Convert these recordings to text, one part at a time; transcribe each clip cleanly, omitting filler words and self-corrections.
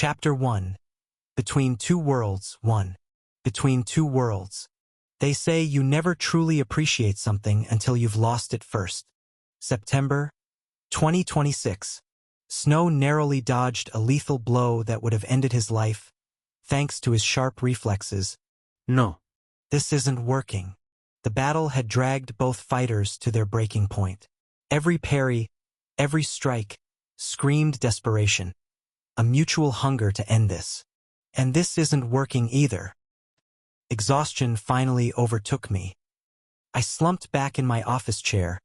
Chapter 1. Between Two Worlds 1. Between Two Worlds. They say you never truly appreciate something until you've lost it first. September 2026. Snow narrowly dodged a lethal blow that would have ended his life, thanks to his sharp reflexes. No. This isn't working. The battle had dragged both fighters to their breaking point. Every parry, every strike, screamed desperation. A mutual hunger to end this. And this isn't working either. Exhaustion finally overtook me. I slumped back in my office chair,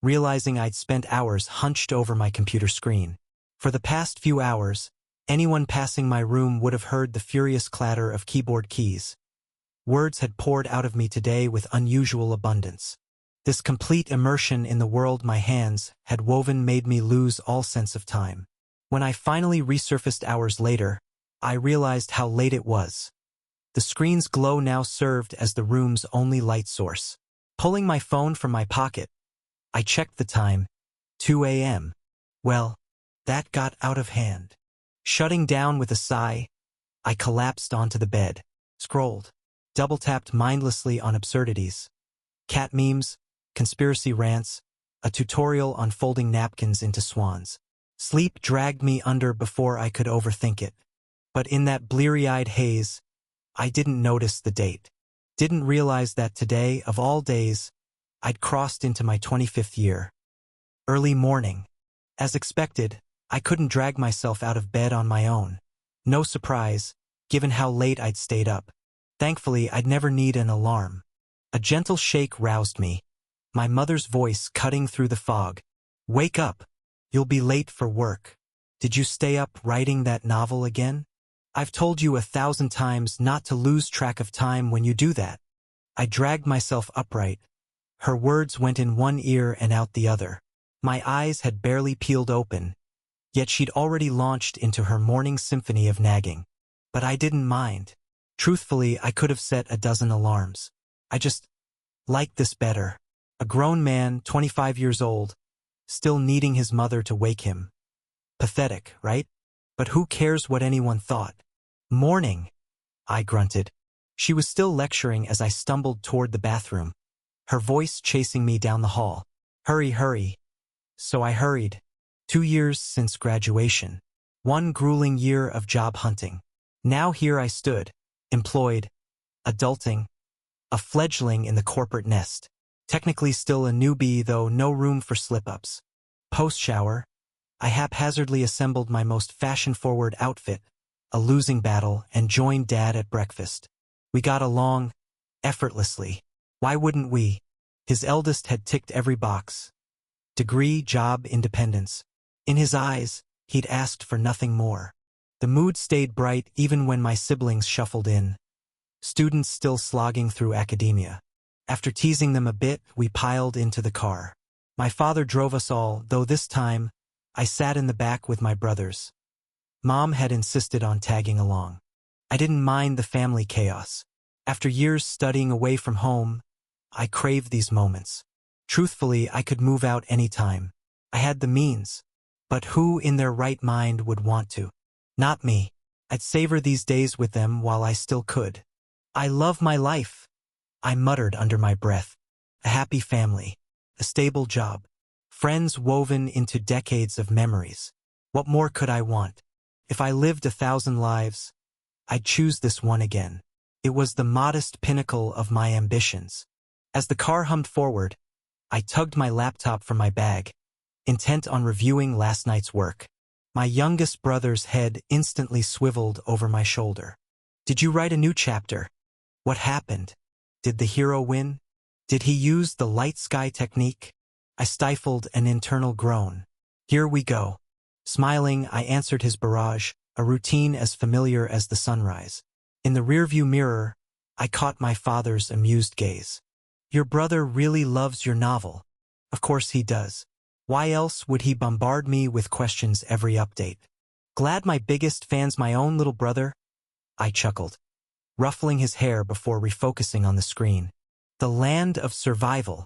realizing I'd spent hours hunched over my computer screen. For the past few hours, anyone passing my room would have heard the furious clatter of keyboard keys. Words had poured out of me today with unusual abundance. This complete immersion in the world my hands had woven made me lose all sense of time. When I finally resurfaced hours later, I realized how late it was. The screen's glow now served as the room's only light source. Pulling my phone from my pocket, I checked the time. 2 a.m. Well, that got out of hand. Shutting down with a sigh, I collapsed onto the bed, scrolled, double-tapped mindlessly on absurdities. Cat memes, conspiracy rants, a tutorial on folding napkins into swans. Sleep dragged me under before I could overthink it. But in that bleary-eyed haze, I didn't notice the date. Didn't realize that today, of all days, I'd crossed into my 25th year. Early morning. As expected, I couldn't drag myself out of bed on my own. No surprise, given how late I'd stayed up. Thankfully, I'd never need an alarm. A gentle shake roused me, my mother's voice cutting through the fog. Wake up. You'll be late for work. Did you stay up writing that novel again? I've told you 1,000 times not to lose track of time when you do that. I dragged myself upright. Her words went in one ear and out the other. My eyes had barely peeled open, yet she'd already launched into her morning symphony of nagging. But I didn't mind. Truthfully, I could have set a dozen alarms. I just liked this better. A grown man, 25 years old, still needing his mother to wake him. Pathetic, right? But who cares what anyone thought? Morning, I grunted. She was still lecturing as I stumbled toward the bathroom, her voice chasing me down the hall. Hurry, hurry. So I hurried. 2 years since graduation. 1 grueling year of job hunting. Now here I stood, employed, adulting, a fledgling in the corporate nest. Technically still a newbie, though no room for slip-ups. Post-shower, I haphazardly assembled my most fashion-forward outfit, a losing battle, and joined Dad at breakfast. We got along effortlessly. Why wouldn't we? His eldest had ticked every box. Degree, job, independence. In his eyes, he'd asked for nothing more. The mood stayed bright even when my siblings shuffled in. Students still slogging through academia. After teasing them a bit, we piled into the car. My father drove us all, though this time, I sat in the back with my brothers. Mom had insisted on tagging along. I didn't mind the family chaos. After years studying away from home, I craved these moments. Truthfully, I could move out anytime. I had the means. But who in their right mind would want to? Not me. I'd savor these days with them while I still could. I love my life, I muttered under my breath. A happy family, a stable job, friends woven into decades of memories. What more could I want? If I lived 1,000 lives, I'd choose this one again. It was the modest pinnacle of my ambitions. As the car hummed forward, I tugged my laptop from my bag, intent on reviewing last night's work. My youngest brother's head instantly swiveled over my shoulder. Did you write a new chapter? What happened? Did the hero win? Did he use the light sky technique? I stifled an internal groan. Here we go. Smiling, I answered his barrage, a routine as familiar as the sunrise. In the rearview mirror, I caught my father's amused gaze. Your brother really loves your novel. Of course he does. Why else would he bombard me with questions every update? Glad my biggest fan's my own little brother? I chuckled, ruffling his hair before refocusing on the screen. The Land of Survival,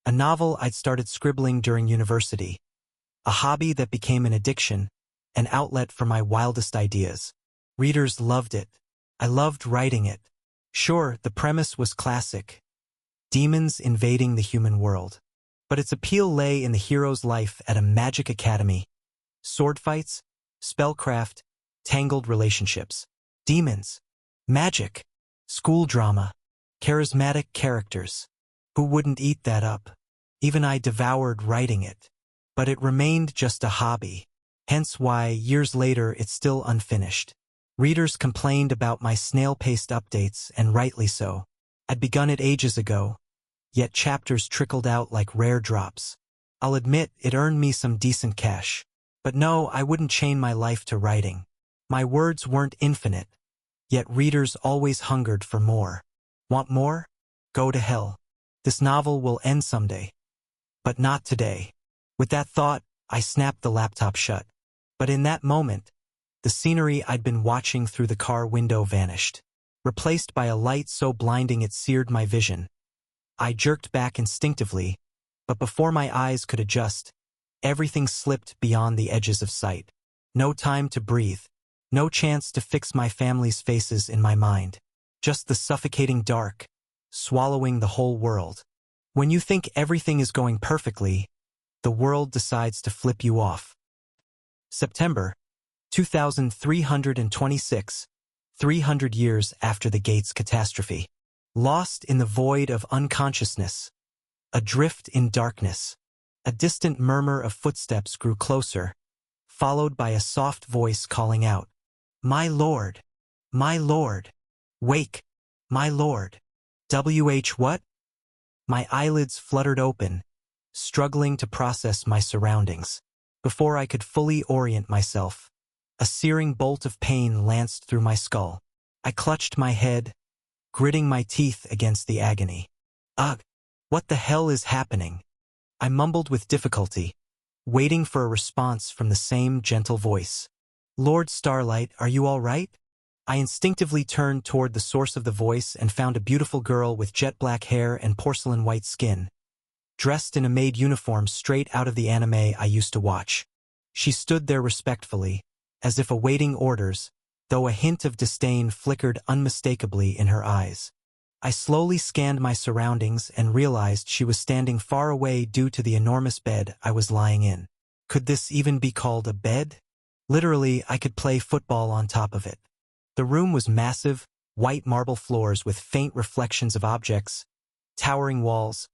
a novel I'd started scribbling during university, a hobby that became an addiction, an outlet for my wildest ideas. Readers loved it. I loved writing it. Sure, the premise was classic. Demons invading the human world. But its appeal lay in the hero's life at a magic academy. Sword fights, spellcraft, tangled relationships. Demons. Magic. School drama. Charismatic characters. Who wouldn't eat that up? Even I devoured writing it. But it remained just a hobby. Hence why, years later, it's still unfinished. Readers complained about my snail-paced updates, and rightly so. I'd begun it ages ago, yet chapters trickled out like rare drops. I'll admit it earned me some decent cash. But no, I wouldn't chain my life to writing. My words weren't infinite, yet readers always hungered for more. Want more? Go to hell. This novel will end someday. But not today. With that thought, I snapped the laptop shut. But in that moment, the scenery I'd been watching through the car window vanished, replaced by a light so blinding it seared my vision. I jerked back instinctively, but before my eyes could adjust, everything slipped beyond the edges of sight. No time to breathe. No chance to fix my family's faces in my mind. Just the suffocating dark, swallowing the whole world. When you think everything is going perfectly, the world decides to flip you off. September 2326, 300 years after the Gates catastrophe. Lost in the void of unconsciousness. Adrift in darkness. A distant murmur of footsteps grew closer, followed by a soft voice calling out, "My lord! My lord! Wake! My lord!" WH what? My eyelids fluttered open, struggling to process my surroundings. Before I could fully orient myself, a searing bolt of pain lanced through my skull. I clutched my head, gritting my teeth against the agony. Ugh! What the hell is happening? I mumbled with difficulty, waiting for a response from the same gentle voice. "Lord Starlight, are you all right?" I instinctively turned toward the source of the voice and found a beautiful girl with jet black hair and porcelain white skin, dressed in a maid uniform straight out of the anime I used to watch. She stood there respectfully, as if awaiting orders, though a hint of disdain flickered unmistakably in her eyes. I slowly scanned my surroundings and realized she was standing far away due to the enormous bed I was lying in. Could this even be called a bed? Literally, I could play football on top of it. The room was massive, white marble floors with faint reflections of objects, towering walls,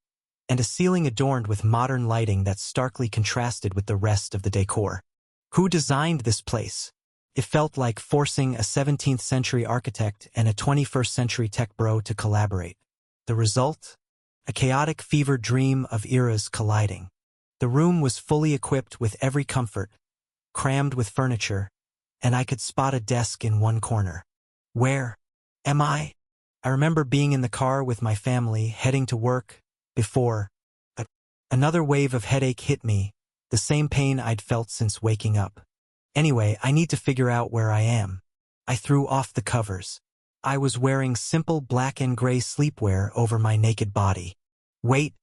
and a ceiling adorned with modern lighting that starkly contrasted with the rest of the decor. Who designed this place? It felt like forcing a 17th century architect and a 21st century tech bro to collaborate. The result? A chaotic fever dream of eras colliding. The room was fully equipped with every comfort, crammed with furniture, and I could spot a desk in one corner. Where am I? I remember being in the car with my family, heading to work, before another wave of headache hit me, the same pain I'd felt since waking up. Anyway, I need to figure out where I am. I threw off the covers. I was wearing simple black and gray sleepwear over my naked body. Wait,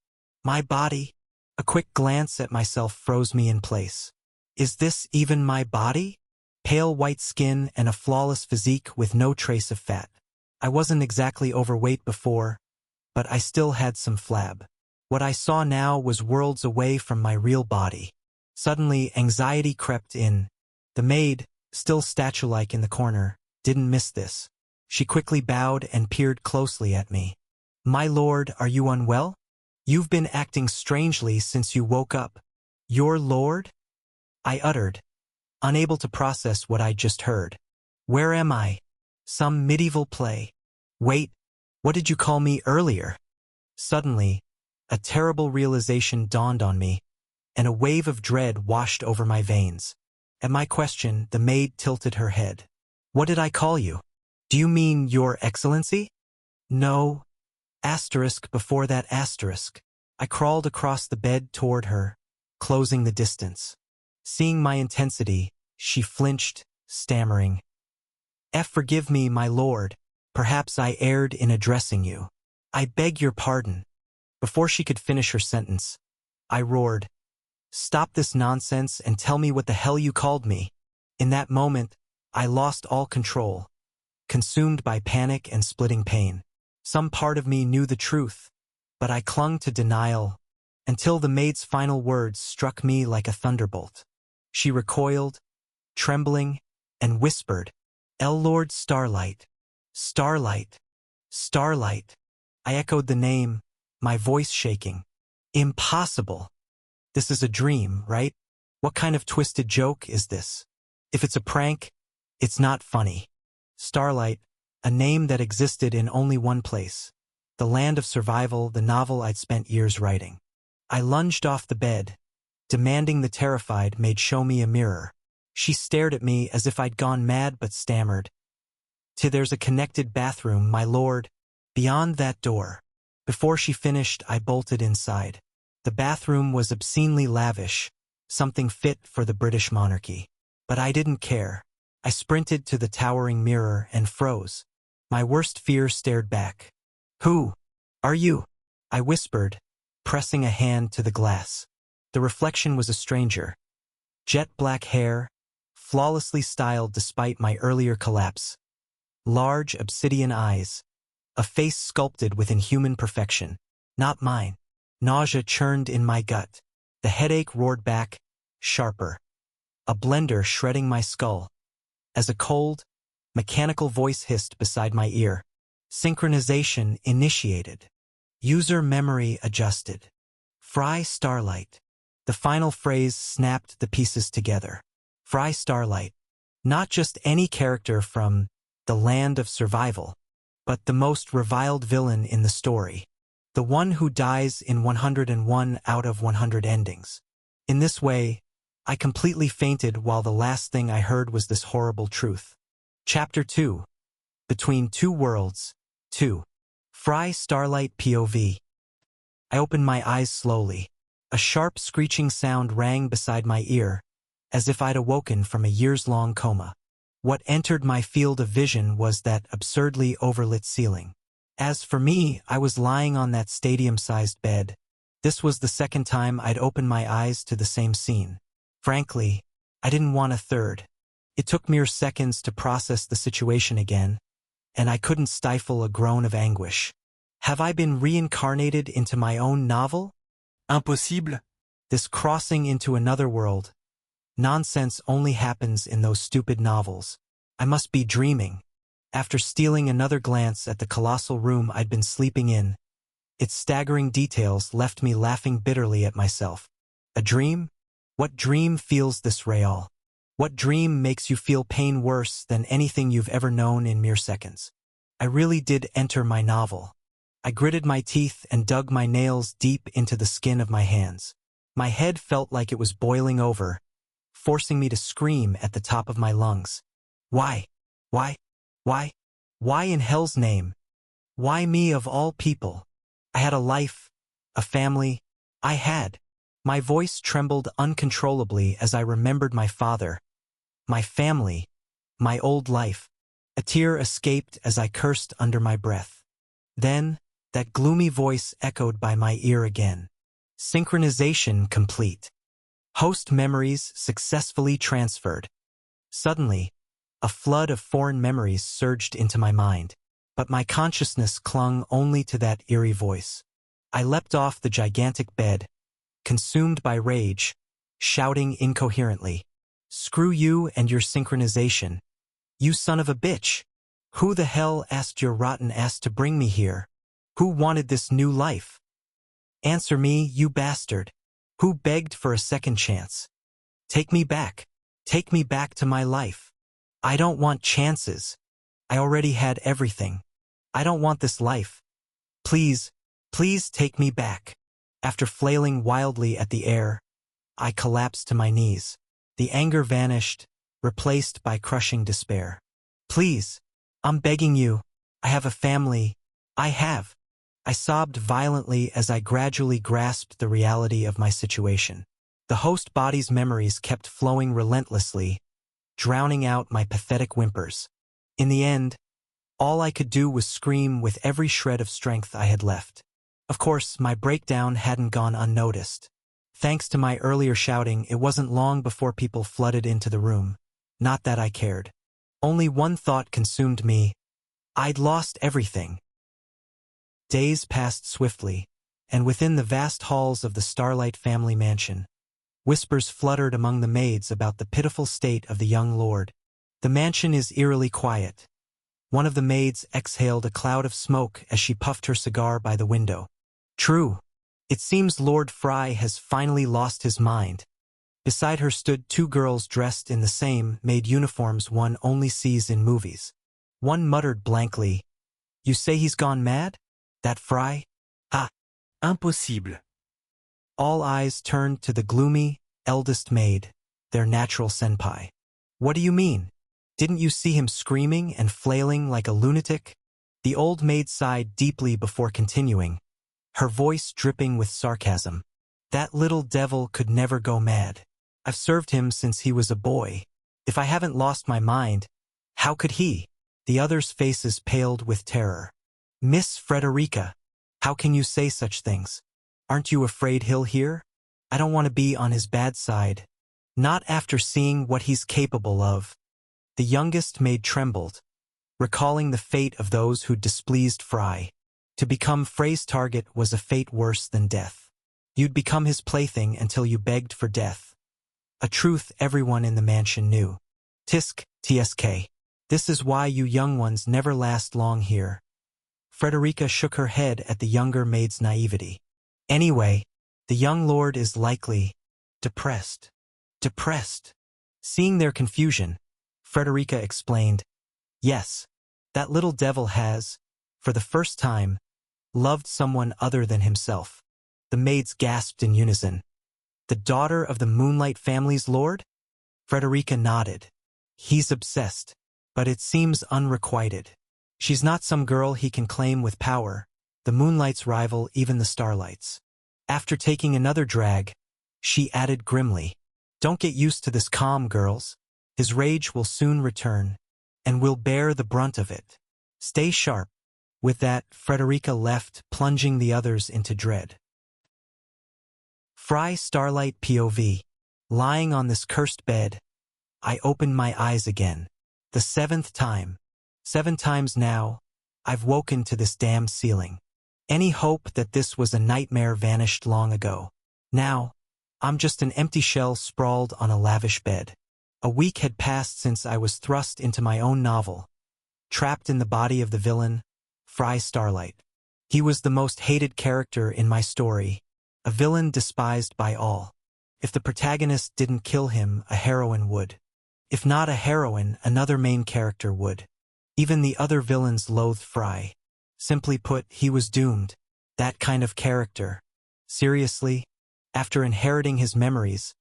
my body? A quick glance at myself froze me in place. Is this even my body? Pale white skin and a flawless physique with no trace of fat. I wasn't exactly overweight before, but I still had some flab. What I saw now was worlds away from my real body. Suddenly, anxiety crept in. The maid, still statue-like in the corner, didn't miss this. She quickly bowed and peered closely at me. "My lord, are you unwell? You've been acting strangely since you woke up." "Your lord?" I uttered, unable to process what I'd just heard. Where am I? Some medieval play. Wait, what did you call me earlier? Suddenly, a terrible realization dawned on me, and a wave of dread washed over my veins. At my question, the maid tilted her head. "What did I call you? Do you mean Your Excellency?" "No. Asterisk before that asterisk." I crawled across the bed toward her, closing the distance. Seeing my intensity, she flinched, stammering, Forgive me, my lord. Perhaps I erred in addressing you. I beg your pardon." Before she could finish her sentence, I roared, "Stop this nonsense and tell me what the hell you called me." In that moment, I lost all control, consumed by panic and splitting pain. Some part of me knew the truth, but I clung to denial until the maid's final words struck me like a thunderbolt. She recoiled, trembling, and whispered, Lord Starlight, Starlight, Starlight. I echoed the name, my voice shaking. Impossible. This is a dream, right? What kind of twisted joke is this? If it's a prank, it's not funny. Starlight, a name that existed in only one place. The Land of Survival, the novel I'd spent years writing. I lunged off the bed, demanding the terrified maid show me a mirror. She stared at me as if I'd gone mad but stammered. There's a connected bathroom, my lord, beyond that door. Before she finished, I bolted inside. The bathroom was obscenely lavish, something fit for the British monarchy. But I didn't care. I sprinted to the towering mirror and froze. My worst fear stared back. Who are you? I whispered, pressing a hand to the glass. The reflection was a stranger. Jet black hair, flawlessly styled despite my earlier collapse. Large obsidian eyes. A face sculpted with inhuman perfection. Not mine. Nausea churned in my gut. The headache roared back, sharper. A blender shredding my skull. As a cold, mechanical voice hissed beside my ear. Synchronization initiated. User memory adjusted. Fry Starlight. The final phrase snapped the pieces together. Fry Starlight. Not just any character from the Land of Survival, but the most reviled villain in the story. The one who dies in 101 out of 100 endings. In this way, I completely fainted while the last thing I heard was this horrible truth. Chapter 2. Between Two Worlds. 2. Fry Starlight POV. I opened my eyes slowly. A sharp screeching sound rang beside my ear, as if I'd awoken from a years-long coma. What entered my field of vision was that absurdly overlit ceiling. As for me, I was lying on that stadium-sized bed. This was the second time I'd opened my eyes to the same scene. Frankly, I didn't want a third. It took mere seconds to process the situation again, and I couldn't stifle a groan of anguish. Have I been reincarnated into my own novel? Impossible. This crossing into another world. Nonsense only happens in those stupid novels. I must be dreaming. After stealing another glance at the colossal room I'd been sleeping in, its staggering details left me laughing bitterly at myself. A dream? What dream feels this real? What dream makes you feel pain worse than anything you've ever known in mere seconds? I really did enter my novel. I gritted my teeth and dug my nails deep into the skin of my hands. My head felt like it was boiling over, forcing me to scream at the top of my lungs. Why? Why? Why? Why in hell's name? Why me of all people? I had a life, a family. I had. My voice trembled uncontrollably as I remembered my father, my family, my old life. A tear escaped as I cursed under my breath. Then, that gloomy voice echoed by my ear again. Synchronization complete. Host memories successfully transferred. Suddenly, a flood of foreign memories surged into my mind, but my consciousness clung only to that eerie voice. I leapt off the gigantic bed, consumed by rage, shouting incoherently, "Screw you and your synchronization. You son of a bitch! Who the hell asked your rotten ass to bring me here? Who wanted this new life? Answer me, you bastard! Who begged for a second chance? Take me back. Take me back to my life. I don't want chances. I already had everything. I don't want this life. Please, please take me back." After flailing wildly at the air, I collapsed to my knees. The anger vanished, replaced by crushing despair. "Please, I'm begging you. I have a family. I have." I sobbed violently as I gradually grasped the reality of my situation. The host body's memories kept flowing relentlessly, drowning out my pathetic whimpers. In the end, all I could do was scream with every shred of strength I had left. Of course, my breakdown hadn't gone unnoticed. Thanks to my earlier shouting, it wasn't long before people flooded into the room. Not that I cared. Only one thought consumed me. I'd lost everything. Days passed swiftly, and within the vast halls of the Starlight family mansion, whispers fluttered among the maids about the pitiful state of the young lord. The mansion is eerily quiet. One of the maids exhaled a cloud of smoke as she puffed her cigar by the window. True. It seems Lord Fry has finally lost his mind. Beside her stood two girls dressed in the same maid uniforms one only sees in movies. One muttered blankly, "You say he's gone mad? That Fry? Ah, impossible." All eyes turned to the gloomy, eldest maid, their natural senpai. "What do you mean? Didn't you see him screaming and flailing like a lunatic?" The old maid sighed deeply before continuing, her voice dripping with sarcasm. "That little devil could never go mad. I've served him since he was a boy. If I haven't lost my mind, how could he?" The others' faces paled with terror. "Miss Frederica, how can you say such things? Aren't you afraid he'll hear? I don't want to be on his bad side. Not after seeing what he's capable of." The youngest maid trembled, recalling the fate of those who displeased Fry. To become Frey's target was a fate worse than death. You'd become his plaything until you begged for death. A truth everyone in the mansion knew. Tsk. This is why you young ones never last long here. Frederica shook her head at the younger maid's naivety. "Anyway, the young lord is likely depressed." Depressed? Seeing their confusion, Frederica explained, "Yes, that little devil has, for the first time, loved someone other than himself." The maids gasped in unison. "The daughter of the Moonlight family's lord?" Frederica nodded. "He's obsessed, but it seems unrequited. She's not some girl he can claim with power. The Moonlights rival even the Starlights." After taking another drag, she added grimly, "Don't get used to this calm, girls. His rage will soon return, and we'll bear the brunt of it. Stay sharp." With that, Frederica left, plunging the others into dread. Fry Starlight POV. Lying on this cursed bed, I opened my eyes again. The 7th time. 7 times now, I've woken to this damn ceiling. Any hope that this was a nightmare vanished long ago. Now, I'm just an empty shell sprawled on a lavish bed. A week had passed since I was thrust into my own novel, trapped in the body of the villain, Fry Starlight. He was the most hated character in my story, a villain despised by all. If the protagonist didn't kill him, a heroine would. If not a heroine, another main character would. Even the other villains loathed Fry. Simply put, he was doomed. That kind of character. Seriously, after inheriting his memories,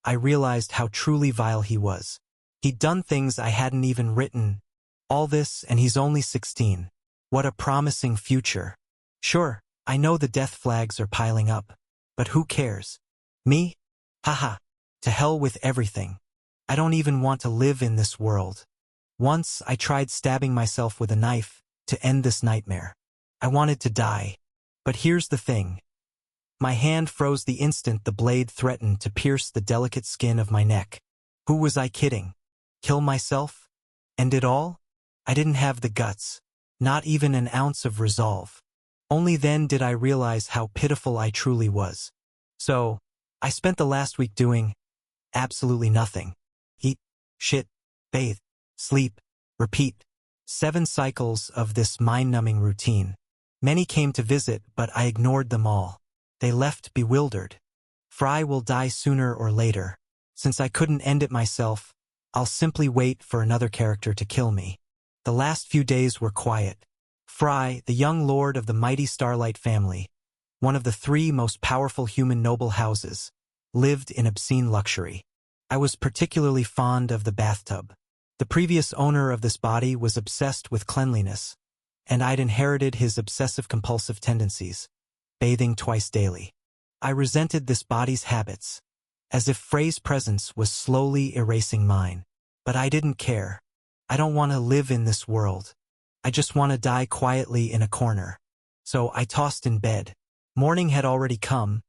I realized how truly vile he was. He'd done things I hadn't even written. All this, and he's only 16. What a promising future. Sure, I know the death flags are piling up, but who cares? Me? Haha. To hell with everything. I don't even want to live in this world. Once I tried stabbing myself with a knife to end this nightmare. I wanted to die. But here's the thing. My hand froze the instant the blade threatened to pierce the delicate skin of my neck. Who was I kidding? Kill myself? End it all? I didn't have the guts. Not even an ounce of resolve. Only then did I realize how pitiful I truly was. So, I spent the last week doing absolutely nothing. Eat, shit, bathe, sleep, repeat. 7 cycles of this mind-numbing routine. Many came to visit, but I ignored them all. They left bewildered. Fry will die sooner or later. Since I couldn't end it myself, I'll simply wait for another character to kill me. The last few days were quiet. Fry, the young lord of the mighty Starlight family, one of the 3 most powerful human noble houses, lived in obscene luxury. I was particularly fond of the bathtub. The previous owner of this body was obsessed with cleanliness, and I'd inherited his obsessive-compulsive tendencies, bathing twice daily. I resented this body's habits, as if Frey's presence was slowly erasing mine. But I didn't care. I don't want to live in this world. I just want to die quietly in a corner. So I tossed in bed. Morning had already come,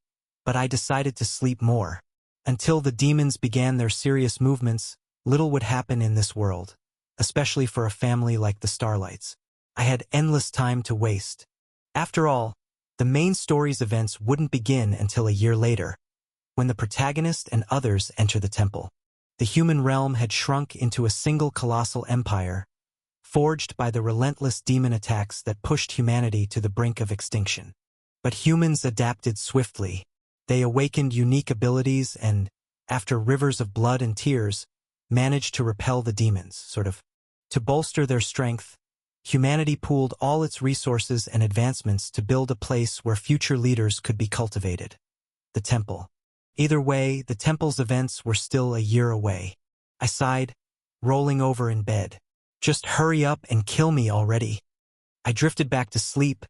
but I decided to sleep more. Until the demons began their serious movements, little would happen in this world. especially for a family like the Starlights. I had endless time to waste. After all, the main story's events wouldn't begin until a year later, when the protagonist and others enter the temple. The human realm had shrunk into a single colossal empire, forged by the relentless demon attacks that pushed humanity to the brink of extinction. But humans adapted swiftly. They awakened unique abilities and, after rivers of blood and tears, managed to repel the demons, To bolster their strength, humanity pooled all its resources and advancements to build a place where future leaders could be cultivated. The temple. Either way, the temple's events were still a year away. I sighed, rolling over in bed. Just hurry up and kill me already. I drifted back to sleep,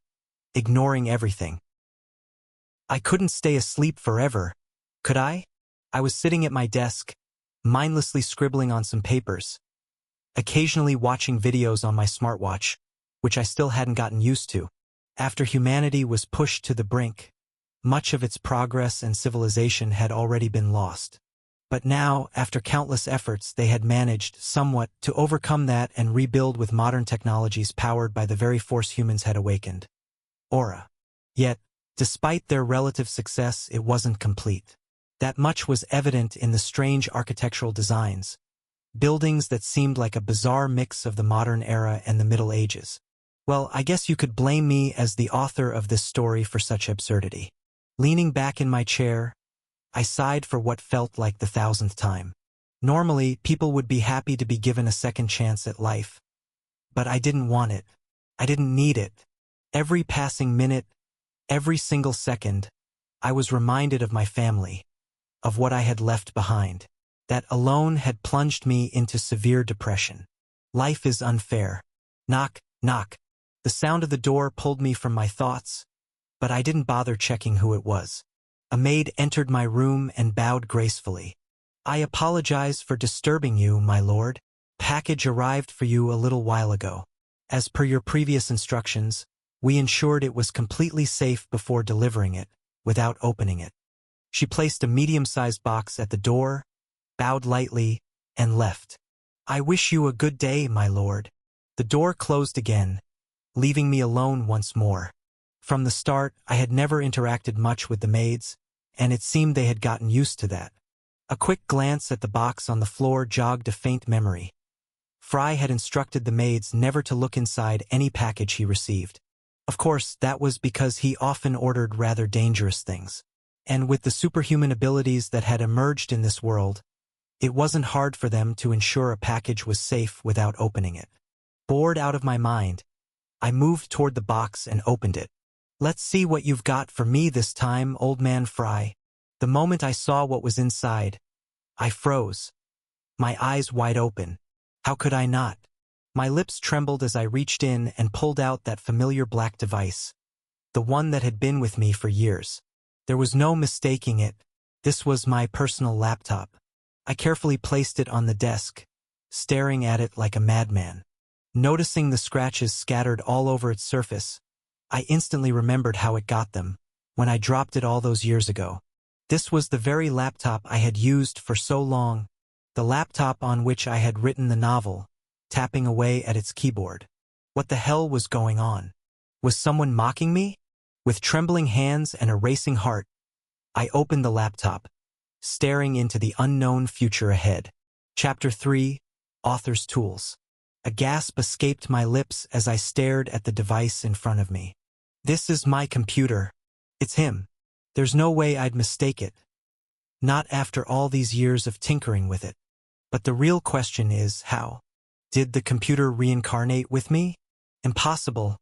ignoring everything. I couldn't stay asleep forever, could I? I was sitting at my desk, mindlessly scribbling on some papers, occasionally watching videos on my smartwatch, which I still hadn't gotten used to. After humanity was pushed to the brink, much of its progress and civilization had already been lost. But now, after countless efforts, they had managed, somewhat, to overcome that and rebuild with modern technologies powered by the very force humans had awakened. Aura. Yet, despite their relative success, it wasn't complete. That much was evident in the strange architectural designs, buildings that seemed like a bizarre mix of the modern era and the Middle Ages. Well, I guess you could blame me as the author of this story for such absurdity. Leaning back in my chair, I sighed for what felt like the 1000th time. Normally, people would be happy to be given a second chance at life. But I didn't want it. I didn't need it. Every passing minute, every single second, I was reminded of my family, of what I had left behind. That alone had plunged me into severe depression. Life is unfair. Knock, knock. The sound of the door pulled me from my thoughts, but I didn't bother checking who it was. A maid entered my room and bowed gracefully. I apologize for disturbing you, my lord. Package arrived for you a little while ago. As per your previous instructions, we ensured it was completely safe before delivering it, without opening it. She placed a medium-sized box at the door, bowed lightly, and left. I wish you a good day, my lord. The door closed again, leaving me alone once more. From the start, I had never interacted much with the maids, and it seemed they had gotten used to that. A quick glance at the box on the floor jogged a faint memory. Fry had instructed the maids never to look inside any package he received. Of course, that was because he often ordered rather dangerous things. And with the superhuman abilities that had emerged in this world, it wasn't hard for them to ensure a package was safe without opening it. Bored out of my mind, I moved toward the box and opened it. Let's see what you've got for me this time, old man Fry. The moment I saw what was inside, I froze. My eyes wide open. How could I not? My lips trembled as I reached in and pulled out that familiar black device, the one that had been with me for years. There was no mistaking it. This was my personal laptop. I carefully placed it on the desk, staring at it like a madman. Noticing the scratches scattered all over its surface, I instantly remembered how it got them, when I dropped it all those years ago. This was the very laptop I had used for so long, the laptop on which I had written the novel, tapping away at its keyboard. What the hell was going on? Was someone mocking me? With trembling hands and a racing heart, I opened the laptop, staring into the unknown future ahead. Chapter 3, Author's Tools. A gasp escaped my lips as I stared at the device in front of me. This is my computer. It's him. There's no way I'd mistake it. Not after all these years of tinkering with it. But the real question is, how? Did the computer reincarnate with me? Impossible.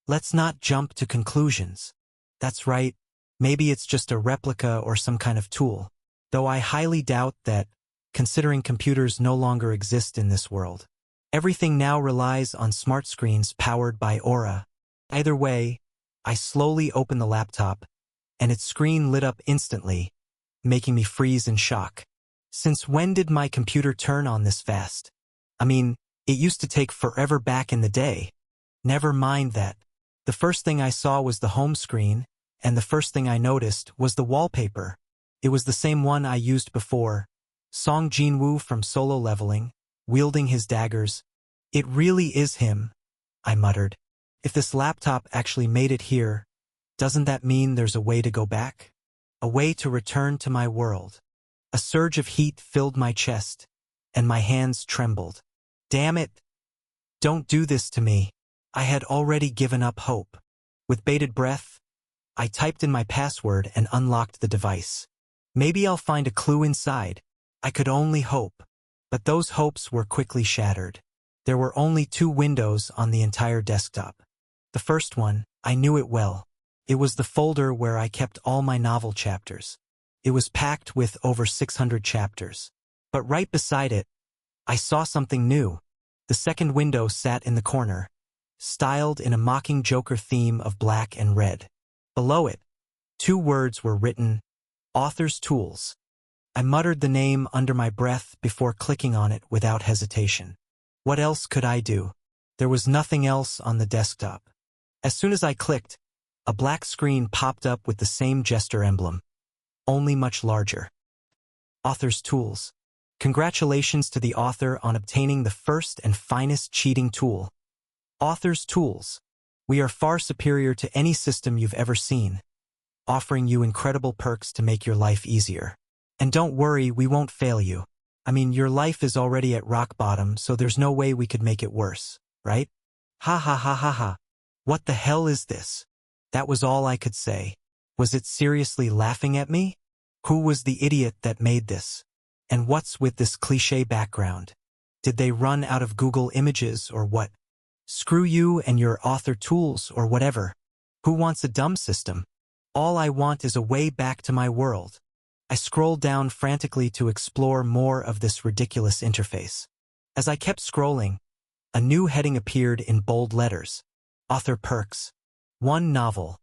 Let's not jump to conclusions. That's right, maybe it's just a replica or some kind of tool. Though I highly doubt that, considering computers no longer exist in this world. Everything now relies on smart screens powered by Aura. Either way, I slowly opened the laptop, and its screen lit up instantly, making me freeze in shock. Since when did my computer turn on this fast? I mean, it used to take forever back in the day. Never mind that. The first thing I saw was the home screen, and the first thing I noticed was the wallpaper. It was the same one I used before. Song Jinwoo from Solo Leveling, wielding his daggers, It really is him, I muttered. If this laptop actually made it here, doesn't that mean there's a way to go back? A way to return to my world. A surge of heat filled my chest, and my hands trembled. Damn it! Don't do this to me. I had already given up hope. With bated breath, I typed in my password and unlocked the device. Maybe I'll find a clue inside. I could only hope. But those hopes were quickly shattered. There were only 2 windows on the entire desktop. The first one, I knew it well. It was the folder where I kept all my novel chapters. It was packed with over 600 chapters. But right beside it, I saw something new. The second window sat in the corner, styled in a mocking Joker theme of black and red. Below it, 2 words were written, Author's Tools. I muttered the name under my breath before clicking on it without hesitation. What else could I do? There was nothing else on the desktop. As soon as I clicked, a black screen popped up with the same gesture emblem, only much larger. Author's Tools. Congratulations to the author on obtaining the first and finest cheating tool. Author's Tools. We are far superior to any system you've ever seen, offering you incredible perks to make your life easier. And don't worry, we won't fail you. I mean, your life is already at rock bottom, so there's no way we could make it worse, right? Ha ha ha ha ha. What the hell is this? That was all I could say. Was it seriously laughing at me? Who was the idiot that made this? And what's with this cliché background? Did they run out of Google Images or what? Screw you and your author tools or whatever. Who wants a dumb system? All I want is a way back to my world. I scrolled down frantically to explore more of this ridiculous interface. As I kept scrolling, a new heading appeared in bold letters. Author Perks. 1 novel.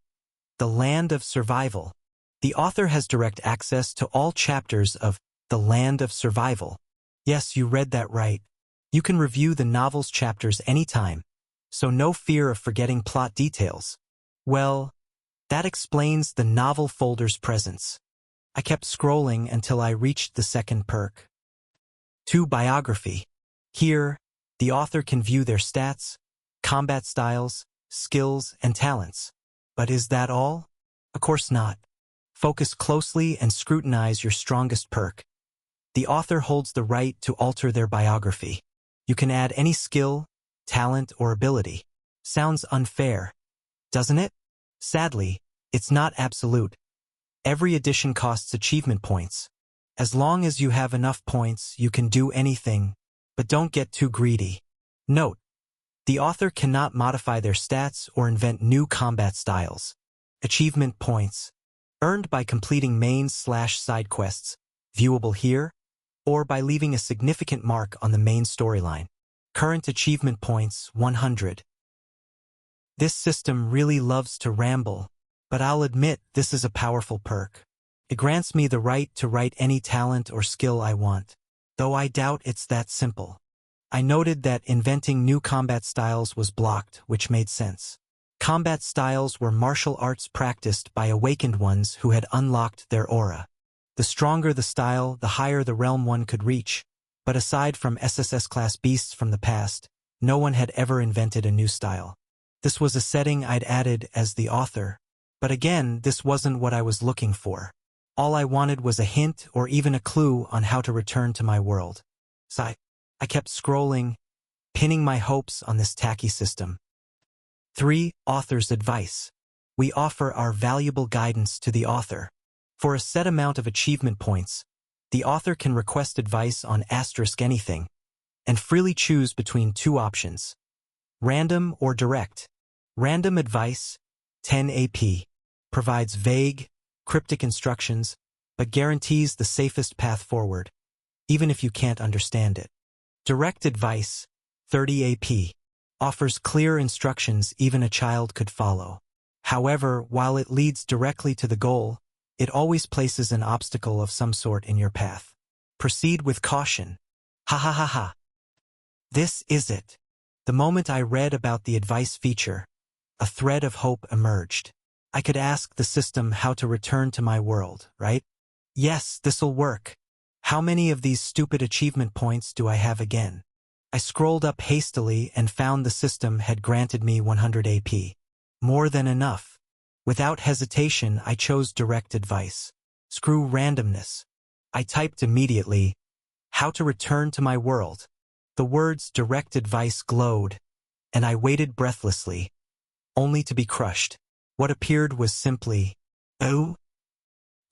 The Land of Survival. The author has direct access to all chapters of The Land of Survival. Yes, you read that right. You can review the novel's chapters anytime, so no fear of forgetting plot details. Well, that explains the novel folder's presence. I kept scrolling until I reached the second perk. 2 Biography. Here, the author can view their stats, combat styles, skills, and talents. But is that all? Of course not. Focus closely and scrutinize your strongest perk. The author holds the right to alter their biography. You can add any skill, talent, or ability. Sounds unfair, doesn't it? Sadly, it's not absolute. Every addition costs achievement points. As long as you have enough points, you can do anything, but don't get too greedy. Note: the author cannot modify their stats or invent new combat styles. Achievement points, earned by completing main/side quests, viewable here, or by leaving a significant mark on the main storyline. Current achievement points, 100. This system really loves to ramble, but I'll admit this is a powerful perk. It grants me the right to write any talent or skill I want, though I doubt it's that simple. I noted that inventing new combat styles was blocked, which made sense. Combat styles were martial arts practiced by awakened ones who had unlocked their aura. The stronger the style, the higher the realm one could reach, but aside from SSS-class beasts from the past, no one had ever invented a new style. This was a setting I'd added as the author, but again, this wasn't what I was looking for. All I wanted was a hint or even a clue on how to return to my world. So I kept scrolling, pinning my hopes on this tacky system. 3. Author's Advice. We offer our valuable guidance to the author. For a set amount of achievement points, the author can request advice on *anything, and freely choose between 2 options: random or direct. Random advice, 10 AP, provides vague, cryptic instructions, but guarantees the safest path forward, even if you can't understand it. Direct advice, 30 AP, offers clear instructions even a child could follow. However, while it leads directly to the goal, it always places an obstacle of some sort in your path. Proceed with caution. Ha ha ha ha. This is it. The moment I read about the advice feature, a thread of hope emerged. I could ask the system how to return to my world, right? Yes, this'll work. How many of these stupid achievement points do I have again? I scrolled up hastily and found the system had granted me 100 AP. More than enough. Without hesitation, I chose direct advice. Screw randomness. I typed immediately, "How to return to my world." The words direct advice glowed, and I waited breathlessly, only to be crushed. What appeared was simply, "Oh?"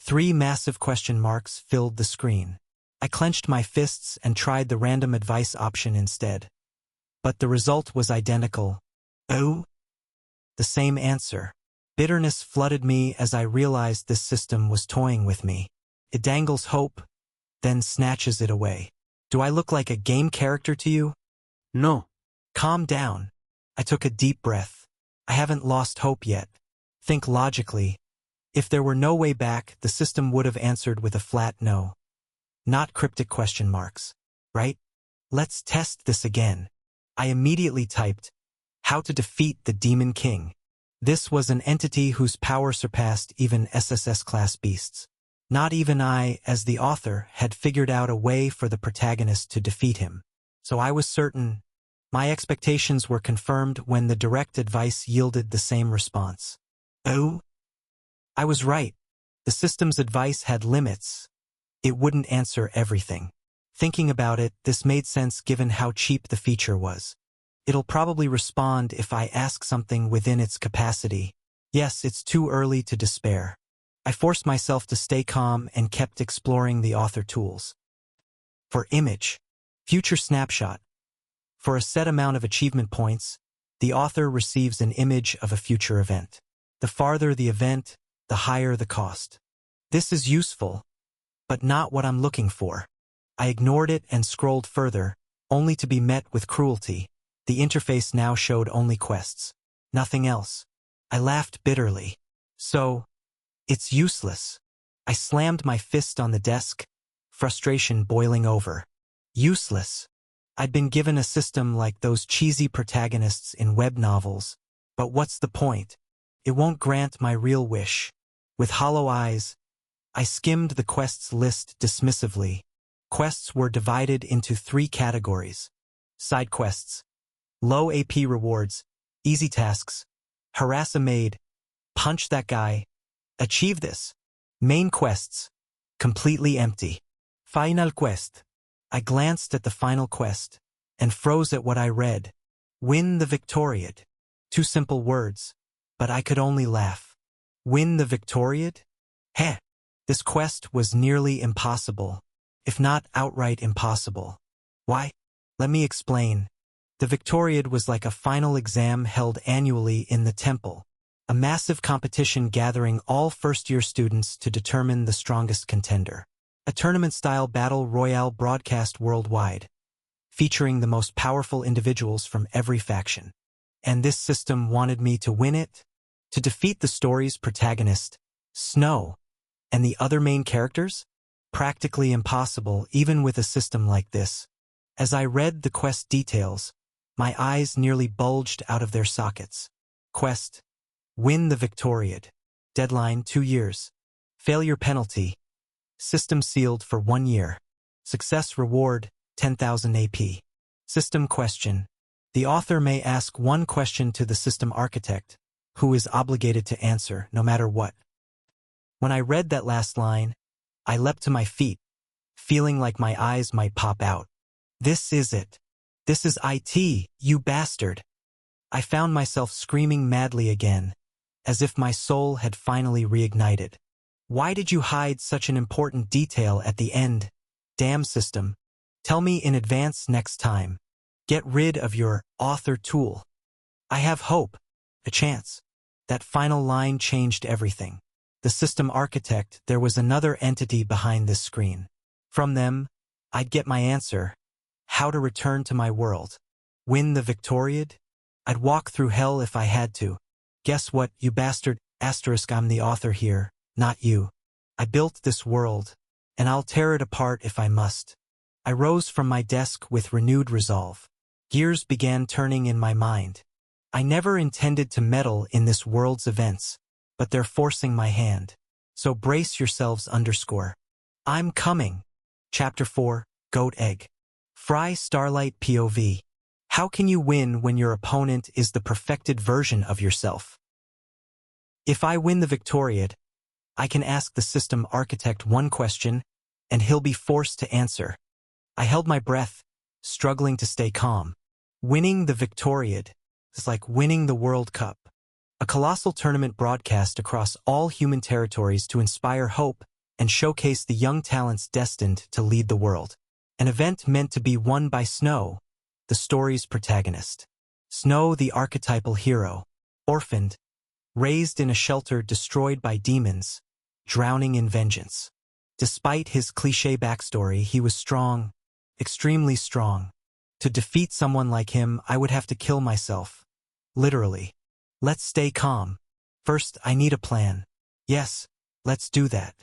3 massive question marks filled the screen. I clenched my fists and tried the random advice option instead. But the result was identical. "Oh?" The same answer. Bitterness flooded me as I realized this system was toying with me. It dangles hope, then snatches it away. Do I look like a game character to you? No. Calm down. I took a deep breath. I haven't lost hope yet. Think logically. If there were no way back, the system would have answered with a flat no. Not cryptic question marks. Right? Let's test this again. I immediately typed, "How to defeat the Demon King." This was an entity whose power surpassed even SSS-class beasts. Not even I, as the author, had figured out a way for the protagonist to defeat him. So I was certain. My expectations were confirmed when the direct advice yielded the same response. Oh? I was right. The system's advice had limits. It wouldn't answer everything. Thinking about it, this made sense given how cheap the feature was. It'll probably respond if I ask something within its capacity. Yes, it's too early to despair. I forced myself to stay calm and kept exploring the author tools. For image, future snapshot. For a set amount of achievement points, the author receives an image of a future event. The farther the event, the higher the cost. This is useful, but not what I'm looking for. I ignored it and scrolled further, only to be met with cruelty. The interface now showed only quests. Nothing else. I laughed bitterly. So, it's useless. I slammed my fist on the desk, frustration boiling over. Useless. I'd been given a system like those cheesy protagonists in web novels, but what's the point? It won't grant my real wish. With hollow eyes, I skimmed the quests list dismissively. Quests were divided into 3 categories. Side quests. Low AP rewards. Easy tasks. Harass a maid. Punch that guy. Achieve this. Main quests. Completely empty. Final quest. I glanced at the final quest and froze at what I read. Win the Victoriad. 2 simple words, but I could only laugh. Win the Victoriad? Heh. This quest was nearly impossible, if not outright impossible. Why? Let me explain. The Victoriad was like a final exam held annually in the temple, a massive competition gathering all first-year students to determine the strongest contender. A tournament-style battle royale broadcast worldwide, featuring the most powerful individuals from every faction. And this system wanted me to win it, to defeat the story's protagonist, Snow, and the other main characters? Practically impossible, even with a system like this. As I read the quest details, my eyes nearly bulged out of their sockets. Quest: win the Victoriad. Deadline: 2 years. Failure penalty: system sealed for 1 year. Success reward: 10,000 AP. System question: the author may ask one question to the system architect, who is obligated to answer no matter what. When I read that last line, I leapt to my feet, feeling like my eyes might pop out. This is it. This is IT, you bastard. I found myself screaming madly again, as if my soul had finally reignited. Why did you hide such an important detail at the end? Damn system. Tell me in advance next time. Get rid of your author tool. I have hope. A chance. That final line changed everything. The system architect, there was another entity behind this screen. From them, I'd get my answer. How to return to my world. Win the Victoriad? I'd walk through hell if I had to. Guess what, you bastard? Asterisk, I'm the author here, not you. I built this world, and I'll tear it apart if I must. I rose from my desk with renewed resolve. Gears began turning in my mind. I never intended to meddle in this world's events, but they're forcing my hand. So brace yourselves _. I'm coming. Chapter 4, Goat Egg. Fry Starlight POV. How can you win when your opponent is the perfected version of yourself? If I win the Victoriad, I can ask the system architect one question, and he'll be forced to answer. I held my breath, struggling to stay calm. Winning the Victoriad is like winning the World Cup, a colossal tournament broadcast across all human territories to inspire hope and showcase the young talents destined to lead the world. An event meant to be won by Snow, the story's protagonist. Snow, the archetypal hero, orphaned, raised in a shelter destroyed by demons, drowning in vengeance. Despite his cliché backstory, he was strong, extremely strong. To defeat someone like him, I would have to kill myself. Literally. Let's stay calm. First, I need a plan. Yes, let's do that.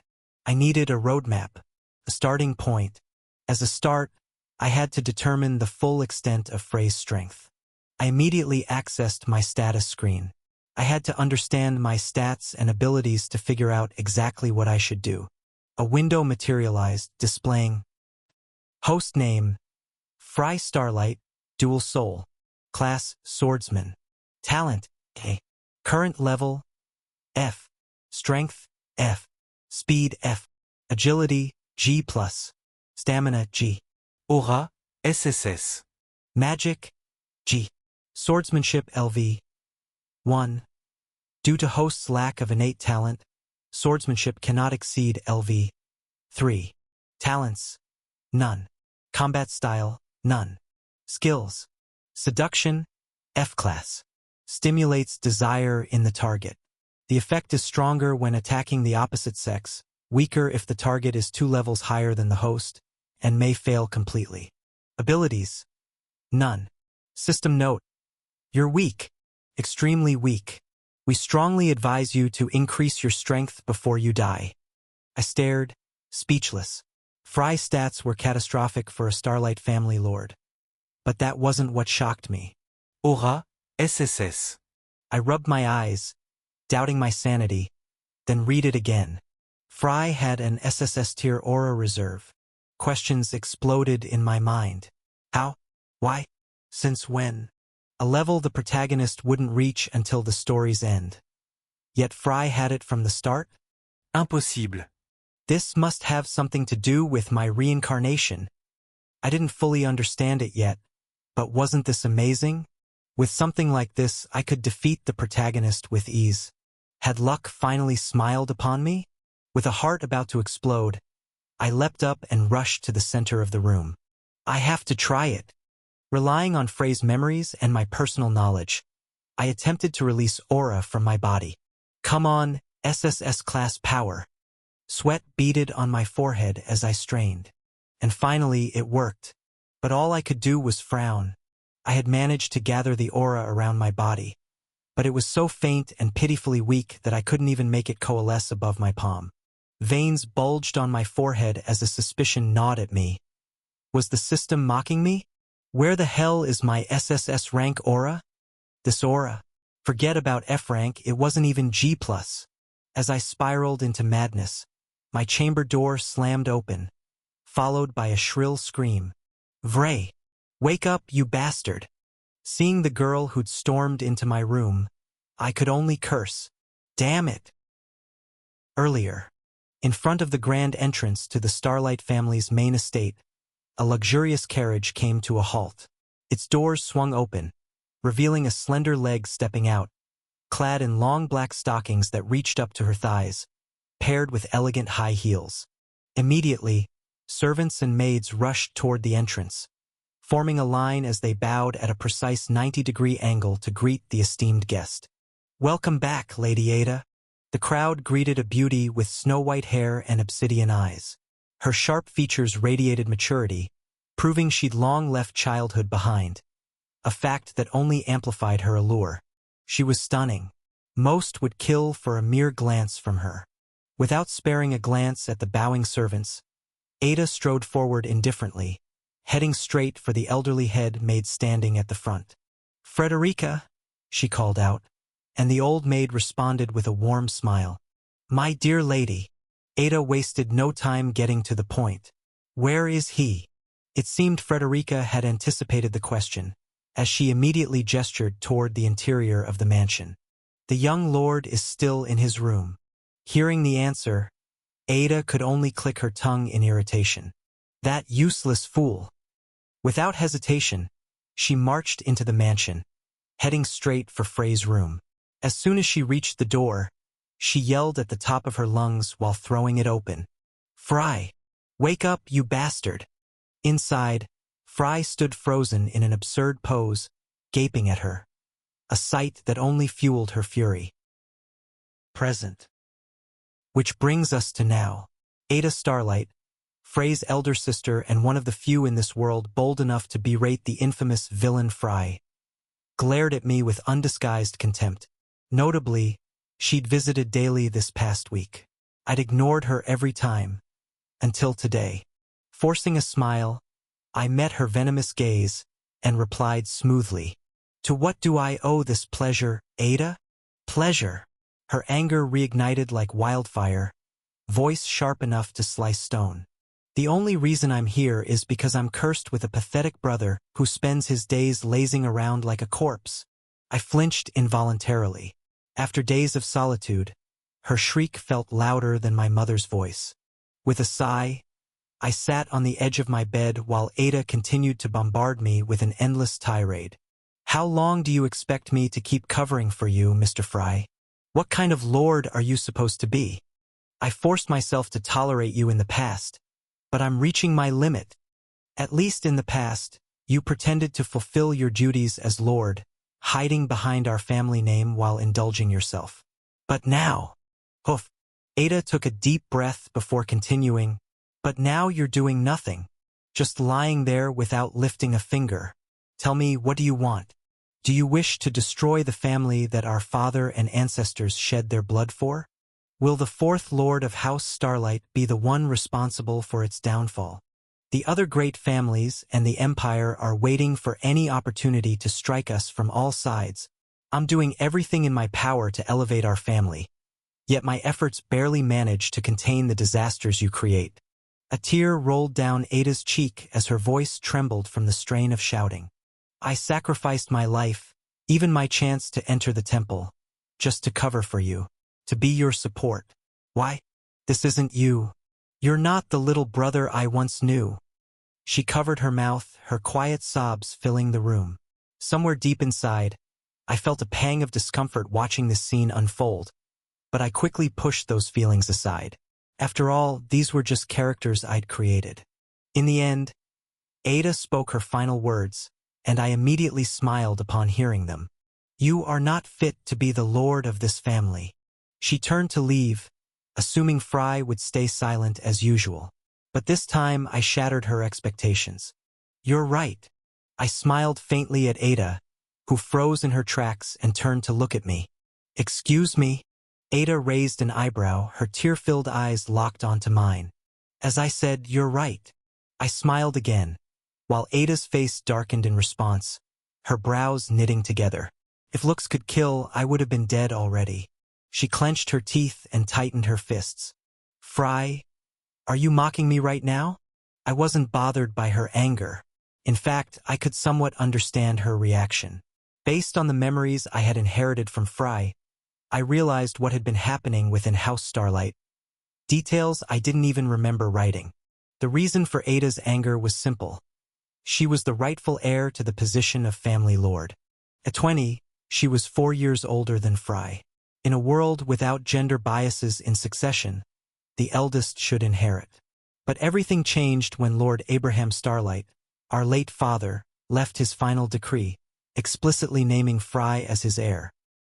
I needed a roadmap, a starting point. As a start, I had to determine the full extent of Frey's strength. I immediately accessed my status screen. I had to understand my stats and abilities to figure out exactly what I should do. A window materialized, displaying host name, Fry Starlight, Dual Soul, Class, Swordsman, Talent, A, Current Level, F, Strength, F, Speed, F, Agility, G+, Stamina, G, Aura, SSS, Magic, G, Swordsmanship, LV, 1. Due to host's lack of innate talent, swordsmanship cannot exceed LV. 3. Talents, none. Combat style, none. Skills, seduction, F-class. Stimulates desire in the target. The effect is stronger when attacking the opposite sex, weaker if the target is 2 levels higher than the host, and may fail completely. Abilities, none. System note, you're weak, extremely weak. We strongly advise you to increase your strength before you die. I stared, speechless. Fry's stats were catastrophic for a Starlight family lord. But that wasn't what shocked me. Aura, SSS. I rubbed my eyes, doubting my sanity, then read it again. Fry had an SSS tier aura reserve. Questions exploded in my mind. How? Why? Since when? A level the protagonist wouldn't reach until the story's end. Yet Fry had it from the start? Impossible. This must have something to do with my reincarnation. I didn't fully understand it yet, but wasn't this amazing? With something like this, I could defeat the protagonist with ease. Had luck finally smiled upon me? With a heart about to explode, I leapt up and rushed to the center of the room. I have to try it. Relying on Frey's memories and my personal knowledge, I attempted to release aura from my body. Come on, SSS class power. Sweat beaded on my forehead as I strained. And finally, it worked. But all I could do was frown. I had managed to gather the aura around my body, but it was so faint and pitifully weak that I couldn't even make it coalesce above my palm. Veins bulged on my forehead as a suspicion gnawed at me. Was the system mocking me? Where the hell is my SSS rank aura? This aura. Forget about F rank, it wasn't even G+. As I spiraled into madness, my chamber door slammed open, followed by a shrill scream. Vrey! Wake up, you bastard! Seeing the girl who'd stormed into my room, I could only curse. Damn it! Earlier, in front of the grand entrance to the Starlight family's main estate, a luxurious carriage came to a halt. Its doors swung open, revealing a slender leg stepping out, clad in long black stockings that reached up to her thighs, paired with elegant high heels. Immediately, servants and maids rushed toward the entrance, forming a line as they bowed at a precise 90-degree angle to greet the esteemed guest. Welcome back, Lady Ada. The crowd greeted a beauty with snow-white hair and obsidian eyes. Her sharp features radiated maturity, proving she'd long left childhood behind, a fact that only amplified her allure. She was stunning. Most would kill for a mere glance from her. Without sparing a glance at the bowing servants, Ada strode forward indifferently, heading straight for the elderly head maid standing at the front. Frederica, she called out, and the old maid responded with a warm smile. My dear lady. Ada wasted no time getting to the point. Where is he? It seemed Frederica had anticipated the question, as she immediately gestured toward the interior of the mansion. The young lord is still in his room. Hearing the answer, Ada could only click her tongue in irritation. That useless fool! Without hesitation, she marched into the mansion, heading straight for Frey's room. As soon as she reached the door, she yelled at the top of her lungs while throwing it open. "Frey! Wake up, you bastard!" Inside, Frey stood frozen in an absurd pose, gaping at her, a sight that only fueled her fury. Present. Which brings us to now. Ada Starlight, Frey's elder sister and one of the few in this world bold enough to berate the infamous villain Frey, glared at me with undisguised contempt. Notably, she'd visited daily this past week. I'd ignored her every time, until today. Forcing a smile, I met her venomous gaze and replied smoothly, "To what do I owe this pleasure, Ada?" Pleasure. Her anger reignited like wildfire, voice sharp enough to slice stone. "The only reason I'm here is because I'm cursed with a pathetic brother who spends his days lazing around like a corpse." I flinched involuntarily. After days of solitude, her shriek felt louder than my mother's voice. With a sigh, I sat on the edge of my bed while Ada continued to bombard me with an endless tirade. "How long do you expect me to keep covering for you, Mr. Frey? What kind of lord are you supposed to be? I forced myself to tolerate you in the past, but I'm reaching my limit. At least in the past, you pretended to fulfill your duties as lord, hiding behind our family name while indulging yourself. But now..." Hoof. Ada took a deep breath before continuing, "But now you're doing nothing, just lying there without lifting a finger. Tell me, what do you want? Do you wish to destroy the family that our father and ancestors shed their blood for? Will the fourth lord of House Starlight be the one responsible for its downfall? The other great families and the empire are waiting for any opportunity to strike us from all sides. I'm doing everything in my power to elevate our family, yet my efforts barely manage to contain the disasters you create." A tear rolled down Ada's cheek as her voice trembled from the strain of shouting. "I sacrificed my life, even my chance to enter the temple, just to cover for you, to be your support. Why? This isn't you. You're not the little brother I once knew." She covered her mouth, her quiet sobs filling the room. Somewhere deep inside, I felt a pang of discomfort watching this scene unfold, but I quickly pushed those feelings aside. After all, these were just characters I'd created. In the end, Ada spoke her final words, and I immediately smiled upon hearing them. "You are not fit to be the lord of this family." She turned to leave, assuming Frey would stay silent as usual. But this time I shattered her expectations. "You're right." I smiled faintly at Ada, who froze in her tracks and turned to look at me. "Excuse me?" Ada raised an eyebrow, her tear-filled eyes locked onto mine. "As I said, you're right." I smiled again, while Ada's face darkened in response, her brows knitting together. If looks could kill, I would have been dead already. She clenched her teeth and tightened her fists. "Frey, are you mocking me right now?" I wasn't bothered by her anger. In fact, I could somewhat understand her reaction. Based on the memories I had inherited from Frey, I realized what had been happening within House Starlight. Details I didn't even remember writing. The reason for Ada's anger was simple. She was the rightful heir to the position of family lord. At 20, she was 4 years older than Frey. In a world without gender biases in succession, the eldest should inherit. But everything changed when Lord Abraham Starlight, our late father, left his final decree, explicitly naming Frey as his heir.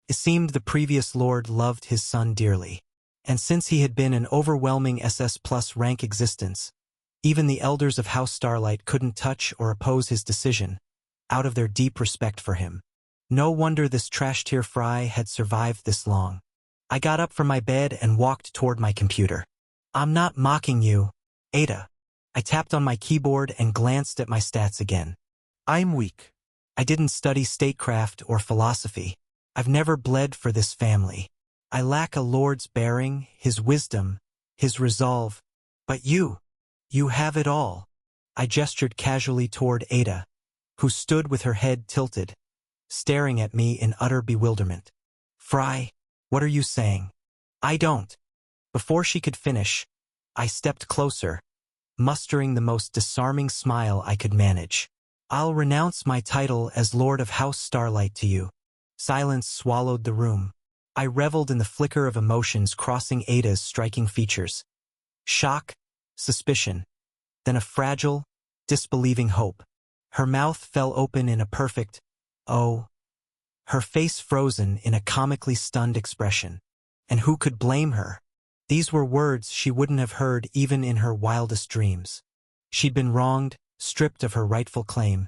It seemed the previous lord loved his son dearly, and since he had been an overwhelming SS+ rank existence, even the elders of House Starlight couldn't touch or oppose his decision, out of their deep respect for him. No wonder this trash-tier Frey had survived this long. I got up from my bed and walked toward my computer. "I'm not mocking you, Ada." I tapped on my keyboard and glanced at my stats again. "I'm weak. I didn't study statecraft or philosophy. I've never bled for this family. I lack a lord's bearing, his wisdom, his resolve. But you have it all. I gestured casually toward Ada, who stood with her head tilted, staring at me in utter bewilderment. Fry, what are you saying? I don't. Before she could finish, I stepped closer, mustering the most disarming smile I could manage. I'll renounce my title as Lord of House Starlight to you. Silence swallowed the room. I reveled in the flicker of emotions crossing Ada's striking features. Shock, suspicion, then a fragile, disbelieving hope. Her mouth fell open in a perfect, oh. Her face frozen in a comically stunned expression. And who could blame her? These were words she wouldn't have heard even in her wildest dreams. She'd been wronged, stripped of her rightful claim,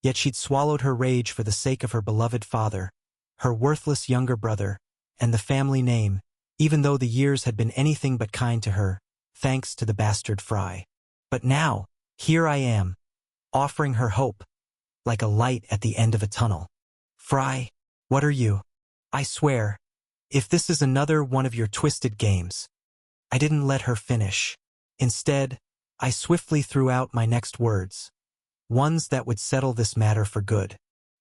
yet she'd swallowed her rage for the sake of her beloved father, her worthless younger brother, and the family name, even though the years had been anything but kind to her, thanks to the bastard Fry. But now, here I am, offering her hope, like a light at the end of a tunnel. Fry, what are you? I swear, if this is another one of your twisted games. I didn't let her finish. Instead, I swiftly threw out my next words, ones that would settle this matter for good.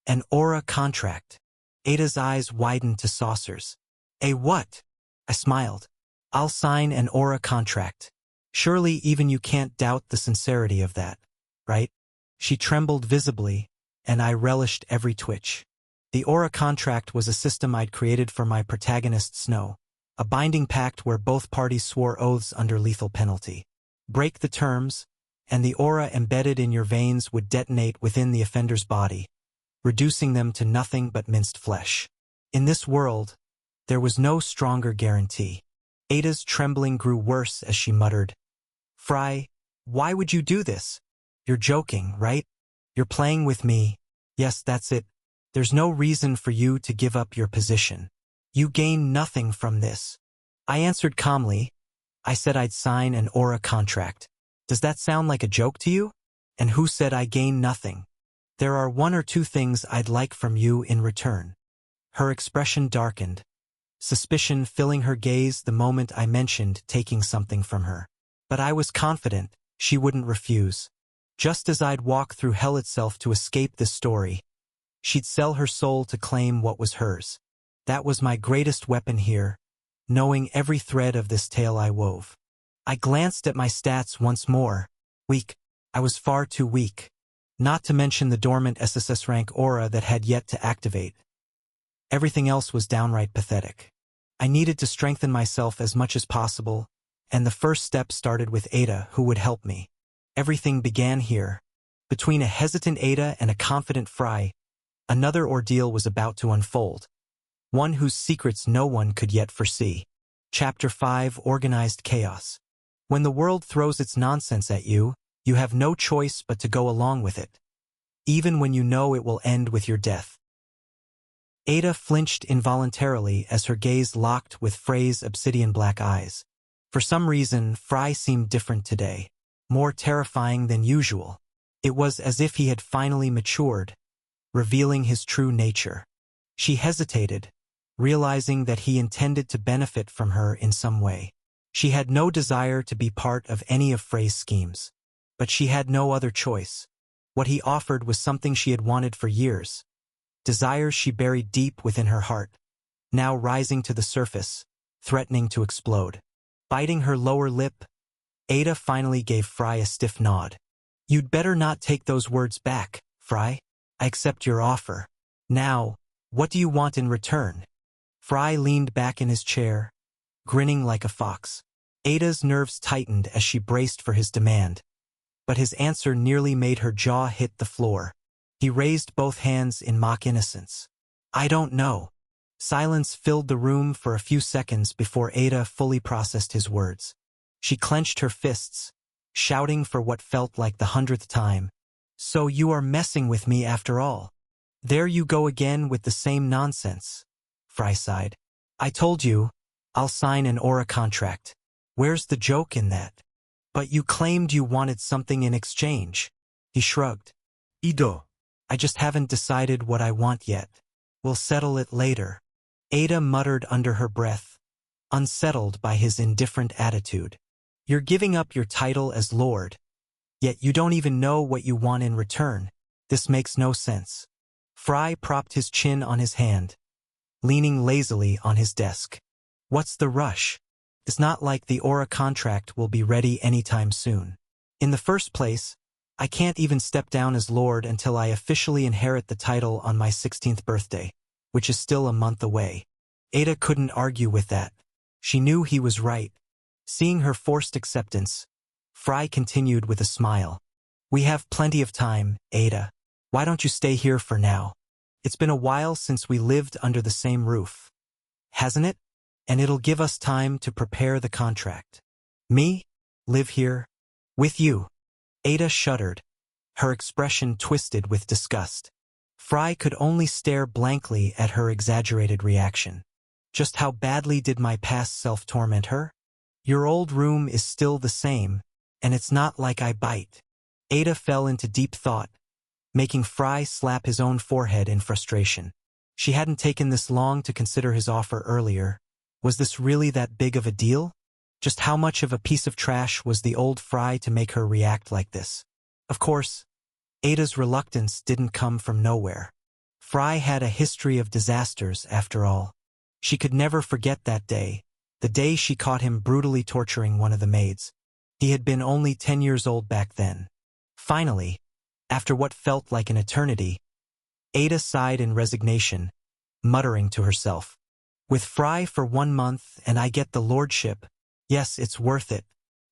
An aura contract. Ada's eyes widened to saucers. A what? I smiled. I'll sign an aura contract. Surely even you can't doubt the sincerity of that, right? She trembled visibly, and I relished every twitch. The aura contract was a system I'd created for my protagonist Snow, a binding pact where both parties swore oaths under lethal penalty. Break the terms, and the aura embedded in your veins would detonate within the offender's body, reducing them to nothing but minced flesh. In this world, there was no stronger guarantee. Ada's trembling grew worse as she muttered, Fry, why would you do this? You're joking, right? You're playing with me. Yes, that's it. There's no reason for you to give up your position. You gain nothing from this. I answered calmly. I said I'd sign an aura contract. Does that sound like a joke to you? And who said I gain nothing? There are one or two things I'd like from you in return. Her expression darkened, suspicion filling her gaze the moment I mentioned taking something from her. But I was confident she wouldn't refuse. Just as I'd walk through hell itself to escape this story, she'd sell her soul to claim what was hers. That was my greatest weapon here, knowing every thread of this tale I wove. I glanced at my stats once more. Weak. I was far too weak. Not to mention the dormant SSS rank aura that had yet to activate. Everything else was downright pathetic. I needed to strengthen myself as much as possible, and the first step started with Ada, who would help me. Everything began here. Between a hesitant Ada and a confident Fry, another ordeal was about to unfold, one whose secrets no one could yet foresee. Chapter 5: Organized Chaos. When the world throws its nonsense at you, you have no choice but to go along with it, even when you know it will end with your death. Ada flinched involuntarily as her gaze locked with Frey's obsidian-black eyes. For some reason, Fry seemed different today, more terrifying than usual. It was as if he had finally matured, revealing his true nature. She hesitated, realizing that he intended to benefit from her in some way. She had no desire to be part of any of Frey's schemes, but she had no other choice. What he offered was something she had wanted for years, desires she buried deep within her heart, now rising to the surface, threatening to explode. Biting her lower lip, Ada finally gave Fry a stiff nod. You'd better not take those words back, Fry. I accept your offer. Now, what do you want in return? Fry leaned back in his chair, grinning like a fox. Ada's nerves tightened as she braced for his demand, but his answer nearly made her jaw hit the floor. He raised both hands in mock innocence. I don't know. Silence filled the room for a few seconds before Ada fully processed his words. She clenched her fists, shouting for what felt like the 100th time. So you are messing with me after all. There you go again with the same nonsense. Fry sighed. I told you, I'll sign an aura contract. Where's the joke in that? But you claimed you wanted something in exchange. He shrugged. Ido. I just haven't decided what I want yet. We'll settle it later. Ada muttered under her breath, unsettled by his indifferent attitude. You're giving up your title as Lord, Yet you don't even know what you want in return. This makes no sense. Fry propped his chin on his hand, leaning lazily on his desk. What's the rush? It's not like the aura contract will be ready anytime soon. In the first place, I can't even step down as Lord until I officially inherit the title on my 16th birthday, which is still a month away. Ada couldn't argue with that. She knew he was right. Seeing her forced acceptance, Fry continued with a smile. We have plenty of time, Ada. Why don't you stay here for now? It's been a while since we lived under the same roof. Hasn't it? And it'll give us time to prepare the contract. Me? Live here? With you? Ada shuddered, her expression twisted with disgust. Fry could only stare blankly at her exaggerated reaction. Just how badly did my past self torment her? Your old room is still the same, and it's not like I bite. Ada fell into deep thought, making Fry slap his own forehead in frustration. She hadn't taken this long to consider his offer earlier. Was this really that big of a deal? Just how much of a piece of trash was the old Fry to make her react like this? Of course, Ada's reluctance didn't come from nowhere. Fry had a history of disasters, after all. She could never forget that day, the day she caught him brutally torturing one of the maids. He had been only 10 years old back then. Finally, after what felt like an eternity, Ada sighed in resignation, muttering to herself, with Fry for 1 month and I get the lordship. Yes, it's worth it.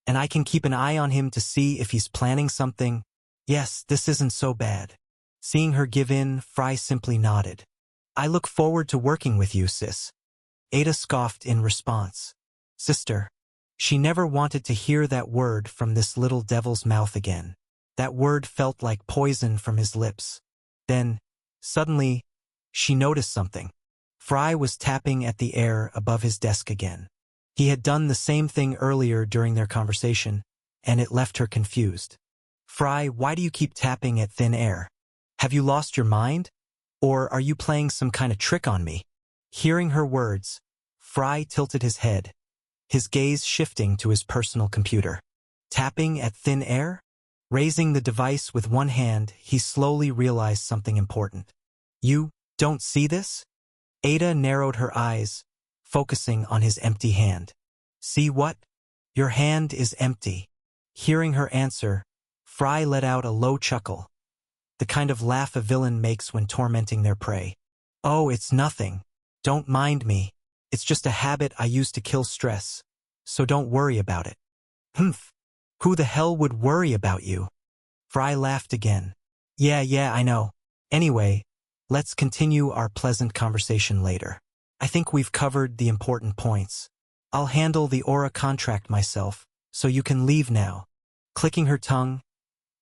And I can keep an eye on him to see if he's planning something. Yes, this isn't so bad. Seeing her give in, Fry simply nodded. I look forward to working with you, sis. Ada scoffed in response. Sister. She never wanted to hear that word from this little devil's mouth again. That word felt like poison from his lips. Then, suddenly, she noticed something. Fry was tapping at the air above his desk again. He had done the same thing earlier during their conversation, and it left her confused. Fry, why do you keep tapping at thin air? Have you lost your mind? Or are you playing some kind of trick on me? Hearing her words, Fry tilted his head, his gaze shifting to his personal computer. Tapping at thin air? Raising the device with one hand, he slowly realized something important. You don't see this? Ada narrowed her eyes, focusing on his empty hand. See what? Your hand is empty. Hearing her answer, Fry let out a low chuckle, the kind of laugh a villain makes when tormenting their prey. Oh, it's nothing. Don't mind me. It's just a habit I use to kill stress, so don't worry about it. Humph. Who the hell would worry about you? Fry laughed again. Yeah, I know. Anyway, let's continue our pleasant conversation later. I think we've covered the important points. I'll handle the aura contract myself, so you can leave now. Clicking her tongue,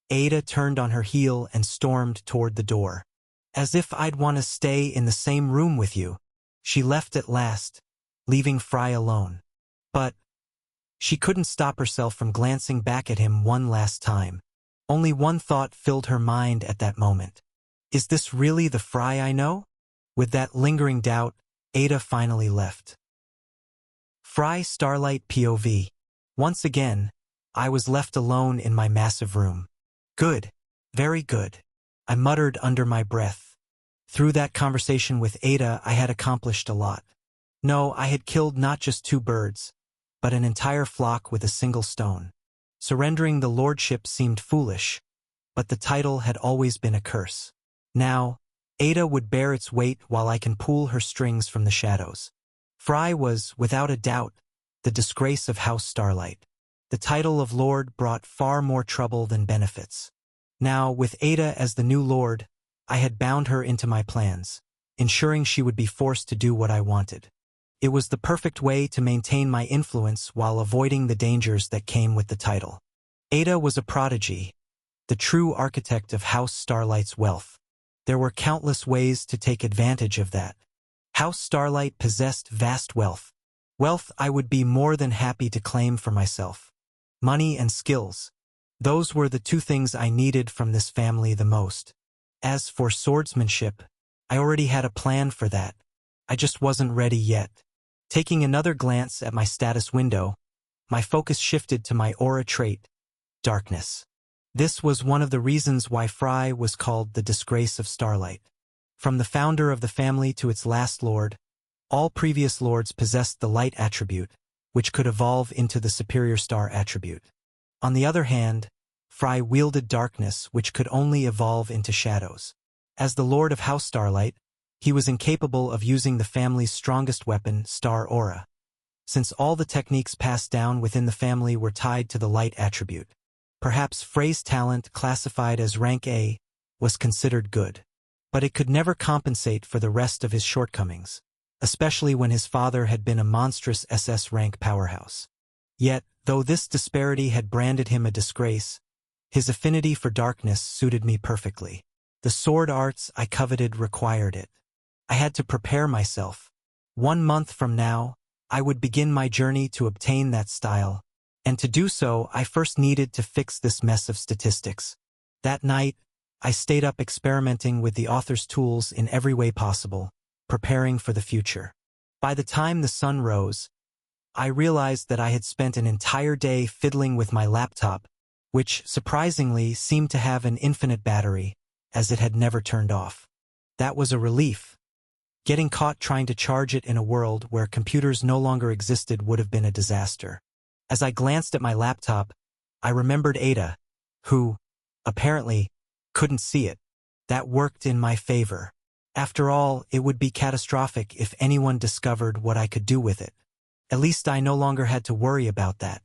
Ada turned on her heel and stormed toward the door. As if I'd want to stay in the same room with you. She left at last, leaving Fry alone. But she couldn't stop herself from glancing back at him one last time. Only one thought filled her mind at that moment. Is this really the Fry I know? With that lingering doubt, Ada finally left. Fry Starlight POV. Once again, I was left alone in my massive room. Good. Very good. I muttered under my breath. Through that conversation with Ada, I had accomplished a lot. No, I had killed not just 2 birds, but an entire flock with a single stone. Surrendering the lordship seemed foolish, but the title had always been a curse. Now, Ada would bear its weight while I can pull her strings from the shadows. Fry was, without a doubt, the disgrace of House Starlight. The title of Lord brought far more trouble than benefits. Now, with Ada as the new Lord, I had bound her into my plans, ensuring she would be forced to do what I wanted. It was the perfect way to maintain my influence while avoiding the dangers that came with the title. Ada was a prodigy, the true architect of House Starlight's wealth. There were countless ways to take advantage of that. House Starlight possessed vast wealth. Wealth I would be more than happy to claim for myself. Money and skills. Those were the 2 things I needed from this family the most. As for swordsmanship, I already had a plan for that. I just wasn't ready yet. Taking another glance at my status window, my focus shifted to my aura trait, darkness. This was one of the reasons why Fry was called the disgrace of Starlight. From the founder of the family to its last lord, all previous lords possessed the light attribute, which could evolve into the superior star attribute. On the other hand, Fry wielded darkness, which could only evolve into shadows. As the lord of House Starlight, he was incapable of using the family's strongest weapon, Star Aura, since all the techniques passed down within the family were tied to the light attribute. Perhaps Frey's talent, classified as rank A, was considered good, but it could never compensate for the rest of his shortcomings, especially when his father had been a monstrous SS rank powerhouse. Yet, though this disparity had branded him a disgrace, his affinity for darkness suited me perfectly. The sword arts I coveted required it. I had to prepare myself. 1 month from now, I would begin my journey to obtain that style, and to do so I first needed to fix this mess of statistics. That night, I stayed up experimenting with the author's tools in every way possible, preparing for the future. By the time the sun rose, I realized that I had spent an entire day fiddling with my laptop, which, surprisingly, seemed to have an infinite battery, as it had never turned off. That was a relief. Getting caught trying to charge it in a world where computers no longer existed would have been a disaster. As I glanced at my laptop, I remembered Ada, who, apparently, couldn't see it. That worked in my favor. After all, it would be catastrophic if anyone discovered what I could do with it. At least I no longer had to worry about that.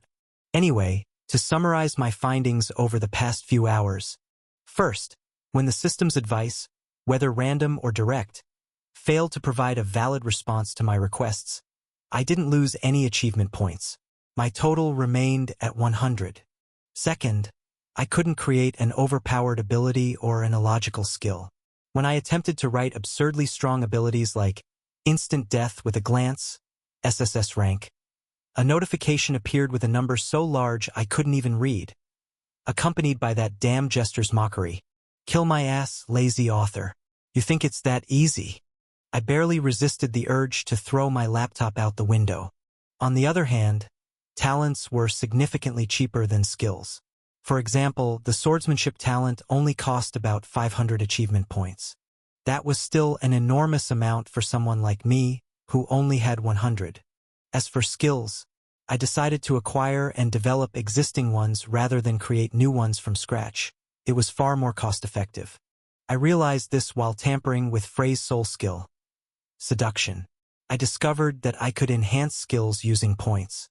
Anyway, to summarize my findings over the past few hours. First, when the system's advice, whether random or direct, failed to provide a valid response to my requests, I didn't lose any achievement points. My total remained at 100. Second, I couldn't create an overpowered ability or an illogical skill. When I attempted to write absurdly strong abilities like instant death with a glance, SSS rank, a notification appeared with a number so large I couldn't even read, accompanied by that damn gesture's mockery. Kill my ass, lazy author. You think it's that easy? I barely resisted the urge to throw my laptop out the window. On the other hand, talents were significantly cheaper than skills. For example, the swordsmanship talent only cost about 500 achievement points. That was still an enormous amount for someone like me, who only had 100. As for skills, I decided to acquire and develop existing ones rather than create new ones from scratch. It was far more cost-effective. I realized this while tampering with Frey's soul skill, Seduction. I discovered that I could enhance skills using points.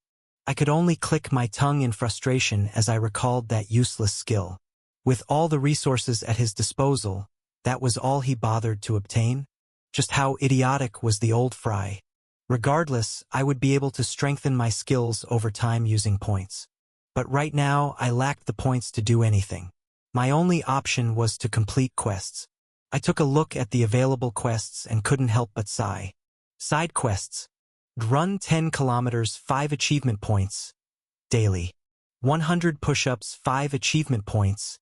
I could only click my tongue in frustration as I recalled that useless skill. With all the resources at his disposal, that was all he bothered to obtain? Just how idiotic was the old Fry? Regardless, I would be able to strengthen my skills over time using points. But right now, I lacked the points to do anything. My only option was to complete quests. I took a look at the available quests and couldn't help but sigh. Side quests. Run 10 kilometers, 5 achievement points. Daily. 100 push-ups, 5 achievement points.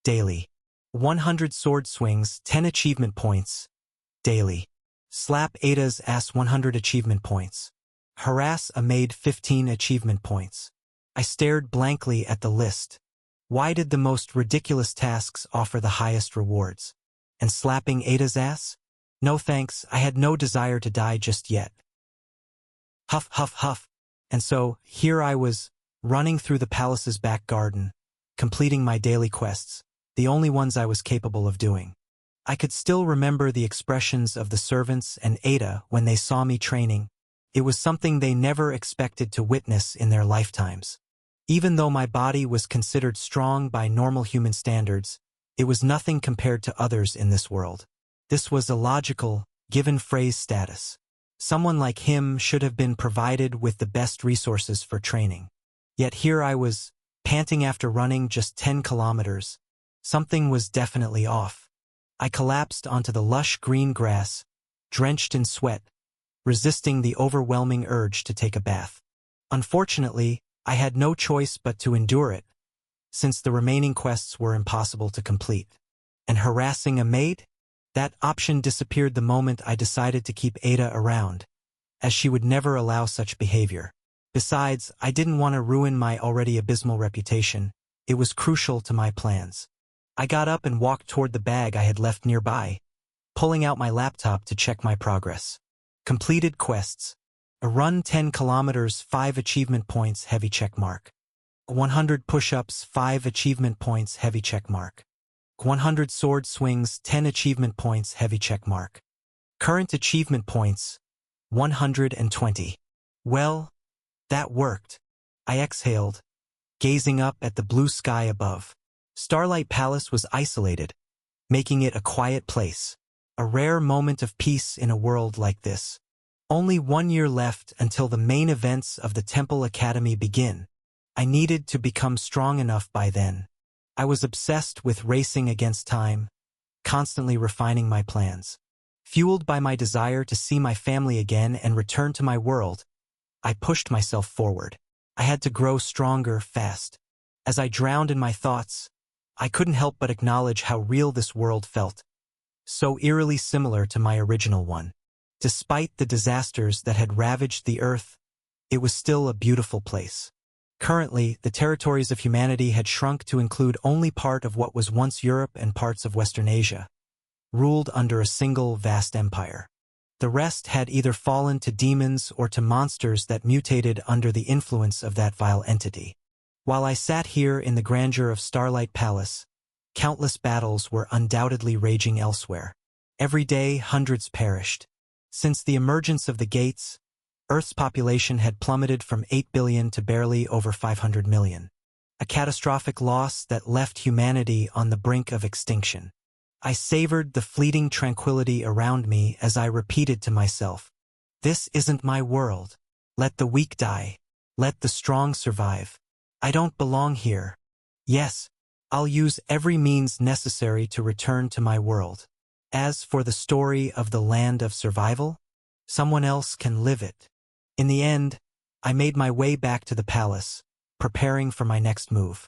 Daily. 100 sword swings, 10 achievement points. Daily. Slap Ada's ass, 100 achievement points. Harass a maid, 15 achievement points. I stared blankly at the list. Why did the most ridiculous tasks offer the highest rewards? And slapping Ada's ass? No thanks, I had no desire to die just yet. Huff, huff, huff. And so, here I was, running through the palace's back garden, completing my daily quests, the only ones I was capable of doing. I could still remember the expressions of the servants and Ada when they saw me training. It was something they never expected to witness in their lifetimes. Even though my body was considered strong by normal human standards, it was nothing compared to others in this world. This was illogical, given Frey's status. Someone like him should have been provided with the best resources for training. Yet here I was, panting after running just 10 kilometers. Something was definitely off. I collapsed onto the lush green grass, drenched in sweat, resisting the overwhelming urge to take a bath. Unfortunately, I had no choice but to endure it, since the remaining quests were impossible to complete. And harassing a maid? That option disappeared the moment I decided to keep Ada around, as she would never allow such behavior. Besides, I didn't want to ruin my already abysmal reputation, It was crucial to my plans. I got up and walked toward the bag I had left nearby, pulling out my laptop to check my progress. Completed quests. A run 10 kilometers, 5 achievement points, heavy check mark. 100 push-ups, 5 achievement points, heavy check mark. 100 sword swings, 10 achievement points, heavy check mark. Current achievement points, 120. Well, that worked. I exhaled, gazing up at the blue sky above. Starlight Palace was isolated, making it a quiet place. A rare moment of peace in a world like this. Only 1 year left until the main events of the Temple Academy begin. I needed to become strong enough by then. I was obsessed with racing against time, constantly refining my plans. Fueled by my desire to see my family again and return to my world, I pushed myself forward. I had to grow stronger fast. As I drowned in my thoughts, I couldn't help but acknowledge how real this world felt. So eerily similar to my original one. Despite the disasters that had ravaged the earth, it was still a beautiful place. Currently, the territories of humanity had shrunk to include only part of what was once Europe and parts of Western Asia, ruled under a single vast empire. The rest had either fallen to demons or to monsters that mutated under the influence of that vile entity. While I sat here in the grandeur of Starlight Palace, countless battles were undoubtedly raging elsewhere. Every day, hundreds perished. Since the emergence of the gates, Earth's population had plummeted from 8 billion to barely over 500 million. A catastrophic loss that left humanity on the brink of extinction. I savored the fleeting tranquility around me as I repeated to myself, "This isn't my world. Let the weak die. Let the strong survive. I don't belong here. Yes, I'll use every means necessary to return to my world. As for the story of the land of survival, someone else can live it." In the end, I made my way back to the palace, preparing for my next move.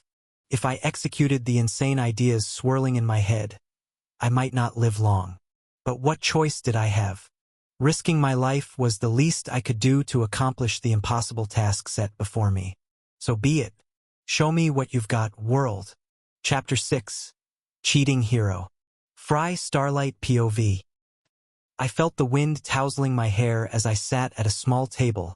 If I executed the insane ideas swirling in my head, I might not live long. But what choice did I have? Risking my life was the least I could do to accomplish the impossible task set before me. So be it. Show me what you've got, world. Chapter 6. Cheating Hero. Fry Starlight POV. I felt the wind tousling my hair as I sat at a small table,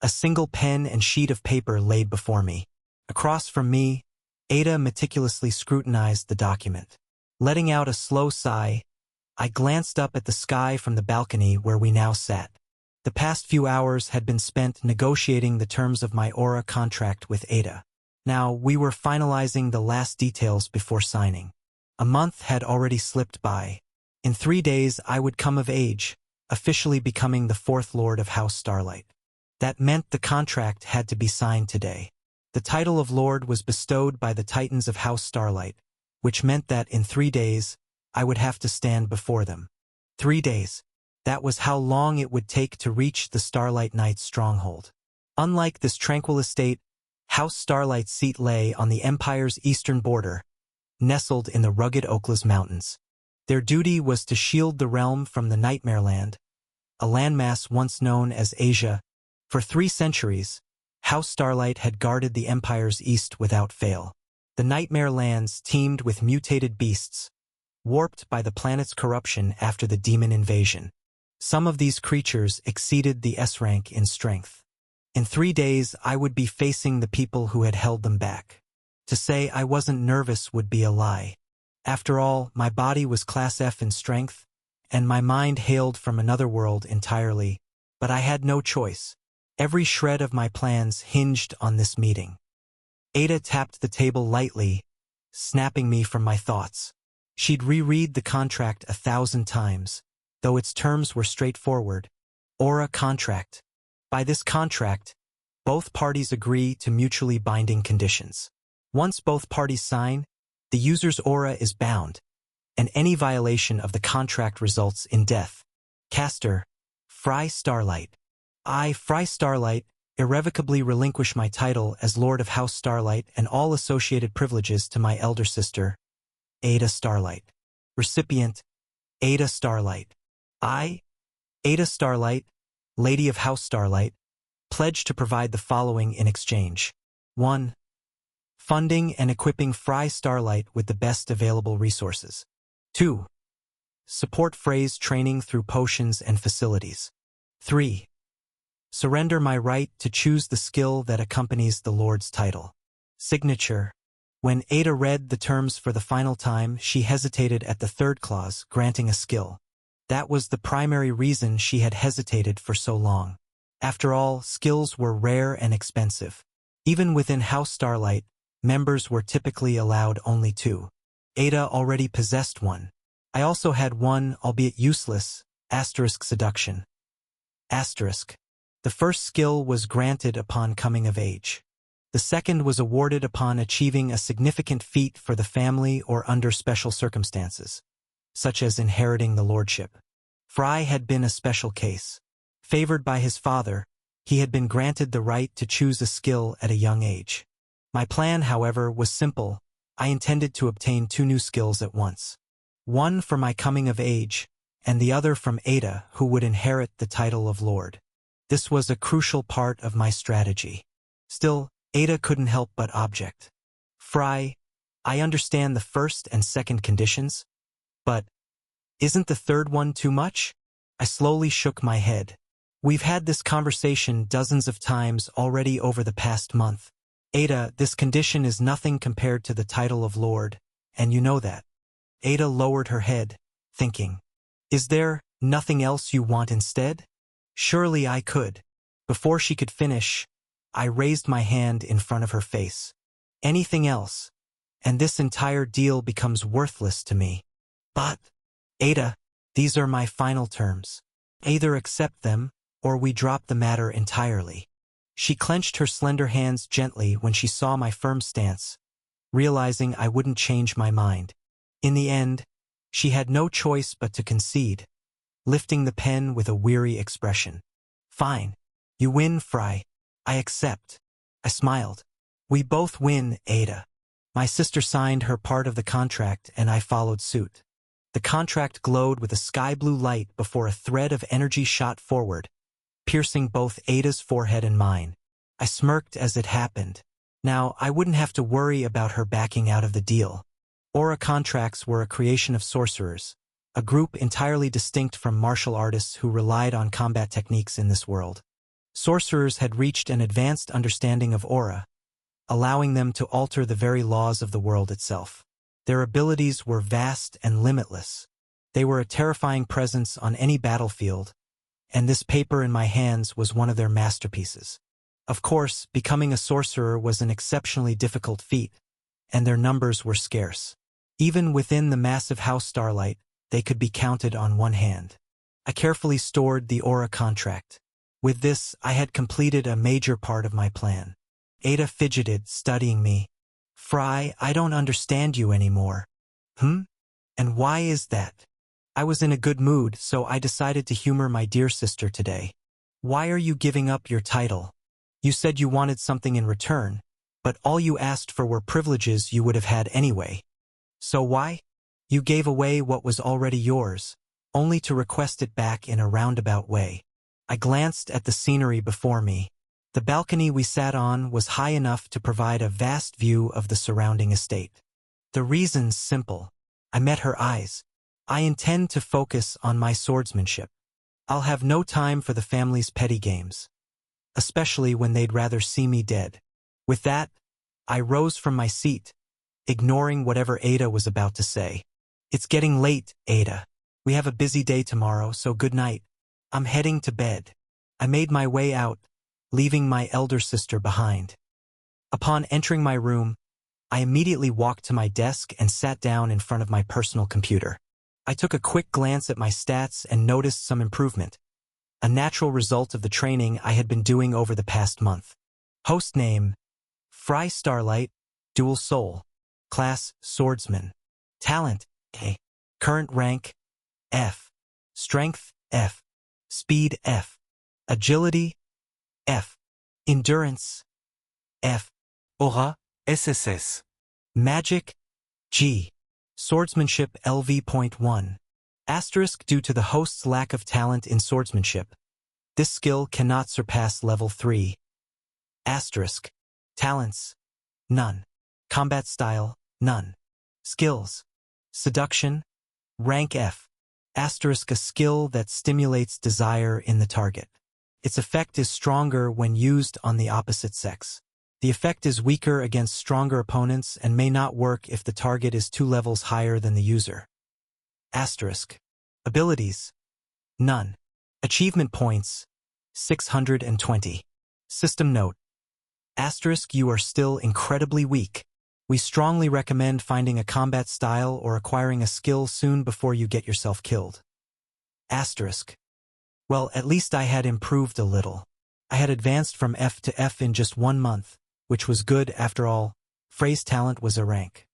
a single pen and sheet of paper laid before me. Across from me, Ada meticulously scrutinized the document. Letting out a slow sigh, I glanced up at the sky from the balcony where we now sat. The past few hours had been spent negotiating the terms of my aura contract with Ada. Now we were finalizing the last details before signing. A month had already slipped by. In 3 days I would come of age, officially becoming the 4th Lord of House Starlight. That meant the contract had to be signed today. The title of Lord was bestowed by the Titans of House Starlight, which meant that in 3 days, I would have to stand before them. 3 days. That was how long it would take to reach the Starlight Knight's stronghold. Unlike this tranquil estate, House Starlight's seat lay on the Empire's eastern border, nestled in the rugged Oaklas Mountains. Their duty was to shield the realm from the Nightmare Land, a landmass once known as Asia. For 3 centuries, House Starlight had guarded the Empire's east without fail. The Nightmare Lands teemed with mutated beasts, warped by the planet's corruption after the demon invasion. Some of these creatures exceeded the S-rank in strength. In 3 days, I would be facing the people who had held them back. To say I wasn't nervous would be a lie. After all, my body was Class F in strength, and my mind hailed from another world entirely, but I had no choice. Every shred of my plans hinged on this meeting. Ada tapped the table lightly, snapping me from my thoughts. She'd reread the contract 1,000 times, though its terms were straightforward. Aura contract. By this contract, both parties agree to mutually binding conditions. Once both parties sign, the user's aura is bound, and any violation of the contract results in death. Caster, Fry Starlight. I, Fry Starlight, irrevocably relinquish my title as Lord of House Starlight and all associated privileges to my elder sister, Ada Starlight. Recipient, Ada Starlight. I, Ada Starlight, Lady of House Starlight, pledge to provide the following in exchange. 1. Funding and equipping Fry Starlight with the best available resources. 2. Support Frey's training through potions and facilities. 3. Surrender my right to choose the skill that accompanies the Lord's title. Signature. When Ada read the terms for the final time, she hesitated at the third clause, granting a skill. That was the primary reason she had hesitated for so long. After all, skills were rare and expensive. Even within House Starlight, members were typically allowed only 2. Ada already possessed one. I also had one, albeit useless, seduction. The first skill was granted upon coming of age. The second was awarded upon achieving a significant feat for the family or under special circumstances, such as inheriting the lordship. Fry had been a special case. Favored by his father, he had been granted the right to choose a skill at a young age. My plan, however, was simple. I intended to obtain 2 new skills at once. One for my coming of age, and the other from Ada, who would inherit the title of Lord. This was a crucial part of my strategy. Still, Ada couldn't help but object. Fry, I understand the first and second conditions, but isn't the third one too much? I slowly shook my head. We've had this conversation dozens of times already over the past month. Ada, this condition is nothing compared to the title of Lord, and you know that. Ada lowered her head, thinking, is there nothing else you want instead? Surely I could. Before she could finish, I raised my hand in front of her face. Anything else, and this entire deal becomes worthless to me. But, Ada, these are my final terms. Either accept them, or we drop the matter entirely. She clenched her slender hands gently when she saw my firm stance, realizing I wouldn't change my mind. In the end, she had no choice but to concede, lifting the pen with a weary expression. Fine. You win, Fry. I accept. I smiled. We both win, Ada. My sister signed her part of the contract and I followed suit. The contract glowed with a sky-blue light before a thread of energy shot forward, piercing both Ada's forehead and mine. I smirked as it happened. Now, I wouldn't have to worry about her backing out of the deal. Aura contracts were a creation of sorcerers, a group entirely distinct from martial artists who relied on combat techniques in this world. Sorcerers had reached an advanced understanding of aura, allowing them to alter the very laws of the world itself. Their abilities were vast and limitless. They were a terrifying presence on any battlefield, and this paper in my hands was one of their masterpieces. Of course, becoming a sorcerer was an exceptionally difficult feat, and their numbers were scarce. Even within the massive House Starlight, they could be counted on one hand. I carefully stored the aura contract. With this, I had completed a major part of my plan. Ada fidgeted, studying me. Fry, I don't understand you anymore. And why is that? I was in a good mood, so I decided to humor my dear sister today. Why are you giving up your title? You said you wanted something in return, but all you asked for were privileges you would have had anyway. So why? You gave away what was already yours, only to request it back in a roundabout way. I glanced at the scenery before me. The balcony we sat on was high enough to provide a vast view of the surrounding estate. The reason's simple. I met her eyes. I intend to focus on my swordsmanship. I'll have no time for the family's petty games, especially when they'd rather see me dead. With that, I rose from my seat, ignoring whatever Ada was about to say. It's getting late, Ada. We have a busy day tomorrow, so good night. I'm heading to bed. I made my way out, leaving my elder sister behind. Upon entering my room, I immediately walked to my desk and sat down in front of my personal computer. I took a quick glance at my stats and noticed some improvement, a natural result of the training I had been doing over the past month. Host name, Fry Starlight, Dual Soul. Class, Swordsman. Talent, A. Current rank, F. Strength, F. Speed, F. Agility, F. Endurance, F. Aura, SSS. Magic, G. Swordsmanship LV.1. Asterisk due to the host's lack of talent in swordsmanship. This skill cannot surpass level 3. Asterisk. Talents, none. Combat style, none. Skills. Seduction, rank F. Asterisk a skill that stimulates desire in the target. Its effect is stronger when used on the opposite sex. The effect is weaker against stronger opponents and may not work if the target is 2 levels higher than the user. Asterisk. Abilities. None. Achievement points. 620. System note. Asterisk you are still incredibly weak. We strongly recommend finding a combat style or acquiring a skill soon before you get yourself killed. Asterisk. Well, at least I had improved a little. I had advanced from F to F in just 1 month, which was good after all. Phrase talent was a rank.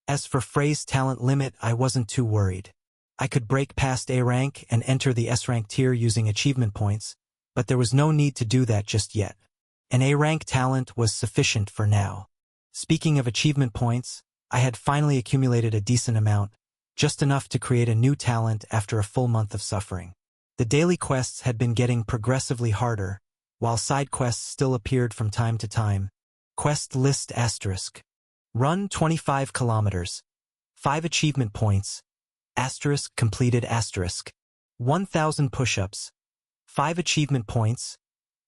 As for phrase talent limit, I wasn't too worried. I could break past A rank and enter the S rank tier using achievement points, but there was no need to do that just yet. An A rank talent was sufficient for now. Speaking of achievement points, I had finally accumulated a decent amount, just enough to create a new talent after a full month of suffering. The daily quests had been getting progressively harder, while side quests still appeared from time to time. Quest list asterisk. Run 25 kilometers. 5 achievement points. Asterisk completed asterisk. 1,000 push-ups. 5 achievement points.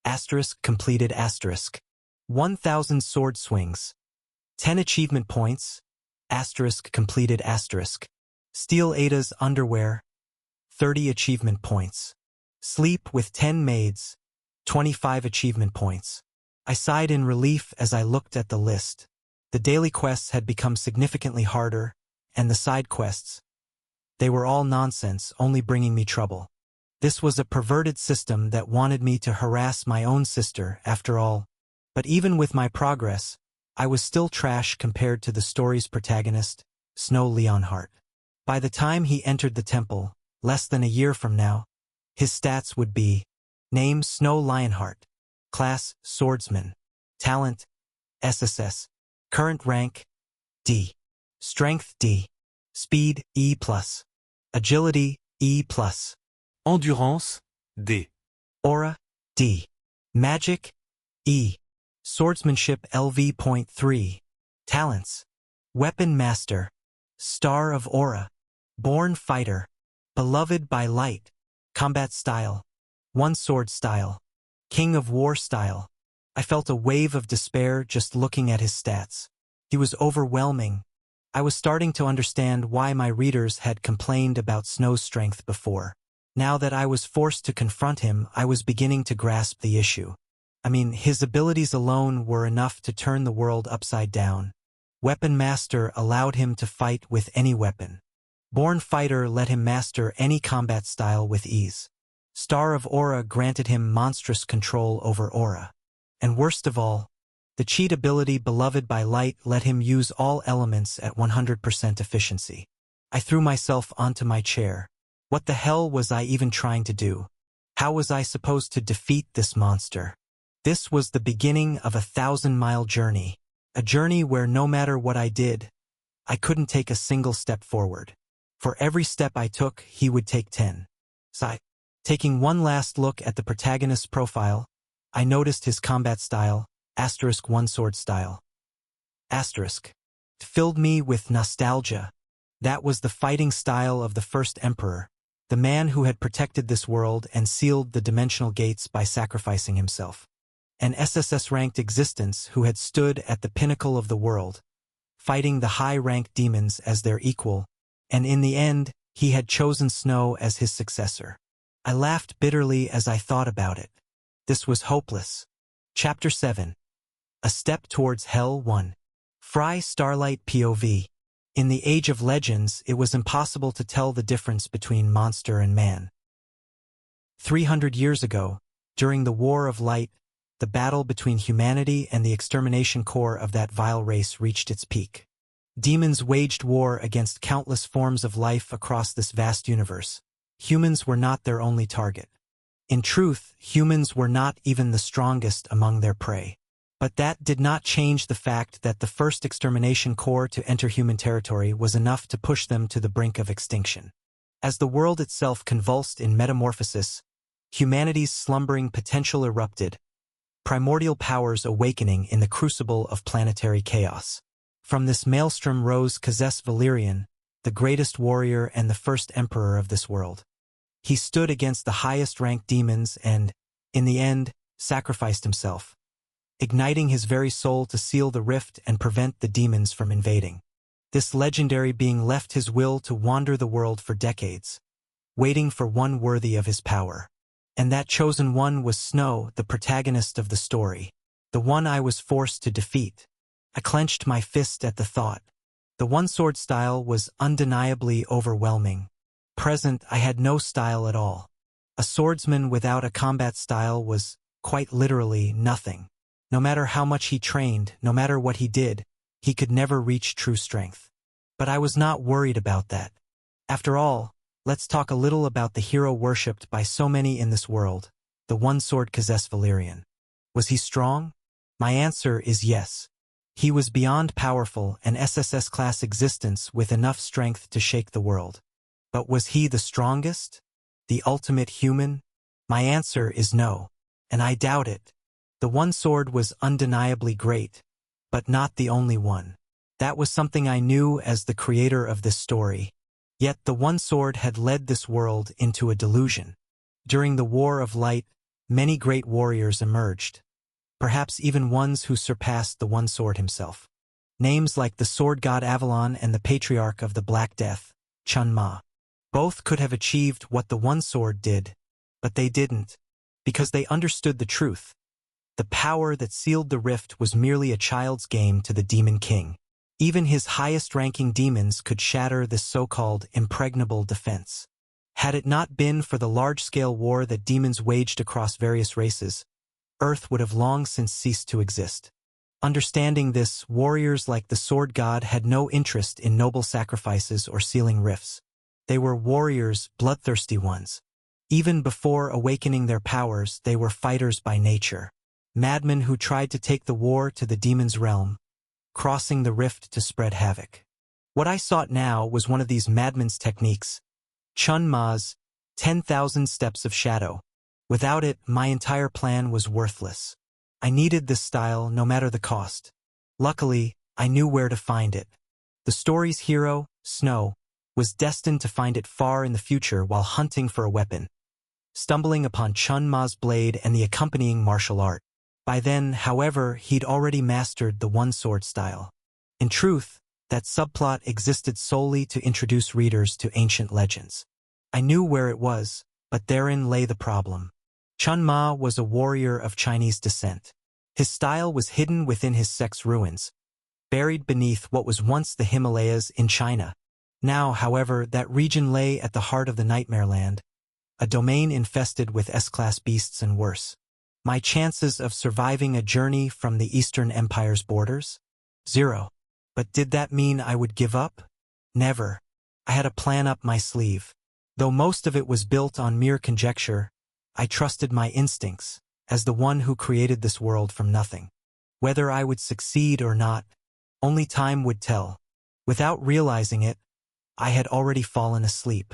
Asterisk completed asterisk. 1,000 sword swings. 10 achievement points. Asterisk completed asterisk. Steal Ada's underwear. 30 achievement points. Sleep with 10 maids. 25 achievement points. I sighed in relief as I looked at the list. The daily quests had become significantly harder, and the side quests. They were all nonsense, only bringing me trouble. This was a perverted system that wanted me to harass my own sister, after all. But even with my progress, I was still trash compared to the story's protagonist, Snow Leonhardt. By the time he entered the temple, less than a year from now, his stats would be: name Snow Lionheart, class swordsman, talent SSS, current rank D, strength D, speed E+, agility E+, Endurance, D. aura D, magic E, swordsmanship LV.3, talents, weapon master, star of aura, born fighter, beloved by light, combat style, one sword style, king of war style. I felt a wave of despair just looking at his stats. He was overwhelming. I was starting to understand why my readers had complained about Snow's strength before. Now that I was forced to confront him, I was beginning to grasp the issue. I mean, his abilities alone were enough to turn the world upside down. Weapon Master allowed him to fight with any weapon. Born Fighter let him master any combat style with ease. Star of Aura granted him monstrous control over aura. And worst of all, the cheat ability Beloved by Light let him use all elements at 100% efficiency. I threw myself onto my chair. What the hell was I even trying to do? How was I supposed to defeat this monster? This was the beginning of a 1,000-mile journey. A journey where no matter what I did, I couldn't take a single step forward. For every step I took, he would take 10. Taking one last look at the protagonist's profile, I noticed his combat style, *one sword style. Filled me with nostalgia. That was the fighting style of the first emperor, the man who had protected this world and sealed the dimensional gates by sacrificing himself. An SSS-ranked existence who had stood at the pinnacle of the world, fighting the high-ranked demons as their equal, and in the end, he had chosen Snow as his successor. I laughed bitterly as I thought about it. This was hopeless. Chapter 7. A Step Towards Hell 1. Fry Starlight POV. In the Age of Legends, it was impossible to tell the difference between monster and man. 300 years ago, during the War of Light, the battle between humanity and the extermination corps of that vile race reached its peak. Demons waged war against countless forms of life across this vast universe. Humans were not their only target. In truth, humans were not even the strongest among their prey. But that did not change the fact that the first extermination corps to enter human territory was enough to push them to the brink of extinction. As the world itself convulsed in metamorphosis, humanity's slumbering potential erupted, primordial powers awakening in the crucible of planetary chaos. From this maelstrom rose Valerian, the greatest warrior and the first emperor of this world. He stood against the highest-ranked demons and, in the end, sacrificed himself, igniting his very soul to seal the rift and prevent the demons from invading. This legendary being left his will to wander the world for decades, waiting for one worthy of his power. And that chosen one was Snow, the protagonist of the story, the one I was forced to defeat. I clenched my fist at the thought. The one-sword style was undeniably overwhelming. Present, I had no style at all. A swordsman without a combat style was, quite literally, nothing. No matter how much he trained, no matter what he did, he could never reach true strength. But I was not worried about that. After all, let's talk a little about the hero worshipped by so many in this world, the one-sword Valerian. Was he strong? My answer is yes. He was beyond powerful, an SSS-class existence with enough strength to shake the world. But was he the strongest? The ultimate human? My answer is no, and I doubt it. The one sword was undeniably great, but not the only one. That was something I knew as the creator of this story. Yet the one sword had led this world into a delusion. During the War of Light, many great warriors emerged, perhaps even ones who surpassed the one sword himself. Names like the sword god Avalon and the patriarch of the Black Death, Chun Ma. Both could have achieved what the one sword did, but they didn't, because they understood the truth. The power that sealed the rift was merely a child's game to the Demon King. Even his highest-ranking demons could shatter this so-called impregnable defense. Had it not been for the large-scale war that demons waged across various races, Earth would have long since ceased to exist. Understanding this, warriors like the sword god had no interest in noble sacrifices or sealing rifts. They were warriors, bloodthirsty ones. Even before awakening their powers, they were fighters by nature. Madmen who tried to take the war to the demon's realm, crossing the rift to spread havoc. What I sought now was one of these madmen's techniques, Chun Ma's 10,000 Steps of Shadow. Without it, my entire plan was worthless. I needed this style no matter the cost. Luckily, I knew where to find it. The story's hero, Snow, was destined to find it far in the future while hunting for a weapon, stumbling upon Chun Ma's blade and the accompanying martial art. By then, however, he'd already mastered the one-sword style. In truth, that subplot existed solely to introduce readers to ancient legends. I knew where it was, but therein lay the problem. Chun Ma was a warrior of Chinese descent. His style was hidden within his sect's ruins, buried beneath what was once the Himalayas in China. Now, however, that region lay at the heart of the Nightmare Land, a domain infested with S-class beasts and worse. My chances of surviving a journey from the Eastern Empire's borders? 0. But did that mean I would give up? Never. I had a plan up my sleeve. Though most of it was built on mere conjecture, I trusted my instincts, as the one who created this world from nothing. Whether I would succeed or not, only time would tell. Without realizing it, I had already fallen asleep.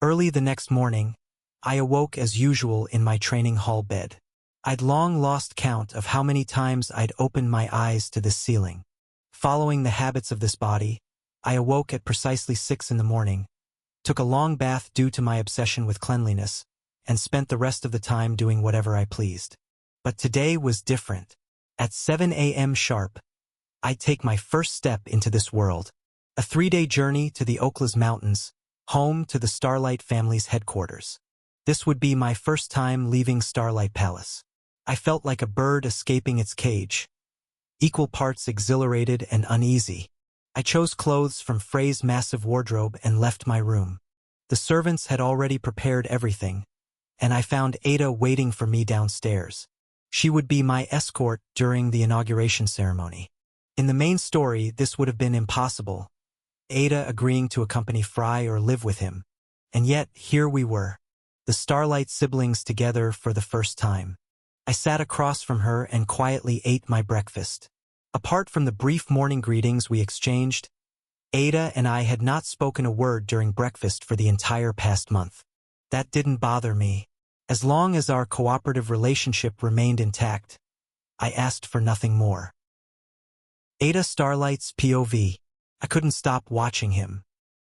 Early the next morning, I awoke as usual in my training hall bed. I'd long lost count of how many times I'd opened my eyes to this ceiling. Following the habits of this body, I awoke at precisely 6 in the morning, took a long bath due to my obsession with cleanliness, and spent the rest of the time doing whatever I pleased. But today was different. At 7 a.m. sharp, I'd take my first step into this world. A 3-day journey to the Oaklas Mountains, home to the Starlight family's headquarters. This would be my first time leaving Starlight Palace. I felt like a bird escaping its cage, equal parts exhilarated and uneasy. I chose clothes from Frey's massive wardrobe and left my room. The servants had already prepared everything, and I found Ada waiting for me downstairs. She would be my escort during the inauguration ceremony. In the main story, this would have been impossible, Ada agreeing to accompany Fry or live with him. And yet, here we were, the Starlight siblings together for the first time. I sat across from her and quietly ate my breakfast. Apart from the brief morning greetings we exchanged, Ada and I had not spoken a word during breakfast for the entire past month. That didn't bother me. As long as our cooperative relationship remained intact, I asked for nothing more. Ada Starlight's POV. I couldn't stop watching him.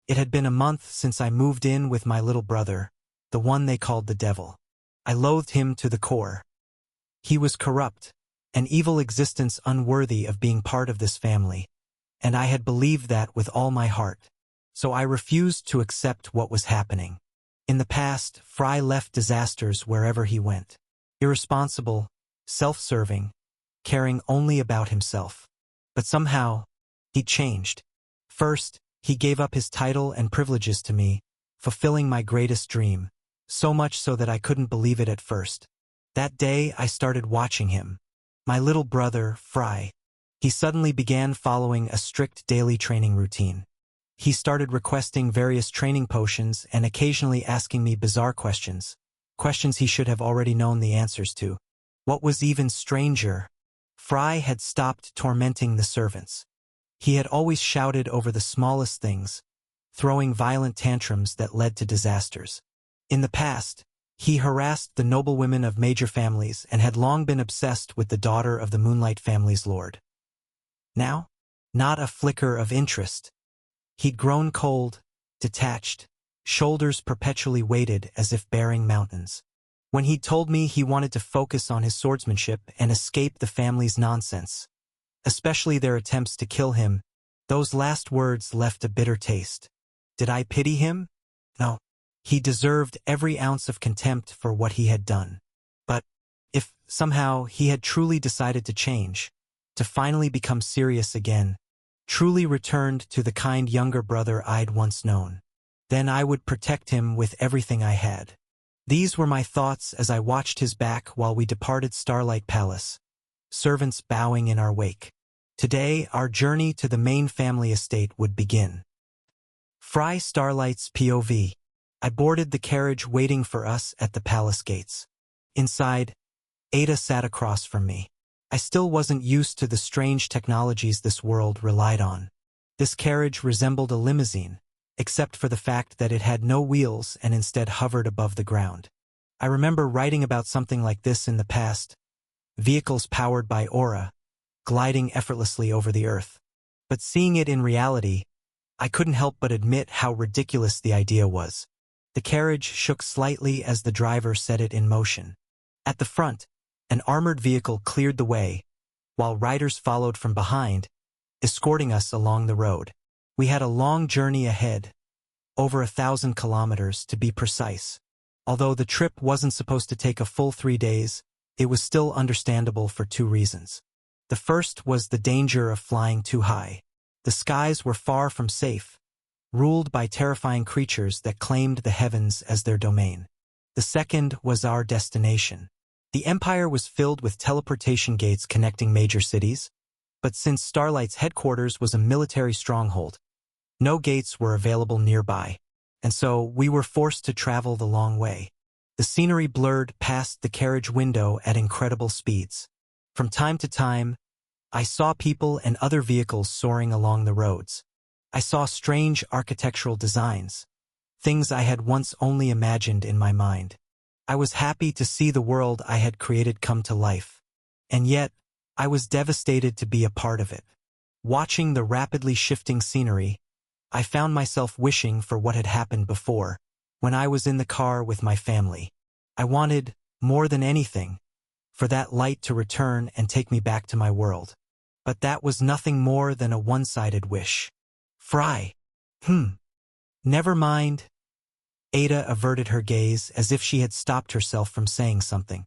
It had been a month since I moved in with my little brother, the one they called the devil. I loathed him to the core. He was corrupt, an evil existence unworthy of being part of this family, and I had believed that with all my heart. So I refused to accept what was happening. In the past, Fry left disasters wherever he went. Irresponsible, self-serving, caring only about himself. But somehow, he changed. First, he gave up his title and privileges to me, fulfilling my greatest dream, so much so that I couldn't believe it at first. That day, I started watching him. My little brother, Fry. He suddenly began following a strict daily training routine. He started requesting various training potions and occasionally asking me bizarre questions. Questions he should have already known the answers to. What was even stranger, Fry had stopped tormenting the servants. He had always shouted over the smallest things, throwing violent tantrums that led to disasters. In the past, he harassed the noblewomen of major families and had long been obsessed with the daughter of the Moonlight family's lord. Now, not a flicker of interest. He'd grown cold, detached, shoulders perpetually weighted as if bearing mountains. When he told me he wanted to focus on his swordsmanship and escape the family's nonsense, especially their attempts to kill him, those last words left a bitter taste. Did I pity him? No. He deserved every ounce of contempt for what he had done. But if, somehow, he had truly decided to change, to finally become serious again, truly returned to the kind younger brother I'd once known, then I would protect him with everything I had. These were my thoughts as I watched his back while we departed Starlight Palace, servants bowing in our wake. Today, our journey to the main family estate would begin. Fry Starlight's POV. I boarded the carriage waiting for us at the palace gates. Inside, Ada sat across from me. I still wasn't used to the strange technologies this world relied on. This carriage resembled a limousine, except for the fact that it had no wheels and instead hovered above the ground. I remember writing about something like this in the past, vehicles powered by aura, gliding effortlessly over the earth. But seeing it in reality, I couldn't help but admit how ridiculous the idea was. The carriage shook slightly as the driver set it in motion. At the front, an armored vehicle cleared the way, while riders followed from behind, escorting us along the road. We had a long journey ahead, over 1,000 kilometers to be precise. Although the trip wasn't supposed to take a full 3 days, it was still understandable for 2 reasons. The first was the danger of flying too high. The skies were far from safe, ruled by terrifying creatures that claimed the heavens as their domain. The second was our destination. The Empire was filled with teleportation gates connecting major cities, but since Starlight's headquarters was a military stronghold, no gates were available nearby, and so we were forced to travel the long way. The scenery blurred past the carriage window at incredible speeds. From time to time, I saw people and other vehicles soaring along the roads. I saw strange architectural designs, things I had once only imagined in my mind. I was happy to see the world I had created come to life, and yet, I was devastated to be a part of it. Watching the rapidly shifting scenery, I found myself wishing for what had happened before, when I was in the car with my family. I wanted, more than anything, for that light to return and take me back to my world. But that was nothing more than a one-sided wish. Fry. Never mind. Ada averted her gaze as if she had stopped herself from saying something.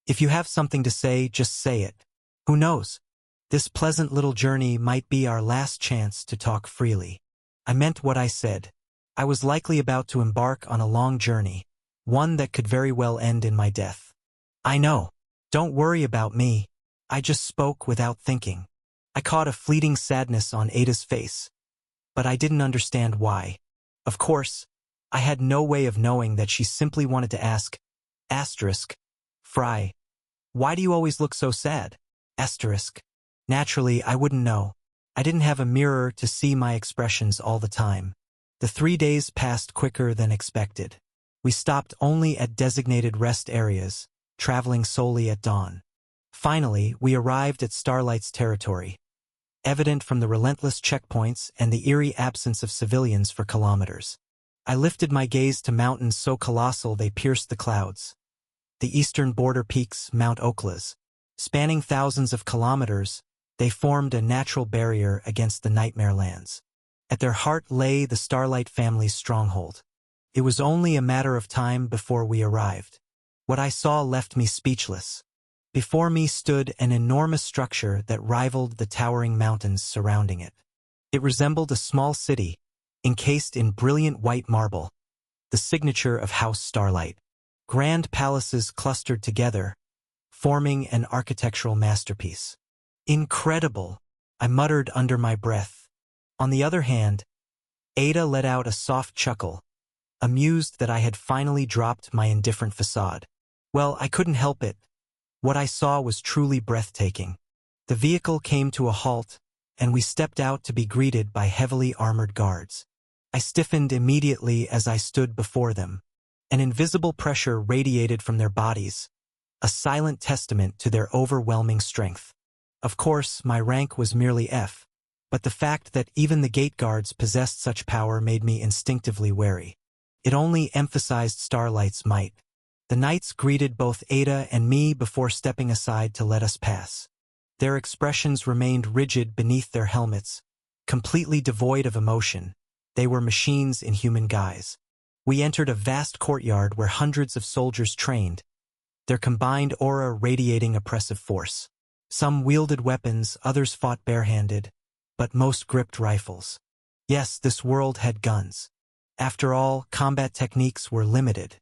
If you have something to say, just say it. Who knows? This pleasant little journey might be our last chance to talk freely. I meant what I said. I was likely about to embark on a long journey, one that could very well end in my death. I know. Don't worry about me. I just spoke without thinking. I caught a fleeting sadness on Ada's face, but I didn't understand why. Of course, I had no way of knowing that she simply wanted to ask, Fry, why do you always look so sad? Naturally, I wouldn't know. I didn't have a mirror to see my expressions all the time. The 3 days passed quicker than expected. We stopped only at designated rest areas, traveling solely at dawn. Finally, we arrived at Starlight's territory. evident from the relentless checkpoints and the eerie absence of civilians for kilometers. I lifted my gaze to mountains so colossal they pierced the clouds. The eastern border peaks, Mount Oklas. Spanning thousands of kilometers, they formed a natural barrier against the nightmare lands. At their heart lay the Starlight family's stronghold. It was only a matter of time before we arrived. What I saw left me speechless. Before me stood an enormous structure that rivaled the towering mountains surrounding it. It resembled a small city, encased in brilliant white marble, the signature of House Starlight. Grand palaces clustered together, forming an architectural masterpiece. Incredible, I muttered under my breath. On the other hand, Ada let out a soft chuckle, amused that I had finally dropped my indifferent facade. Well, I couldn't help it. What I saw was truly breathtaking. The vehicle came to a halt, and we stepped out to be greeted by heavily armored guards. I stiffened immediately as I stood before them. An invisible pressure radiated from their bodies, a silent testament to their overwhelming strength. Of course, my rank was merely F, but the fact that even the gate guards possessed such power made me instinctively wary. It only emphasized Starlight's might. The knights greeted both Ada and me before stepping aside to let us pass. Their expressions remained rigid beneath their helmets, completely devoid of emotion. They were machines in human guise. We entered a vast courtyard where hundreds of soldiers trained, their combined aura radiating oppressive force. Some wielded weapons, others fought barehanded, but most gripped rifles. Yes, this world had guns. After all, combat techniques were limited.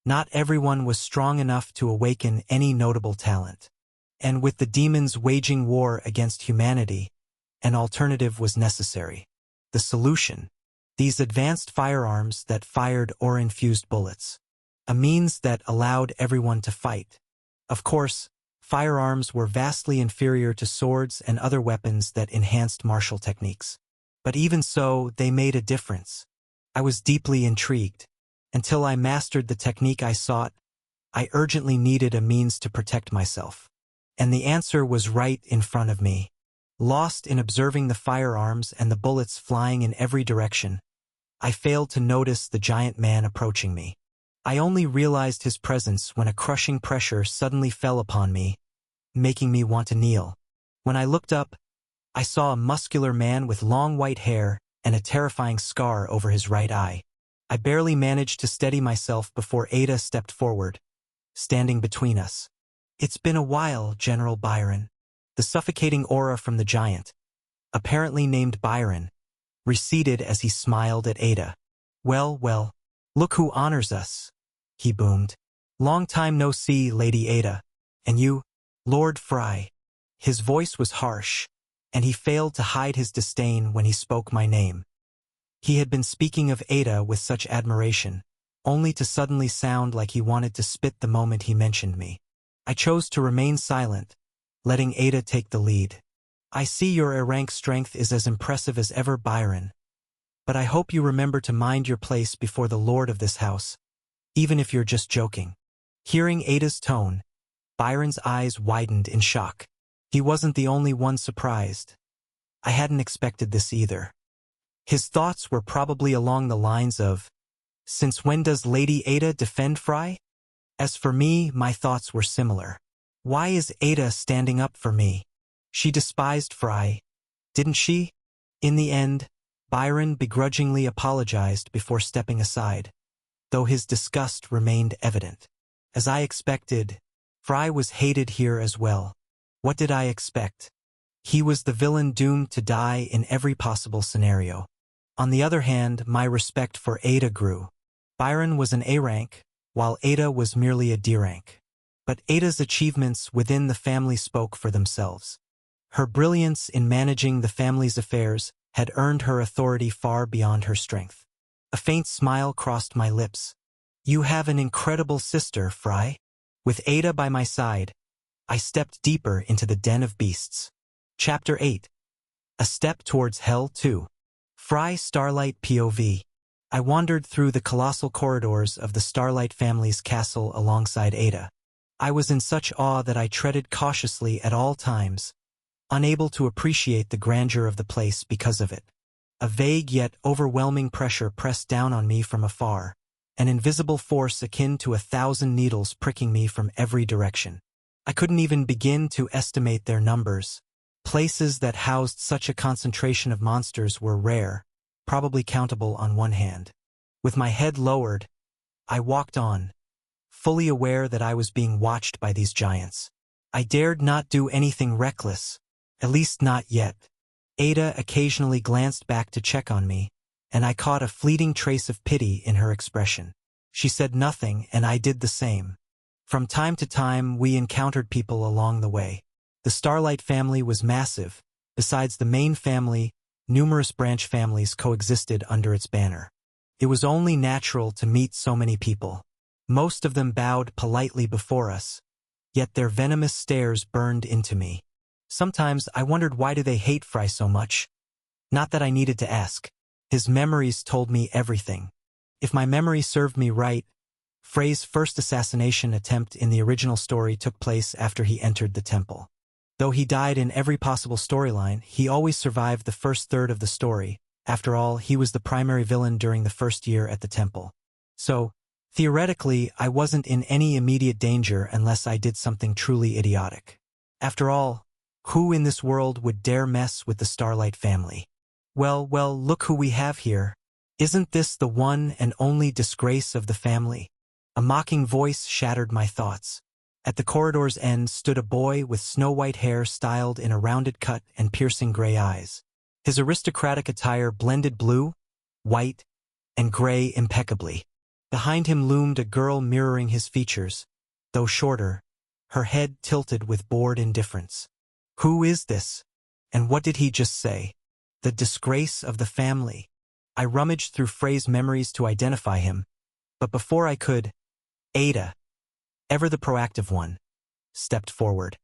Not everyone was strong enough to awaken any notable talent. And with the demons waging war against humanity, an alternative was necessary. The solution: these advanced firearms that fired aura-infused bullets. A means that allowed everyone to fight. Of course, firearms were vastly inferior to swords and other weapons that enhanced martial techniques. But even so, they made a difference. I was deeply intrigued. Until I mastered the technique I sought, I urgently needed a means to protect myself. And the answer was right in front of me. Lost in observing the firearms and the bullets flying in every direction, I failed to notice the giant man approaching me. I only realized his presence when a crushing pressure suddenly fell upon me, making me want to kneel. When I looked up, I saw a muscular man with long white hair and a terrifying scar over his right eye. I barely managed to steady myself before Ada stepped forward, standing between us. "It's been a while, General Byron." The suffocating aura from the giant, apparently named Byron, receded as he smiled at Ada. Well, look who honors us," he boomed. "Long time no see, Lady Ada. And you, Lord Fry." His voice was harsh, and he failed to hide his disdain when he spoke my name. He had been speaking of Ada with such admiration, only to suddenly sound like he wanted to spit the moment he mentioned me. I chose to remain silent, letting Ada take the lead. "I see your A-rank strength is as impressive as ever, Byron. But I hope you remember to mind your place before the lord of this house, even if you're just joking." Hearing Ada's tone, Byron's eyes widened in shock. He wasn't the only one surprised. I hadn't expected this either. His thoughts were probably along the lines of, "Since when does Lady Ada defend Fry?" As for me, my thoughts were similar. Why is Ada standing up for me? She despised Fry, didn't she? In the end, Byron begrudgingly apologized before stepping aside, though his disgust remained evident. As I expected, Fry was hated here as well. What did I expect? He was the villain doomed to die in every possible scenario. On the other hand, my respect for Ada grew. Byron was an A-rank, while Ada was merely a D-rank. But Ada's achievements within the family spoke for themselves. Her brilliance in managing the family's affairs had earned her authority far beyond her strength. A faint smile crossed my lips. "You have an incredible sister, Fry." With Ada by my side, I stepped deeper into the den of beasts. Chapter 8. A Step Towards Hell 2. Fry Starlight POV. I wandered through the colossal corridors of the Starlight family's castle alongside Ada. I was in such awe that I treaded cautiously at all times, unable to appreciate the grandeur of the place because of it. A vague yet overwhelming pressure pressed down on me from afar, an invisible force akin to 1,000 needles pricking me from every direction. I couldn't even begin to estimate their numbers. Places that housed such a concentration of monsters were rare, probably countable on one hand. With my head lowered, I walked on, fully aware that I was being watched by these giants. I dared not do anything reckless, at least not yet. Ada occasionally glanced back to check on me, and I caught a fleeting trace of pity in her expression. She said nothing, and I did the same. From time to time, we encountered people along the way. The Starlight family was massive. Besides the main family, numerous branch families coexisted under its banner. It was only natural to meet so many people. Most of them bowed politely before us, yet their venomous stares burned into me. Sometimes I wondered, why do they hate Fry so much? Not that I needed to ask. His memories told me everything. If my memory served me right, Frey's first assassination attempt in the original story took place after he entered the temple. Though he died in every possible storyline, he always survived the first third of the story. After all, he was the primary villain during the first year at the temple. So, theoretically, I wasn't in any immediate danger unless I did something truly idiotic. After all, who in this world would dare mess with the Starlight family? Well, look who we have here. Isn't this the one and only disgrace of the family? A mocking voice shattered my thoughts. At the corridor's end stood a boy with snow-white hair styled in a rounded cut and piercing gray eyes. His aristocratic attire blended blue, white, and gray impeccably. Behind him loomed a girl mirroring his features, though shorter, her head tilted with bored indifference. Who is this? And what did he just say? The disgrace of the family. I rummaged through Frey's memories to identify him, but before I could, Ada, ever the proactive one, stepped forward.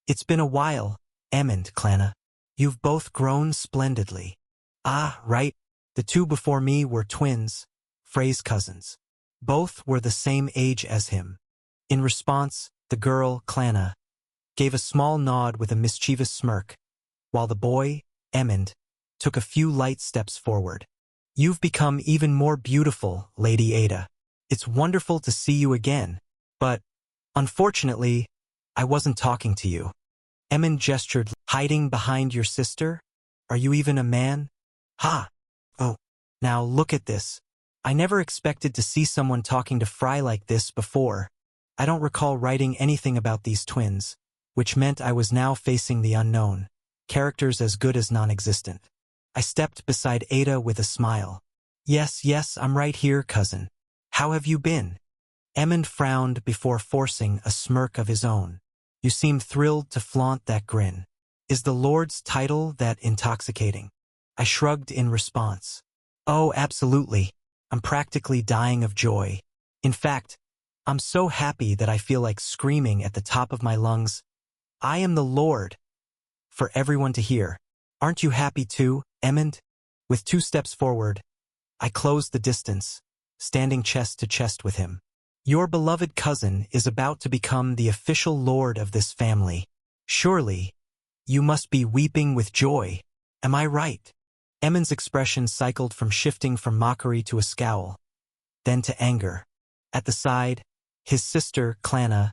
It's been a while, Emond, Clanna. You've both grown splendidly. Ah, right. The two before me were twins, Frey's cousins. Both were the same age as him. In response, the girl, Clanna, gave a small nod with a mischievous smirk, while the boy, Emond, took a few light steps forward. You've become even more beautiful, Lady Ada. It's wonderful to see you again. But, unfortunately, I wasn't talking to you. Emond gestured, hiding behind your sister? Are you even a man? Ha! Oh, now look at this. I never expected to see someone talking to Fry like this before. I don't recall writing anything about these twins, which meant I was now facing the unknown, characters as good as non-existent. I stepped beside Ada with a smile. Yes, I'm right here, cousin. How have you been? Emond frowned before forcing a smirk of his own. You seem thrilled to flaunt that grin. Is the Lord's title that intoxicating? I shrugged in response. Oh, absolutely. I'm practically dying of joy. In fact, I'm so happy that I feel like screaming at the top of my lungs, I am the Lord, for everyone to hear. Aren't you happy too, Emond? With 2 steps forward, I closed the distance, standing chest to chest with him. Your beloved cousin is about to become the official lord of this family. Surely, you must be weeping with joy. Am I right? Emond's expression cycled from shifting from mockery to a scowl, then to anger. At the side, his sister, Clanna,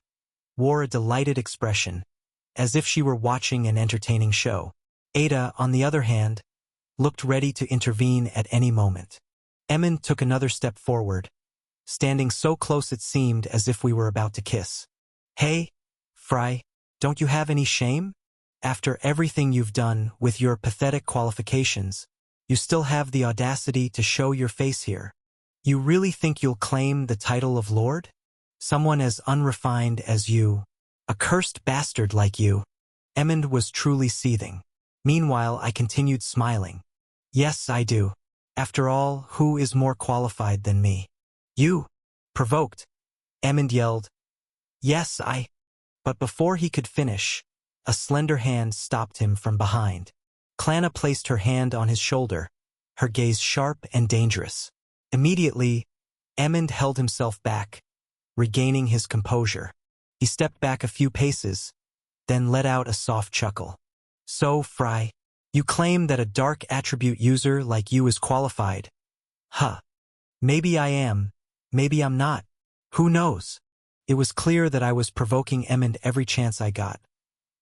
wore a delighted expression, as if she were watching an entertaining show. Ada, on the other hand, looked ready to intervene at any moment. Emond took another step forward, standing so close it seemed as if we were about to kiss. Hey, Fry, don't you have any shame? After everything you've done with your pathetic qualifications, you still have the audacity to show your face here. You really think you'll claim the title of Lord? Someone as unrefined as you, a cursed bastard like you. Emond was truly seething. Meanwhile, I continued smiling. Yes, I do. After all, who is more qualified than me? You! Provoked, Emond yelled. Yes, I... But before he could finish, a slender hand stopped him from behind. Clanna placed her hand on his shoulder, her gaze sharp and dangerous. Immediately, Emond held himself back, regaining his composure. He stepped back a few paces, then let out a soft chuckle. So, Fry, you claim that a dark attribute user like you is qualified. Huh. Maybe I am, maybe I'm not. Who knows? It was clear that I was provoking Emmond every chance I got.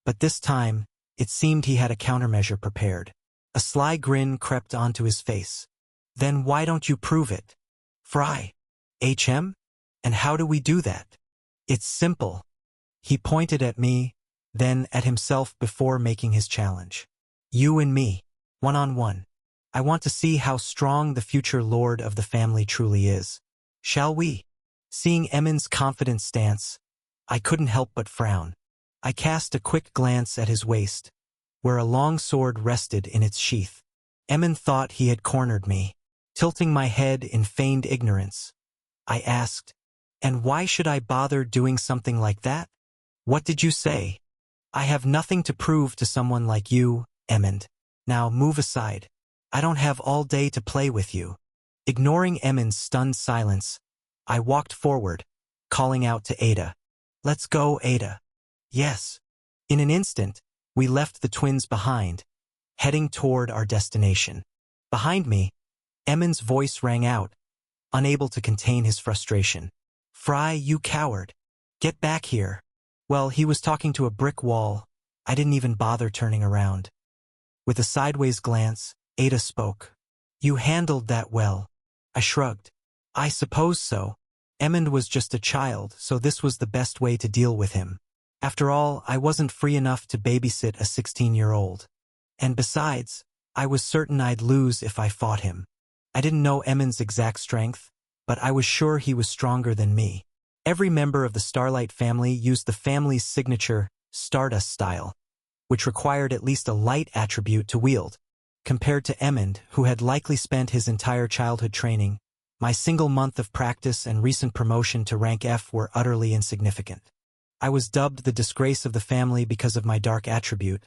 But this time, it seemed he had a countermeasure prepared. A sly grin crept onto his face. Then why don't you prove it? Fry. HM? And how do we do that? It's simple. He pointed at me, then at himself before making his challenge. You and me, one-on-one. I want to see how strong the future lord of the family truly is. Shall we? Seeing Emmond's confident stance, I couldn't help but frown. I cast a quick glance at his waist, where a long sword rested in its sheath. Emmond thought he had cornered me. Tilting my head in feigned ignorance, I asked, and why should I bother doing something like that? What did you say? I have nothing to prove to someone like you, Emmond. Now move aside. I don't have all day to play with you. Ignoring Emmond's stunned silence, I walked forward, calling out to Ada. Let's go, Ada. Yes. In an instant, we left the twins behind, heading toward our destination. Behind me, Emmond's voice rang out, unable to contain his frustration. Fry, you coward. Get back here. Well, he was talking to a brick wall. I didn't even bother turning around. With a sideways glance, Ada spoke. You handled that well. I shrugged. I suppose so. Emmond was just a child, so this was the best way to deal with him. After all, I wasn't free enough to babysit a 16-year-old. And besides, I was certain I'd lose if I fought him. I didn't know Emmond's exact strength, but I was sure he was stronger than me. Every member of the Starlight family used the family's signature, Stardust style, which required at least a light attribute to wield. Compared to Emmond, who had likely spent his entire childhood training, my single month of practice and recent promotion to rank F were utterly insignificant. I was dubbed the disgrace of the family because of my dark attribute,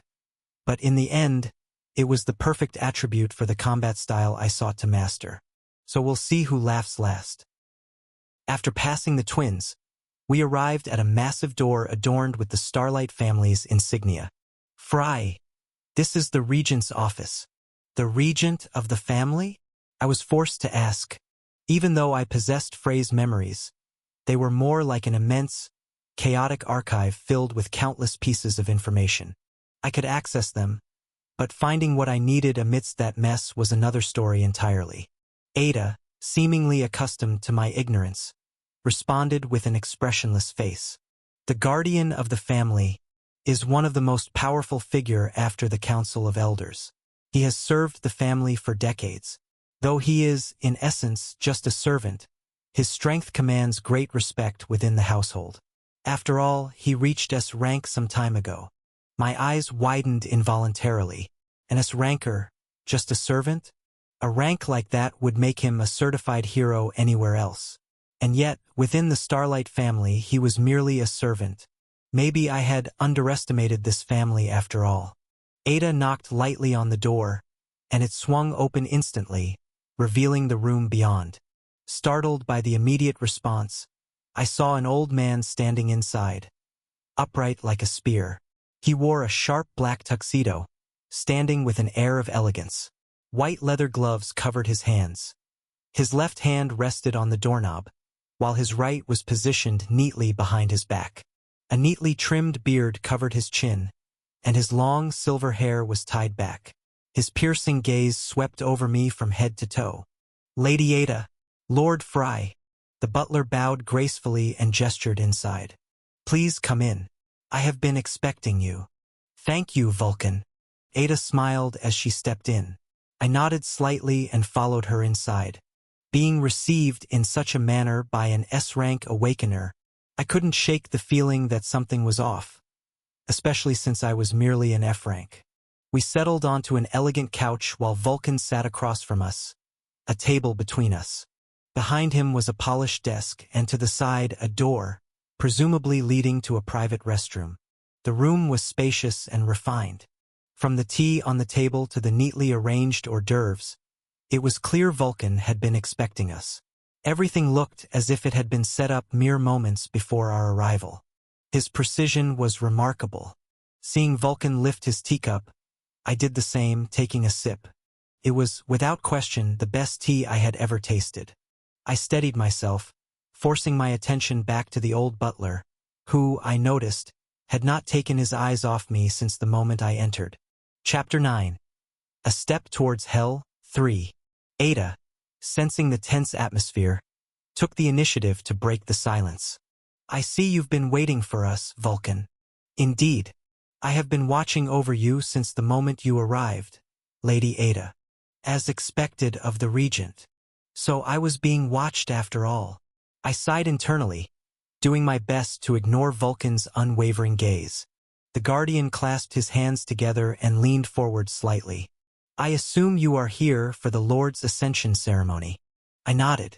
but in the end, it was the perfect attribute for the combat style I sought to master. So we'll see who laughs last. After passing the twins, we arrived at a massive door adorned with the Starlight family's insignia. Fry, this is the Regent's office. The Regent of the family? I was forced to ask. Even though I possessed Frey's memories, they were more like an immense, chaotic archive filled with countless pieces of information. I could access them, but finding what I needed amidst that mess was another story entirely. Ada, seemingly accustomed to my ignorance, responded with an expressionless face. The guardian of the family is one of the most powerful figures after the Council of Elders. He has served the family for decades. Though he is, in essence, just a servant, his strength commands great respect within the household. After all, he reached S rank some time ago. My eyes widened involuntarily. An S ranker, just a servant? A rank like that would make him a certified hero anywhere else. And yet, within the Starlight family, he was merely a servant. Maybe I had underestimated this family after all. Ada knocked lightly on the door, and it swung open instantly, revealing the room beyond. Startled by the immediate response, I saw an old man standing inside, upright like a spear. He wore a sharp black tuxedo, standing with an air of elegance. White leather gloves covered his hands. His left hand rested on the doorknob, while his right was positioned neatly behind his back. A neatly trimmed beard covered his chin, and his long silver hair was tied back. His piercing gaze swept over me from head to toe. Lady Ada, Lord Fry. The butler bowed gracefully and gestured inside. Please come in. I have been expecting you. Thank you, Vulcan. Ada smiled as she stepped in. I nodded slightly and followed her inside. Being received in such a manner by an S-rank awakener, I couldn't shake the feeling that something was off, especially since I was merely an F-rank. We settled onto an elegant couch while Vulcan sat across from us, a table between us. Behind him was a polished desk, and to the side a door, presumably leading to a private restroom. The room was spacious and refined. From the tea on the table to the neatly arranged hors d'oeuvres, it was clear Vulcan had been expecting us. Everything looked as if it had been set up mere moments before our arrival. His precision was remarkable. Seeing Vulcan lift his teacup, I did the same, taking a sip. It was, without question, the best tea I had ever tasted. I steadied myself, forcing my attention back to the old butler, who, I noticed, had not taken his eyes off me since the moment I entered. Chapter 9. A Step Towards Hell, 3. Ada, sensing the tense atmosphere, took the initiative to break the silence. I see you've been waiting for us, Vulcan. Indeed. I have been watching over you since the moment you arrived, Lady Ada. As expected of the regent. So I was being watched after all. I sighed internally, doing my best to ignore Vulcan's unwavering gaze. The guardian clasped his hands together and leaned forward slightly. I assume you are here for the Lord's Ascension ceremony. I nodded.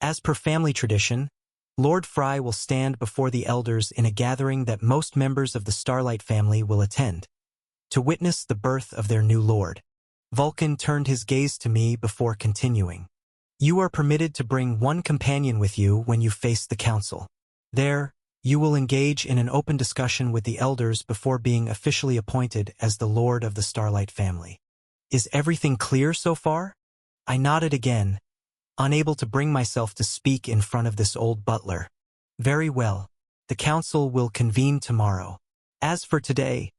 As per family tradition, Lord Fry will stand before the elders in a gathering that most members of the Starlight family will attend, to witness the birth of their new lord. Vulcan turned his gaze to me before continuing. You are permitted to bring one companion with you when you face the council. There, you will engage in an open discussion with the elders before being officially appointed as the lord of the Starlight family. Is everything clear so far? I nodded again, unable to bring myself to speak in front of this old butler. Very well. The council will convene tomorrow. As for today,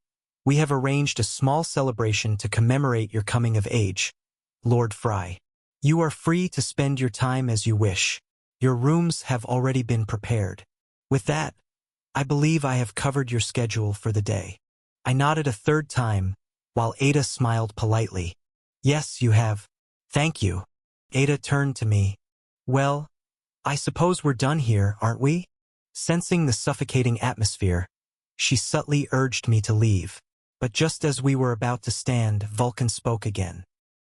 we have arranged a small celebration to commemorate your coming of age, Lord Fry. You are free to spend your time as you wish. Your rooms have already been prepared. With that, I believe I have covered your schedule for the day. I nodded a third time, while Ada smiled politely. Yes, you have. Thank you. Ada turned to me. Well, I suppose we're done here, aren't we? Sensing the suffocating atmosphere, she subtly urged me to leave. But just as we were about to stand, Vulcan spoke again.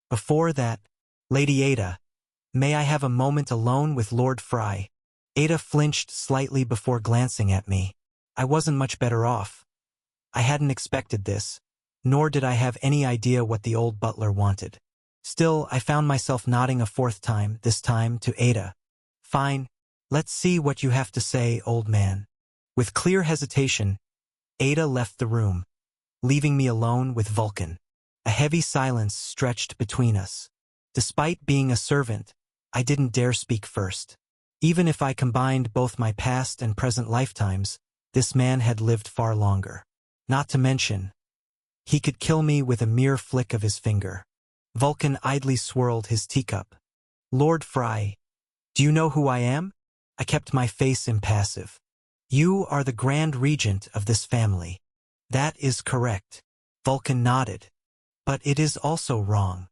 Before that, Lady Ada, may I have a moment alone with Lord Fry? Ada flinched slightly before glancing at me. I wasn't much better off. I hadn't expected this, nor did I have any idea what the old butler wanted. Still, I found myself nodding a fourth time, this time to Ada. Fine, let's see what you have to say, old man. With clear hesitation, Ada left the room, leaving me alone with Vulcan. A heavy silence stretched between us. Despite being a servant, I didn't dare speak first. Even if I combined both my past and present lifetimes, this man had lived far longer. Not to mention, he could kill me with a mere flick of his finger. Vulcan idly swirled his teacup. Lord Fry, do you know who I am? I kept my face impassive. You are the Grand Regent of this family. That is correct. Vulcan nodded. But it is also wrong.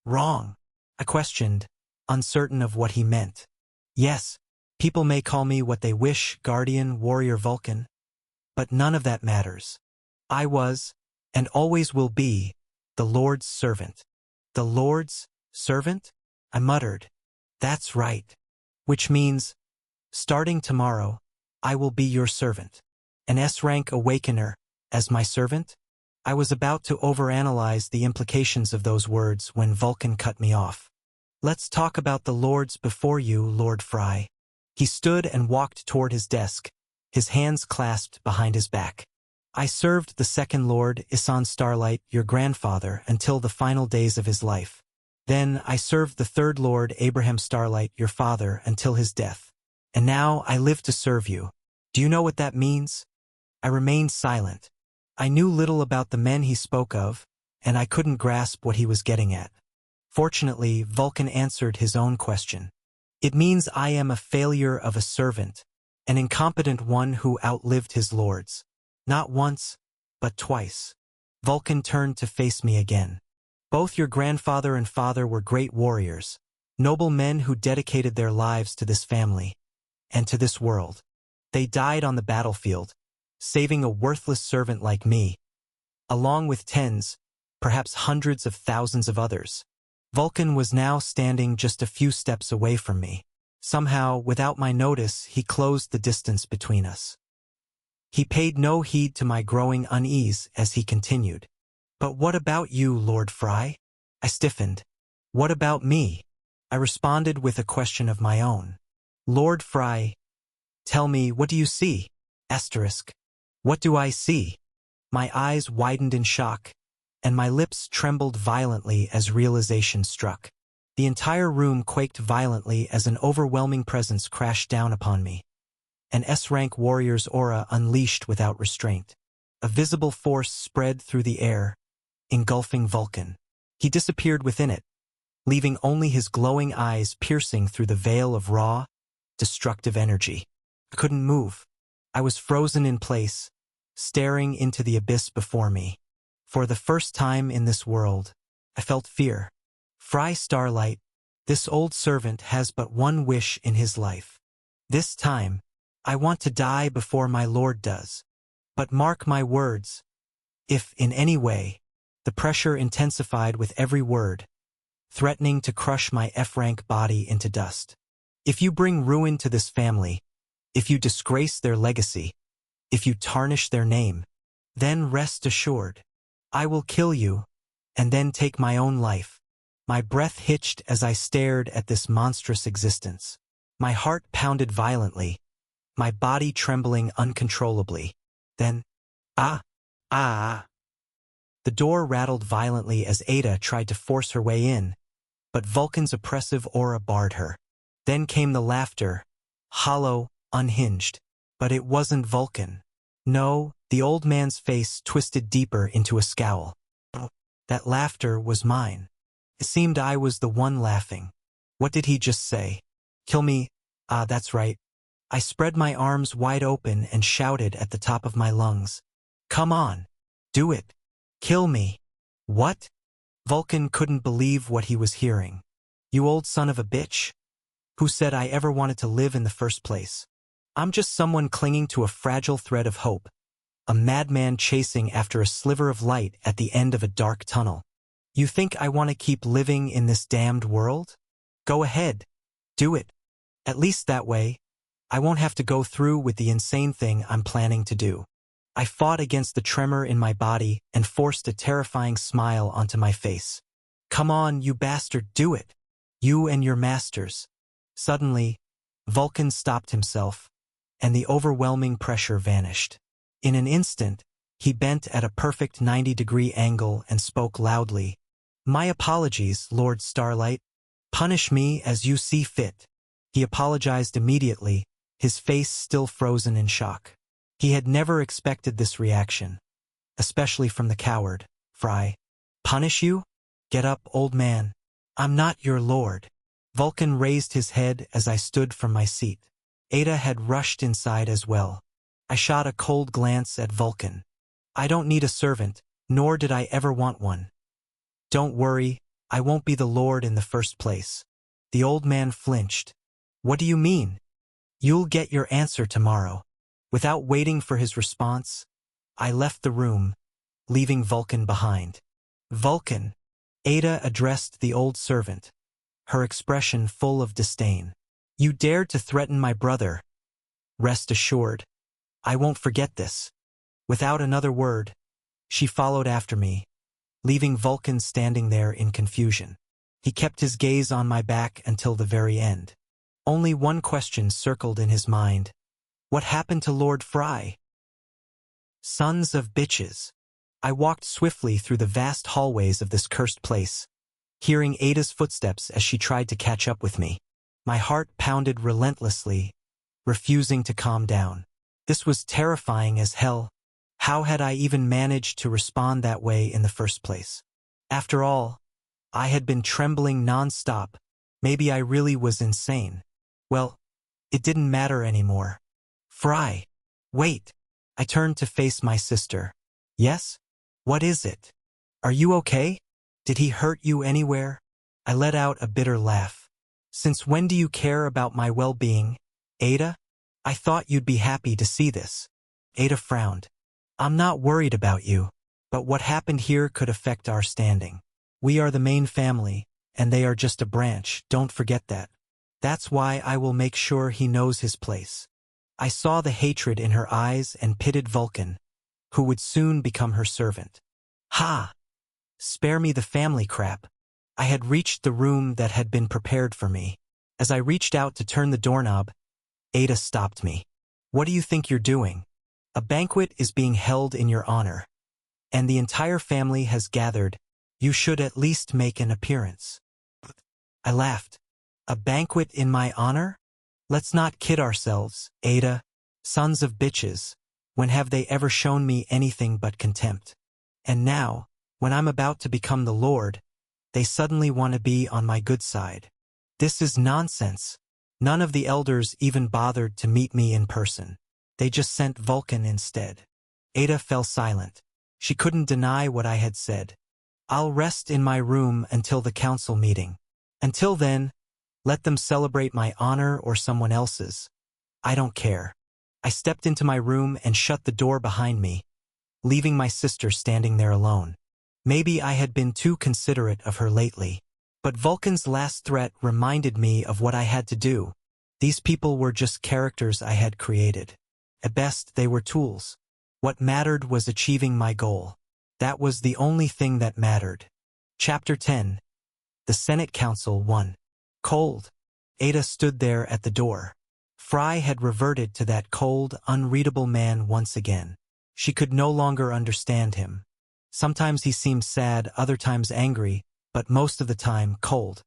Wrong? I questioned, uncertain of what he meant. Yes, people may call me what they wish, Guardian Warrior Vulcan. But none of that matters. I was, and always will be, the Lord's servant. The Lord's servant? I muttered. That's right. Which means, starting tomorrow, I will be your servant. An S-rank awakener, as my servant? I was about to overanalyze the implications of those words when Vulcan cut me off. Let's talk about the lords before you, Lord Fry. He stood and walked toward his desk, his hands clasped behind his back. I served the second Lord, Isan Starlight, your grandfather, until the final days of his life. Then I served the third Lord, Abraham Starlight, your father, until his death. And now I live to serve you. Do you know what that means? I remained silent. I knew little about the men he spoke of, and I couldn't grasp what he was getting at. Fortunately, Vulcan answered his own question. It means I am a failure of a servant, an incompetent one who outlived his lords. Not once, but twice. Vulcan turned to face me again. Both your grandfather and father were great warriors, noble men who dedicated their lives to this family, and to this world. They died on the battlefield, saving a worthless servant like me, along with tens, perhaps hundreds of thousands of others. Vulcan was now standing just a few steps away from me. Somehow, without my notice, he closed the distance between us. He paid no heed to my growing unease as he continued. But what about you, Lord Fry? I stiffened. What about me? I responded with a question of my own. Lord Fry, tell me, what do you see? Asterisk. What do I see? My eyes widened in shock. and my lips trembled violently as realization struck. The entire room quaked violently as an overwhelming presence crashed down upon me. An S-rank warrior's aura unleashed without restraint. A visible force spread through the air, engulfing Vulcan. He disappeared within it, leaving only his glowing eyes piercing through the veil of raw, destructive energy. I couldn't move. I was frozen in place, staring into the abyss before me. For the first time in this world, I felt fear. Fry Starlight, this old servant has but one wish in his life. This time, I want to die before my lord does. But mark my words, if in any way, the pressure intensified with every word, threatening to crush my F-rank body into dust. If you bring ruin to this family, if you disgrace their legacy, if you tarnish their name, then rest assured, I will kill you, and then take my own life. My breath hitched as I stared at this monstrous existence. My heart pounded violently, my body trembling uncontrollably. Then, ah! The door rattled violently as Ada tried to force her way in, but Vulcan's oppressive aura barred her. Then came the laughter, hollow, unhinged. But it wasn't Vulcan. No, the old man's face twisted deeper into a scowl. That laughter was mine. It seemed I was the one laughing. What did he just say? Kill me? Ah, that's right. I spread my arms wide open and shouted at the top of my lungs. Come on. Do it. Kill me. What? Vulcan couldn't believe what he was hearing. You old son of a bitch? Who said I ever wanted to live in the first place? I'm just someone clinging to a fragile thread of hope. A madman chasing after a sliver of light at the end of a dark tunnel. You think I want to keep living in this damned world? Go ahead. Do it. At least that way, I won't have to go through with the insane thing I'm planning to do. I fought against the tremor in my body and forced a terrifying smile onto my face. Come on, you bastard, do it. You and your masters. Suddenly, Vulcan stopped himself, and the overwhelming pressure vanished. In an instant, he bent at a perfect 90-degree angle and spoke loudly. My apologies, Lord Starlight. Punish me as you see fit. He apologized immediately, his face still frozen in shock. He had never expected this reaction, especially from the coward, Fry. Punish you? Get up, old man. I'm not your lord. Vulcan raised his head as I stood from my seat. Ada had rushed inside as well. I shot a cold glance at Vulcan. I don't need a servant, nor did I ever want one. Don't worry, I won't be the lord in the first place. The old man flinched. What do you mean? You'll get your answer tomorrow. Without waiting for his response, I left the room, leaving Vulcan behind. Vulcan, Ada addressed the old servant, her expression full of disdain. You dared to threaten my brother. Rest assured, I won't forget this. Without another word, she followed after me, leaving Vulcan standing there in confusion. He kept his gaze on my back until the very end. Only one question circled in his mind. What happened to Lord Fry? Sons of bitches. I walked swiftly through the vast hallways of this cursed place, hearing Ada's footsteps as she tried to catch up with me. My heart pounded relentlessly, refusing to calm down. This was terrifying as hell. How had I even managed to respond that way in the first place? After all, I had been trembling non-stop. Maybe I really was insane. Well, it didn't matter anymore. Fry. Wait. I turned to face my sister. Yes? What is it? Are you okay? Did he hurt you anywhere? I let out a bitter laugh. Since when do you care about my well-being, Ada? I thought you'd be happy to see this. Ada frowned. I'm not worried about you, but what happened here could affect our standing. We are the main family, and they are just a branch, don't forget that. That's why I will make sure he knows his place. I saw the hatred in her eyes and pitied Vulcan, who would soon become her servant. Ha! Spare me the family crap. I had reached the room that had been prepared for me. As I reached out to turn the doorknob, Ada stopped me. What do you think you're doing? A banquet is being held in your honor. and the entire family has gathered. You should at least make an appearance." I laughed. "A banquet in my honor? Let's not kid ourselves, Ada. Sons of bitches. When have they ever shown me anything but contempt? And now, when I'm about to become the Lord, they suddenly want to be on my good side. This is nonsense. None of the elders even bothered to meet me in person. They just sent Vulcan instead." Ada fell silent. She couldn't deny what I had said. "I'll rest in my room until the council meeting. Until then, let them celebrate my honor or someone else's. I don't care." I stepped into my room and shut the door behind me, leaving my sister standing there alone. Maybe I had been too considerate of her lately. But Vulcan's last threat reminded me of what I had to do. These people were just characters I had created. At best, they were tools. What mattered was achieving my goal. That was the only thing that mattered. Chapter 10. The Senate Council 1. Cold. Ada stood there at the door. Fry had reverted to that cold, unreadable man once again. She could no longer understand him. Sometimes he seemed sad, other times angry, but most of the time cold.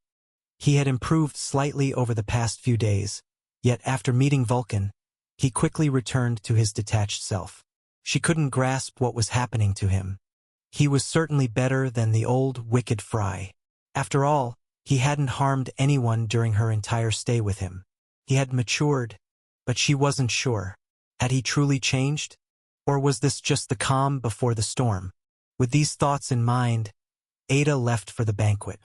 He had improved slightly over the past few days, yet after meeting Vulcan, he quickly returned to his detached self. She couldn't grasp what was happening to him. He was certainly better than the old, wicked Fry. After all, he hadn't harmed anyone during her entire stay with him. He had matured, but she wasn't sure. Had he truly changed? Or was this just the calm before the storm? With these thoughts in mind, Ada left for the banquet.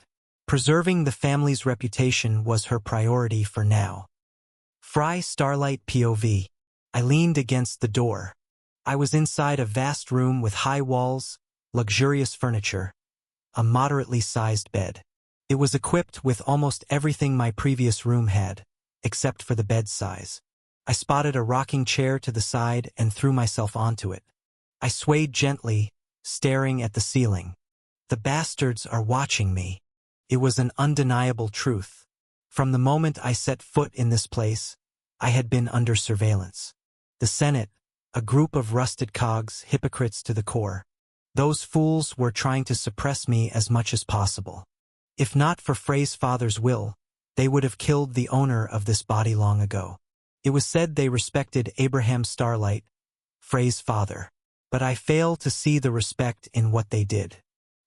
Preserving the family's reputation was her priority for now. Fry Starlight POV. I leaned against the door. I was inside a vast room with high walls, luxurious furniture, a moderately sized bed. It was equipped with almost everything my previous room had, except for the bed size. I spotted a rocking chair to the side and threw myself onto it. I swayed gently, staring at the ceiling. The bastards are watching me. It was an undeniable truth. From the moment I set foot in this place, I had been under surveillance. The Senate, a group of rusted cogs, hypocrites to the core. Those fools were trying to suppress me as much as possible. If not for Frey's father's will, they would have killed the owner of this body long ago. It was said they respected Abraham Starlight, Frey's father. But I fail to see the respect in what they did.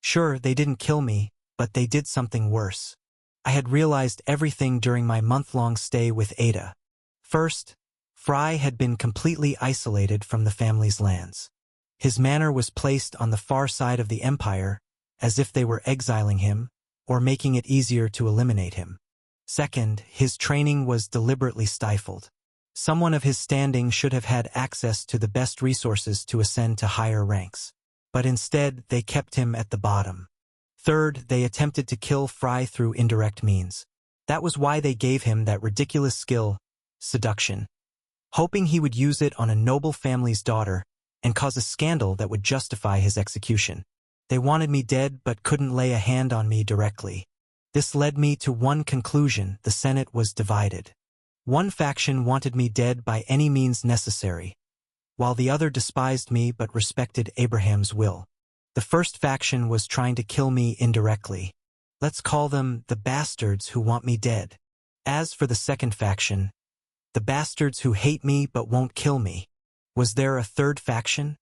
Sure, they didn't kill me, but they did something worse. I had realized everything during my month-long stay with Ada. First, Fry had been completely isolated from the family's lands. His manor was placed on the far side of the empire, as if they were exiling him, or making it easier to eliminate him. Second, his training was deliberately stifled. Someone of his standing should have had access to the best resources to ascend to higher ranks. But instead, they kept him at the bottom. Third, they attempted to kill Fry through indirect means. That was why they gave him that ridiculous skill, seduction, hoping he would use it on a noble family's daughter and cause a scandal that would justify his execution. They wanted me dead but couldn't lay a hand on me directly. This led me to one conclusion: the Senate was divided. One faction wanted me dead by any means necessary, while the other despised me but respected Abraham's will. The first faction was trying to kill me indirectly. Let's call them the bastards who want me dead. As for the second faction, the bastards who hate me but won't kill me. Was there a third faction?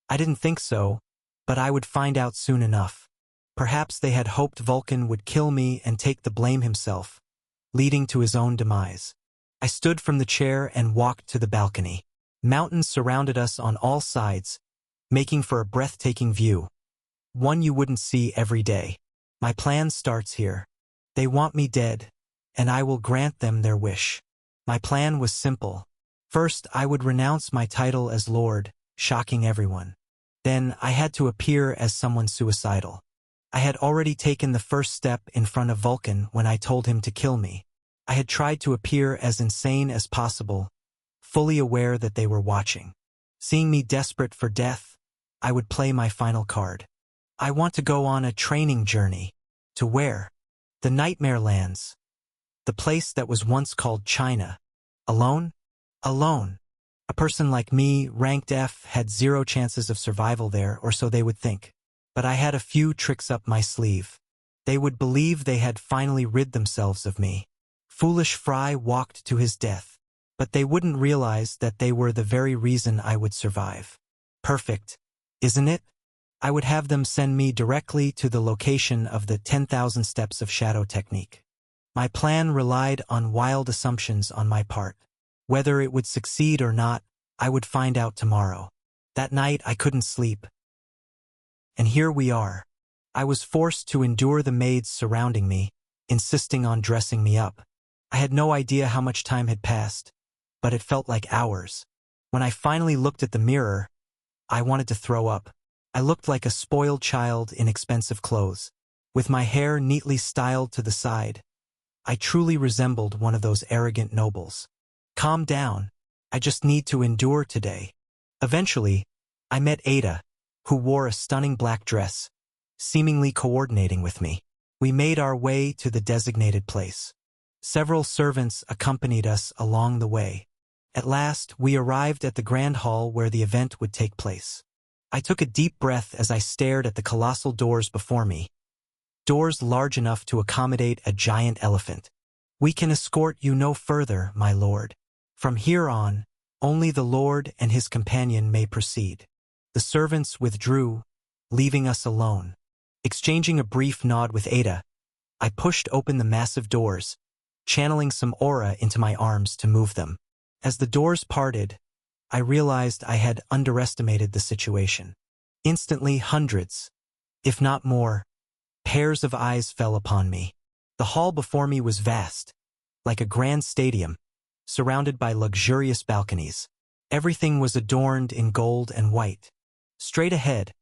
I didn't think so, but I would find out soon enough. Perhaps they had hoped Vulcan would kill me and take the blame himself, leading to his own demise. I stood from the chair and walked to the balcony. Mountains surrounded us on all sides, making for a breathtaking view. One you wouldn't see every day. My plan starts here. They want me dead, and I will grant them their wish. My plan was simple. First, I would renounce my title as Lord, shocking everyone. Then, I had to appear as someone suicidal. I had already taken the first step in front of Vulcan when I told him to kill me. I had tried to appear as insane as possible, fully aware that they were watching. Seeing me desperate for death, I would play my final card. I want to go on a training journey. To where? The Nightmare Lands. The place that was once called China. Alone? Alone. A person like me, ranked F, had zero chances of survival there, or so they would think. But I had a few tricks up my sleeve. They would believe they had finally rid themselves of me. Foolish Fry walked to his death. But they wouldn't realize that they were the very reason I would survive. Perfect, isn't it? I would have them send me directly to the location of the 10,000 steps of shadow technique. My plan relied on wild assumptions on my part. Whether it would succeed or not, I would find out tomorrow. That night I couldn't sleep. And here we are. I was forced to endure the maids surrounding me, insisting on dressing me up. I had no idea how much time had passed, but it felt like hours. When I finally looked at the mirror, I wanted to throw up. I looked like a spoiled child in expensive clothes, with my hair neatly styled to the side. I truly resembled one of those arrogant nobles. Calm down. I just need to endure today. Eventually, I met Ada, who wore a stunning black dress, seemingly coordinating with me. We made our way to the designated place. Several servants accompanied us along the way. At last, we arrived at the grand hall where the event would take place. I took a deep breath as I stared at the colossal doors before me. Doors large enough to accommodate a giant elephant. "We can escort you no further, my lord. From here on, only the lord and his companion may proceed." The servants withdrew, leaving us alone. Exchanging a brief nod with Ada, I pushed open the massive doors, channeling some aura into my arms to move them. As the doors parted, I realized I had underestimated the situation. Instantly, hundreds, if not more, pairs of eyes fell upon me. The hall before me was vast, like a grand stadium, surrounded by luxurious balconies. Everything was adorned in gold and white. Straight ahead,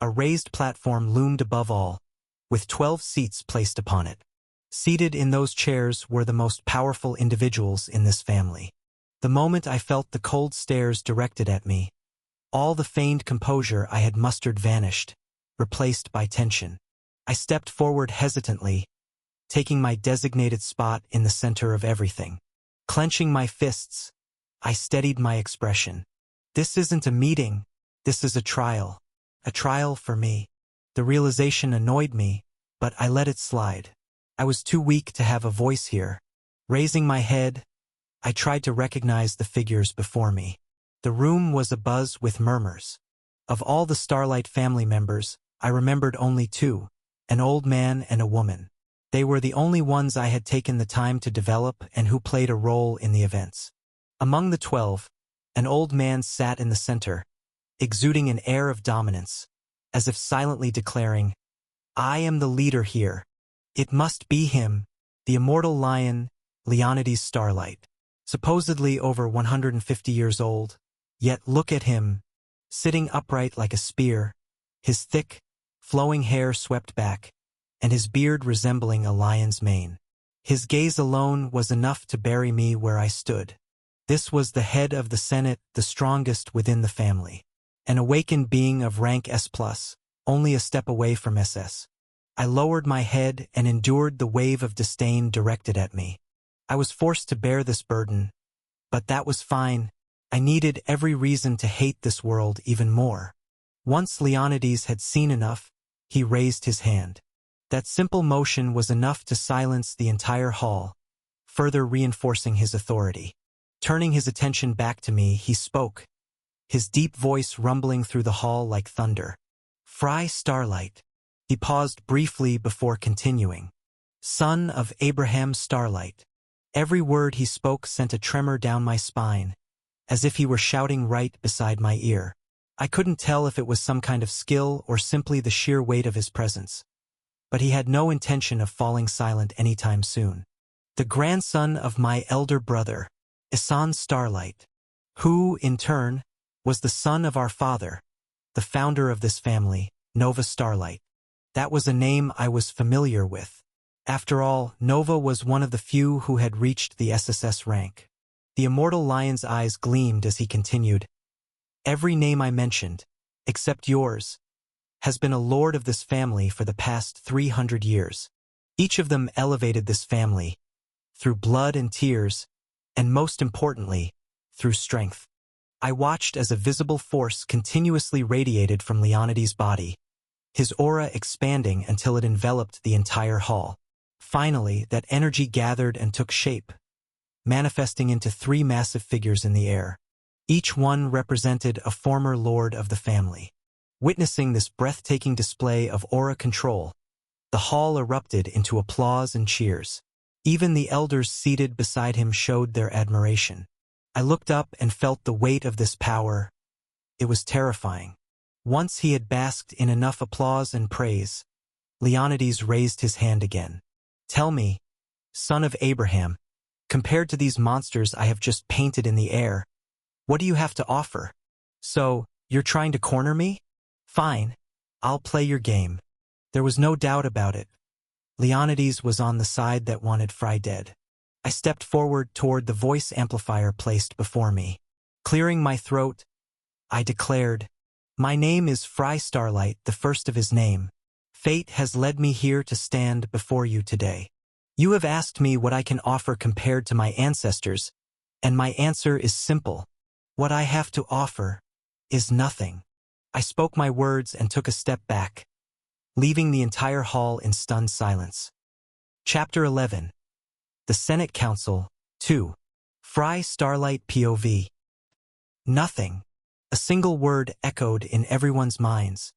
a raised platform loomed above all, with 12 seats placed upon it. Seated in those chairs were the most powerful individuals in this family. The moment I felt the cold stares directed at me, all the feigned composure I had mustered vanished, replaced by tension. I stepped forward hesitantly, taking my designated spot in the center of everything. Clenching my fists, I steadied my expression. This isn't a meeting, this is a trial for me. The realization annoyed me, but I let it slide. I was too weak to have a voice here. Raising my head, I tried to recognize the figures before me. The room was abuzz with murmurs. Of all the Starlight family members, I remembered only two, an old man and a woman. They were the only ones I had taken the time to develop and who played a role in the events. Among the 12, an old man sat in the center, exuding an air of dominance, as if silently declaring, "I am the leader here. It must be him, the immortal lion, Leonidas Starlight." Supposedly over 150 years old, yet look at him, sitting upright like a spear, his thick, flowing hair swept back, and his beard resembling a lion's mane. His gaze alone was enough to bury me where I stood. This was the head of the Senate, the strongest within the family. An awakened being of rank S+, only a step away from SS. I lowered my head and endured the wave of disdain directed at me. I was forced to bear this burden, but that was fine. I needed every reason to hate this world even more. Once Leonidas had seen enough, he raised his hand. That simple motion was enough to silence the entire hall, further reinforcing his authority. Turning his attention back to me, he spoke, his deep voice rumbling through the hall like thunder. "Fry Starlight." He paused briefly before continuing. "Son of Abraham Starlight." Every word he spoke sent a tremor down my spine, as if he were shouting right beside my ear. I couldn't tell if it was some kind of skill or simply the sheer weight of his presence. But he had no intention of falling silent anytime soon. "The grandson of my elder brother, Isan Starlight, who, in turn, was the son of our father, the founder of this family, Nova Starlight." That was a name I was familiar with. After all, Nova was one of the few who had reached the SSS rank. The immortal lion's eyes gleamed as he continued, "Every name I mentioned, except yours, has been a lord of this family for the past 300 years. Each of them elevated this family, through blood and tears, and most importantly, through strength. I watched as a visible force continuously radiated from Leonidas' body, his aura expanding until it enveloped the entire hall. Finally, that energy gathered and took shape, manifesting into 3 massive figures in the air. Each one represented a former lord of the family. Witnessing this breathtaking display of aura control, the hall erupted into applause and cheers. Even the elders seated beside him showed their admiration. I looked up and felt the weight of this power. It was terrifying. Once he had basked in enough applause and praise, Leonidas raised his hand again. Tell me, son of Abraham, compared to these monsters I have just painted in the air, what do you have to offer? So, you're trying to corner me? Fine, I'll play your game. There was no doubt about it. Leonidas was on the side that wanted Fry dead. I stepped forward toward the voice amplifier placed before me. Clearing my throat, I declared, "My name is Fry Starlight, the first of his name. Fate has led me here to stand before you today. You have asked me what I can offer compared to my ancestors, and my answer is simple. What I have to offer is nothing." I spoke my words and took a step back, leaving the entire hall in stunned silence. Chapter 11. The Senate Council, 2. Fry Starlight POV. Nothing. A single word echoed in everyone's minds.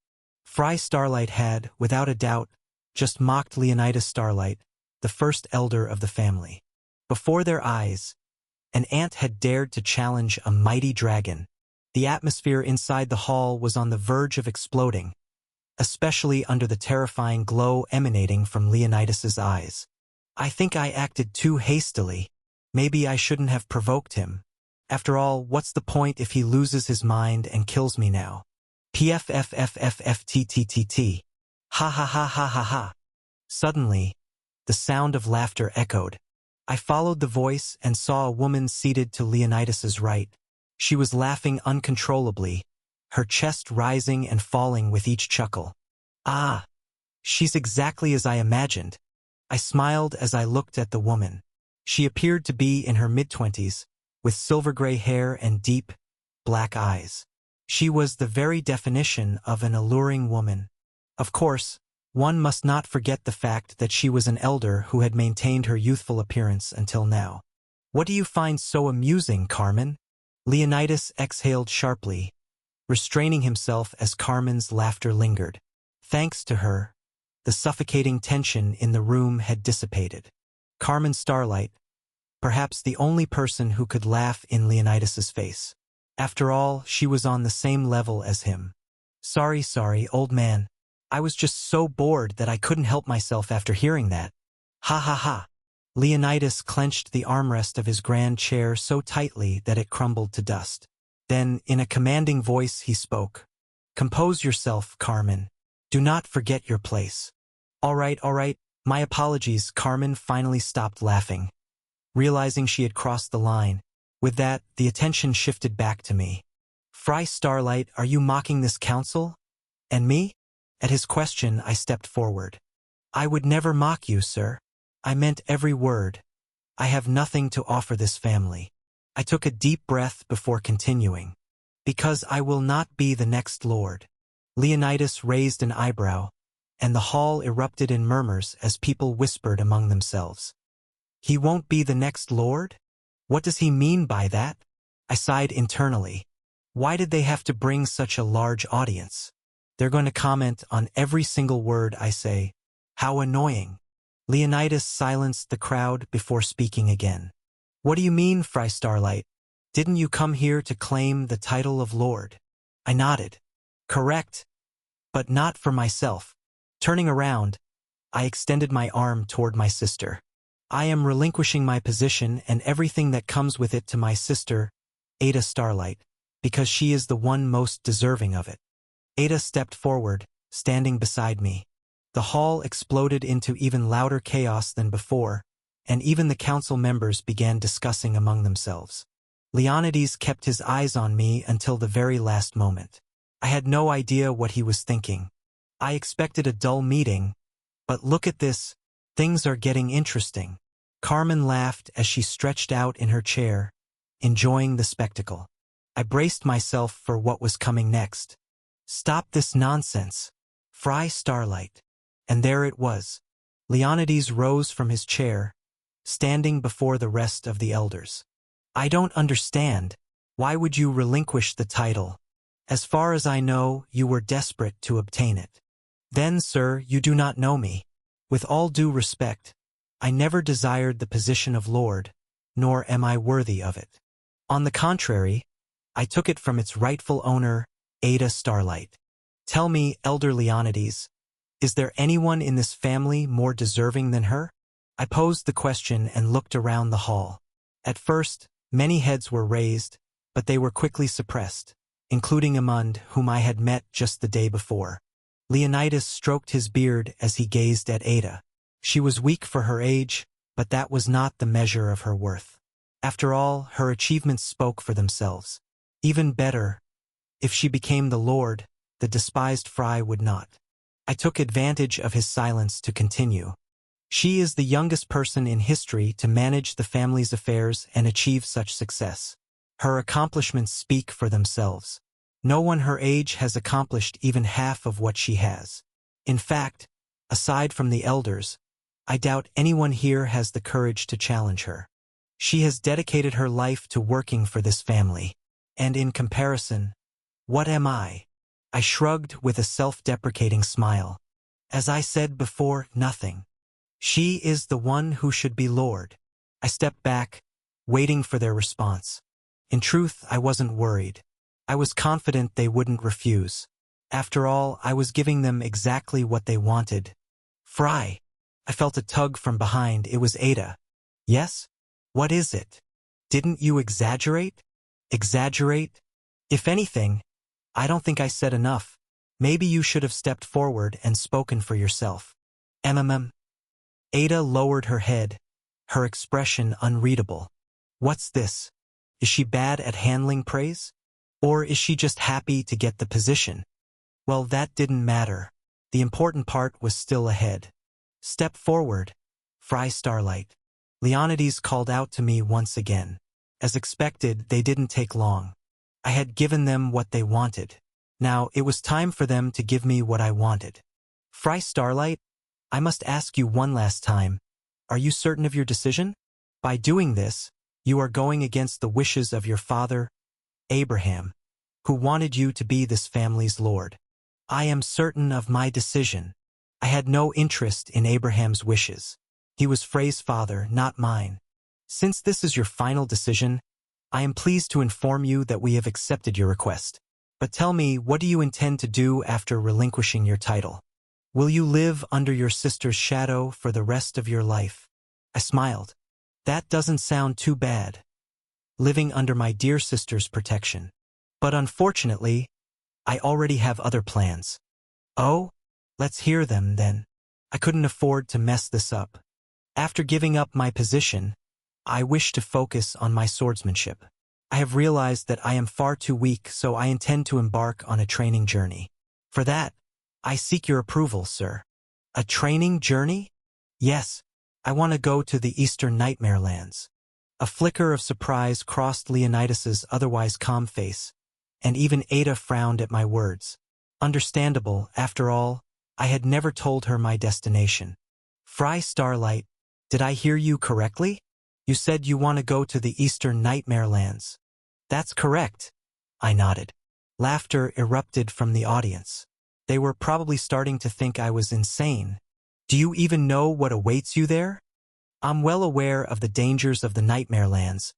Fry Starlight had, without a doubt, just mocked Leonidas Starlight, the first elder of the family. Before their eyes, an ant had dared to challenge a mighty dragon. The atmosphere inside the hall was on the verge of exploding, especially under the terrifying glow emanating from Leonidas's eyes. I think I acted too hastily. Maybe I shouldn't have provoked him. After all, what's the point if he loses his mind and kills me now? PFFFFFTTTT. Ha ha ha ha ha ha. Suddenly, the sound of laughter echoed. I followed the voice and saw a woman seated to Leonidas's right. She was laughing uncontrollably, her chest rising and falling with each chuckle. Ah, she's exactly as I imagined. I smiled as I looked at the woman. She appeared to be in her mid-20s, with silver-gray hair and deep, black eyes. She was the very definition of an alluring woman. Of course, one must not forget the fact that she was an elder who had maintained her youthful appearance until now. What do you find so amusing, Carmen? Leonidas exhaled sharply, restraining himself as Carmen's laughter lingered. Thanks to her, the suffocating tension in the room had dissipated. Carmen Starlight, perhaps the only person who could laugh in Leonidas's face. After all, she was on the same level as him. Sorry, old man. I was just so bored that I couldn't help myself after hearing that. Ha ha ha. Leonidas clenched the armrest of his grand chair so tightly that it crumbled to dust. Then, in a commanding voice, he spoke. Compose yourself, Carmen. Do not forget your place. All right. My apologies. Carmen finally stopped laughing, realizing she had crossed the line. With that, the attention shifted back to me. Fry Starlight, are you mocking this council? And me? At his question, I stepped forward. I would never mock you, sir. I meant every word. I have nothing to offer this family. I took a deep breath before continuing. Because I will not be the next lord. Leonidas raised an eyebrow, and the hall erupted in murmurs as people whispered among themselves. He won't be the next lord? What does he mean by that? I sighed internally. Why did they have to bring such a large audience? They're going to comment on every single word I say. How annoying. Leonidas silenced the crowd before speaking again. What do you mean, Fry Starlight? Didn't you come here to claim the title of lord? I nodded. Correct, but not for myself. Turning around, I extended my arm toward my sister. I am relinquishing my position and everything that comes with it to my sister, Ada Starlight, because she is the one most deserving of it. Ada stepped forward, standing beside me. The hall exploded into even louder chaos than before, and even the council members began discussing among themselves. Leonidas kept his eyes on me until the very last moment. I had no idea what he was thinking. I expected a dull meeting, but look at this, things are getting interesting. Carmen laughed as she stretched out in her chair, enjoying the spectacle. I braced myself for what was coming next. Stop this nonsense. Fry Starlight. And there it was. Leonidas rose from his chair, standing before the rest of the elders. I don't understand. Why would you relinquish the title? As far as I know, you were desperate to obtain it. Then, sir, you do not know me. With all due respect, I never desired the position of lord, nor am I worthy of it. On the contrary, I took it from its rightful owner, Ada Starlight. Tell me, Elder Leonidas, is there anyone in this family more deserving than her? I posed the question and looked around the hall. At first, many heads were raised, but they were quickly suppressed, including Amund, whom I had met just the day before. Leonidas stroked his beard as he gazed at Ada. She was weak for her age, but that was not the measure of her worth. After all, her achievements spoke for themselves. Even better, if she became the lord, the despised Fry would not. I took advantage of his silence to continue. She is the youngest person in history to manage the family's affairs and achieve such success. Her accomplishments speak for themselves. No one her age has accomplished even half of what she has. In fact, aside from the elders, I doubt anyone here has the courage to challenge her. She has dedicated her life to working for this family. And in comparison, what am I? I shrugged with a self-deprecating smile. As I said before, nothing. She is the one who should be lord. I stepped back, waiting for their response. In truth, I wasn't worried. I was confident they wouldn't refuse. After all, I was giving them exactly what they wanted. Fry. I felt a tug from behind. It was Ada. Yes? What is it? Didn't you exaggerate? Exaggerate? If anything, I don't think I said enough. Maybe you should have stepped forward and spoken for yourself. Ada lowered her head, her expression unreadable. What's this? Is she bad at handling praise? Or is she just happy to get the position? Well, that didn't matter. The important part was still ahead. Step forward, Fry Starlight. Leonidas called out to me once again. As expected, they didn't take long. I had given them what they wanted. Now it was time for them to give me what I wanted. Fry Starlight, I must ask you one last time. Are you certain of your decision? By doing this, you are going against the wishes of your father, Abraham, who wanted you to be this family's lord. I am certain of my decision. I had no interest in Abraham's wishes. He was Frey's father, not mine. Since this is your final decision, I am pleased to inform you that we have accepted your request. But tell me, what do you intend to do after relinquishing your title? Will you live under your sister's shadow for the rest of your life? I smiled. That doesn't sound too bad. Living under my dear sister's protection. But unfortunately, I already have other plans. Oh? Let's hear them, then. I couldn't afford to mess this up. After giving up my position, I wish to focus on my swordsmanship. I have realized that I am far too weak, so I intend to embark on a training journey. For that, I seek your approval, sir. A training journey? Yes, I want to go to the Eastern Nightmare Lands. A flicker of surprise crossed Leonidas's otherwise calm face, and even Ada frowned at my words. Understandable, after all, I had never told her my destination. Fry Starlight, did I hear you correctly? You said you want to go to the Eastern Nightmare Lands. That's correct. I nodded. Laughter erupted from the audience. They were probably starting to think I was insane. Do you even know what awaits you there? I'm well aware of the dangers of the Nightmare Lands,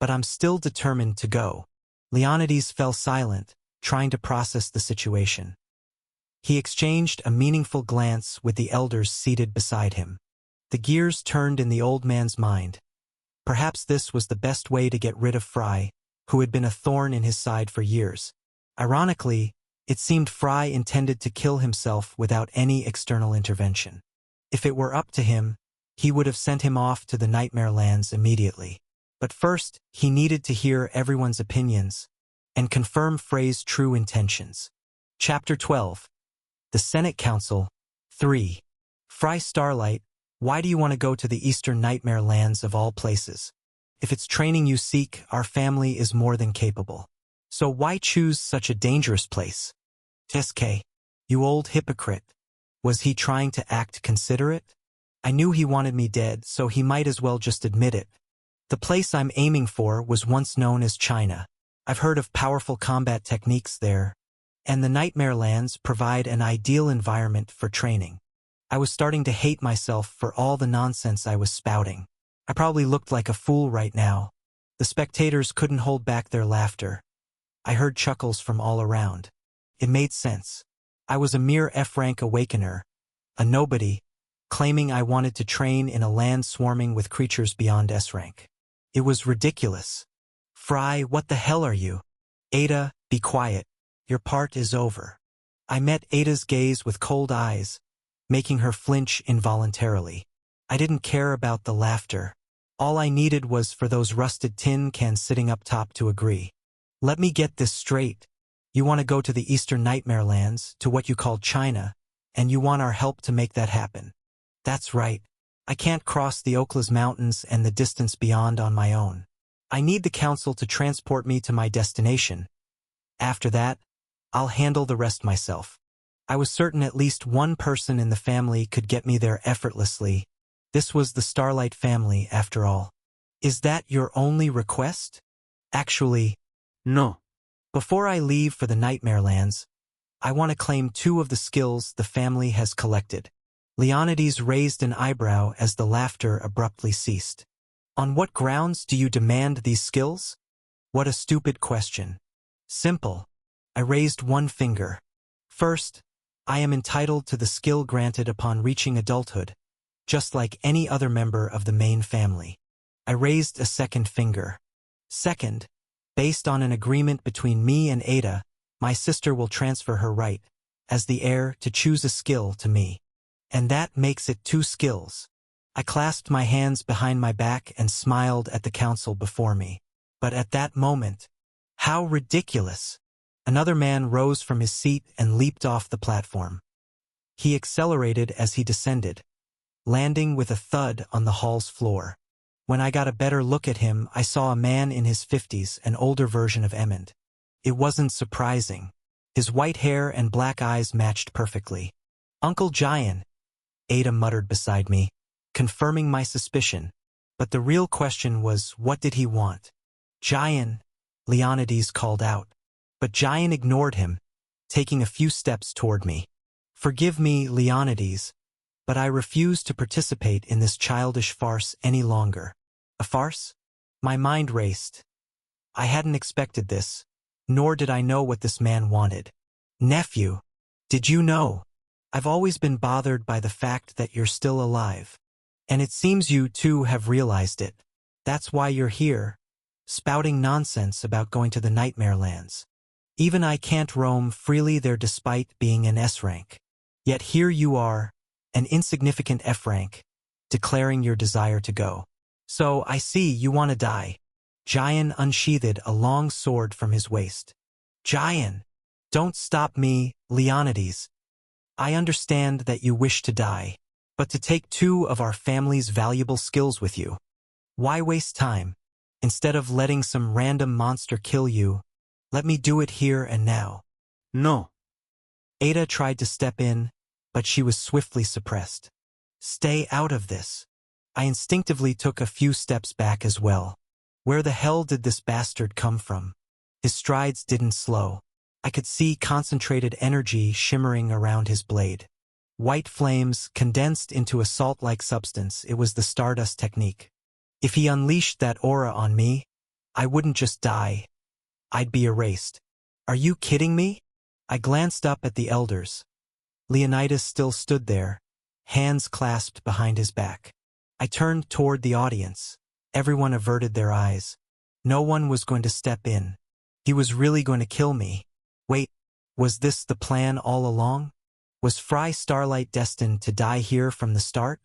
but I'm still determined to go. Leonidas fell silent, trying to process the situation. He exchanged a meaningful glance with the elders seated beside him. The gears turned in the old man's mind. Perhaps this was the best way to get rid of Fry, who had been a thorn in his side for years. Ironically, it seemed Fry intended to kill himself without any external intervention. If it were up to him, he would have sent him off to the Nightmare Lands immediately. But first, he needed to hear everyone's opinions and confirm Frey's true intentions. Chapter 12. The Senate Council. 3. Fry Starlight, why do you want to go to the Eastern Nightmare Lands of all places? If it's training you seek, our family is more than capable. So why choose such a dangerous place? SK, you old hypocrite. Was he trying to act considerate? I knew he wanted me dead, so he might as well just admit it. The place I'm aiming for was once known as China. I've heard of powerful combat techniques there, and the Nightmare Lands provide an ideal environment for training. I was starting to hate myself for all the nonsense I was spouting. I probably looked like a fool right now. The spectators couldn't hold back their laughter. I heard chuckles from all around. It made sense. I was a mere F-rank awakener, a nobody, claiming I wanted to train in a land swarming with creatures beyond S-rank. It was ridiculous. Fry, what the hell are you? Ada, be quiet. Your part is over. I met Ada's gaze with cold eyes, making her flinch involuntarily. I didn't care about the laughter. All I needed was for those rusted tin cans sitting up top to agree. Let me get this straight. You want to go to the Eastern Nightmare Lands, to what you call China, and you want our help to make that happen. That's right. I can't cross the Oaklas Mountains and the distance beyond on my own. I need the council to transport me to my destination. After that, I'll handle the rest myself. I was certain at least one person in the family could get me there effortlessly. This was the Starlight family, after all. Is that your only request? Actually, No. before I leave for the Nightmare Lands, I want to claim 2 of the skills the family has collected. Leonidas raised an eyebrow as the laughter abruptly ceased. On what grounds do you demand these skills? What a stupid question. Simple. I raised one finger. First, I am entitled to the skill granted upon reaching adulthood, just like any other member of the main family. I raised a second finger. Second, based on an agreement between me and Ada, my sister will transfer her right, as the heir, to choose a skill to me. And that makes it 2 skills. I clasped my hands behind my back and smiled at the council before me. But at that moment, how ridiculous! Another man rose from his seat and leaped off the platform. He accelerated as he descended, landing with a thud on the hall's floor. When I got a better look at him, I saw a man in his 50s, an older version of Emmond. It wasn't surprising. His white hair and black eyes matched perfectly. Uncle Giant, Ada muttered beside me, confirming my suspicion. But the real question was, what did he want? Giant, Leonidas called out. But Giant ignored him, taking a few steps toward me. Forgive me, Leonidas, but I refuse to participate in this childish farce any longer. A farce? My mind raced. I hadn't expected this, nor did I know what this man wanted. Nephew, did you know? I've always been bothered by the fact that you're still alive. And it seems you too have realized it. That's why you're here, spouting nonsense about going to the Nightmare Lands. Even I can't roam freely there despite being an S-rank. Yet here you are, an insignificant F-rank, declaring your desire to go. So I see you want to die. Giant unsheathed a long sword from his waist. Giant, don't stop me, Leonidas. I understand that you wish to die, but to take 2 of our family's valuable skills with you. Why waste time? Instead of letting some random monster kill you, let me do it here and now. No. Ada tried to step in, but she was swiftly suppressed. Stay out of this. I instinctively took a few steps back as well. Where the hell did this bastard come from? His strides didn't slow. I could see concentrated energy shimmering around his blade. White flames condensed into a salt-like substance. It was the Stardust technique. If he unleashed that aura on me, I wouldn't just die. I'd be erased. Are you kidding me? I glanced up at the elders. Leonidas still stood there, hands clasped behind his back. I turned toward the audience. Everyone averted their eyes. No one was going to step in. He was really going to kill me. Wait, was this the plan all along? Was Fry Starlight destined to die here from the start?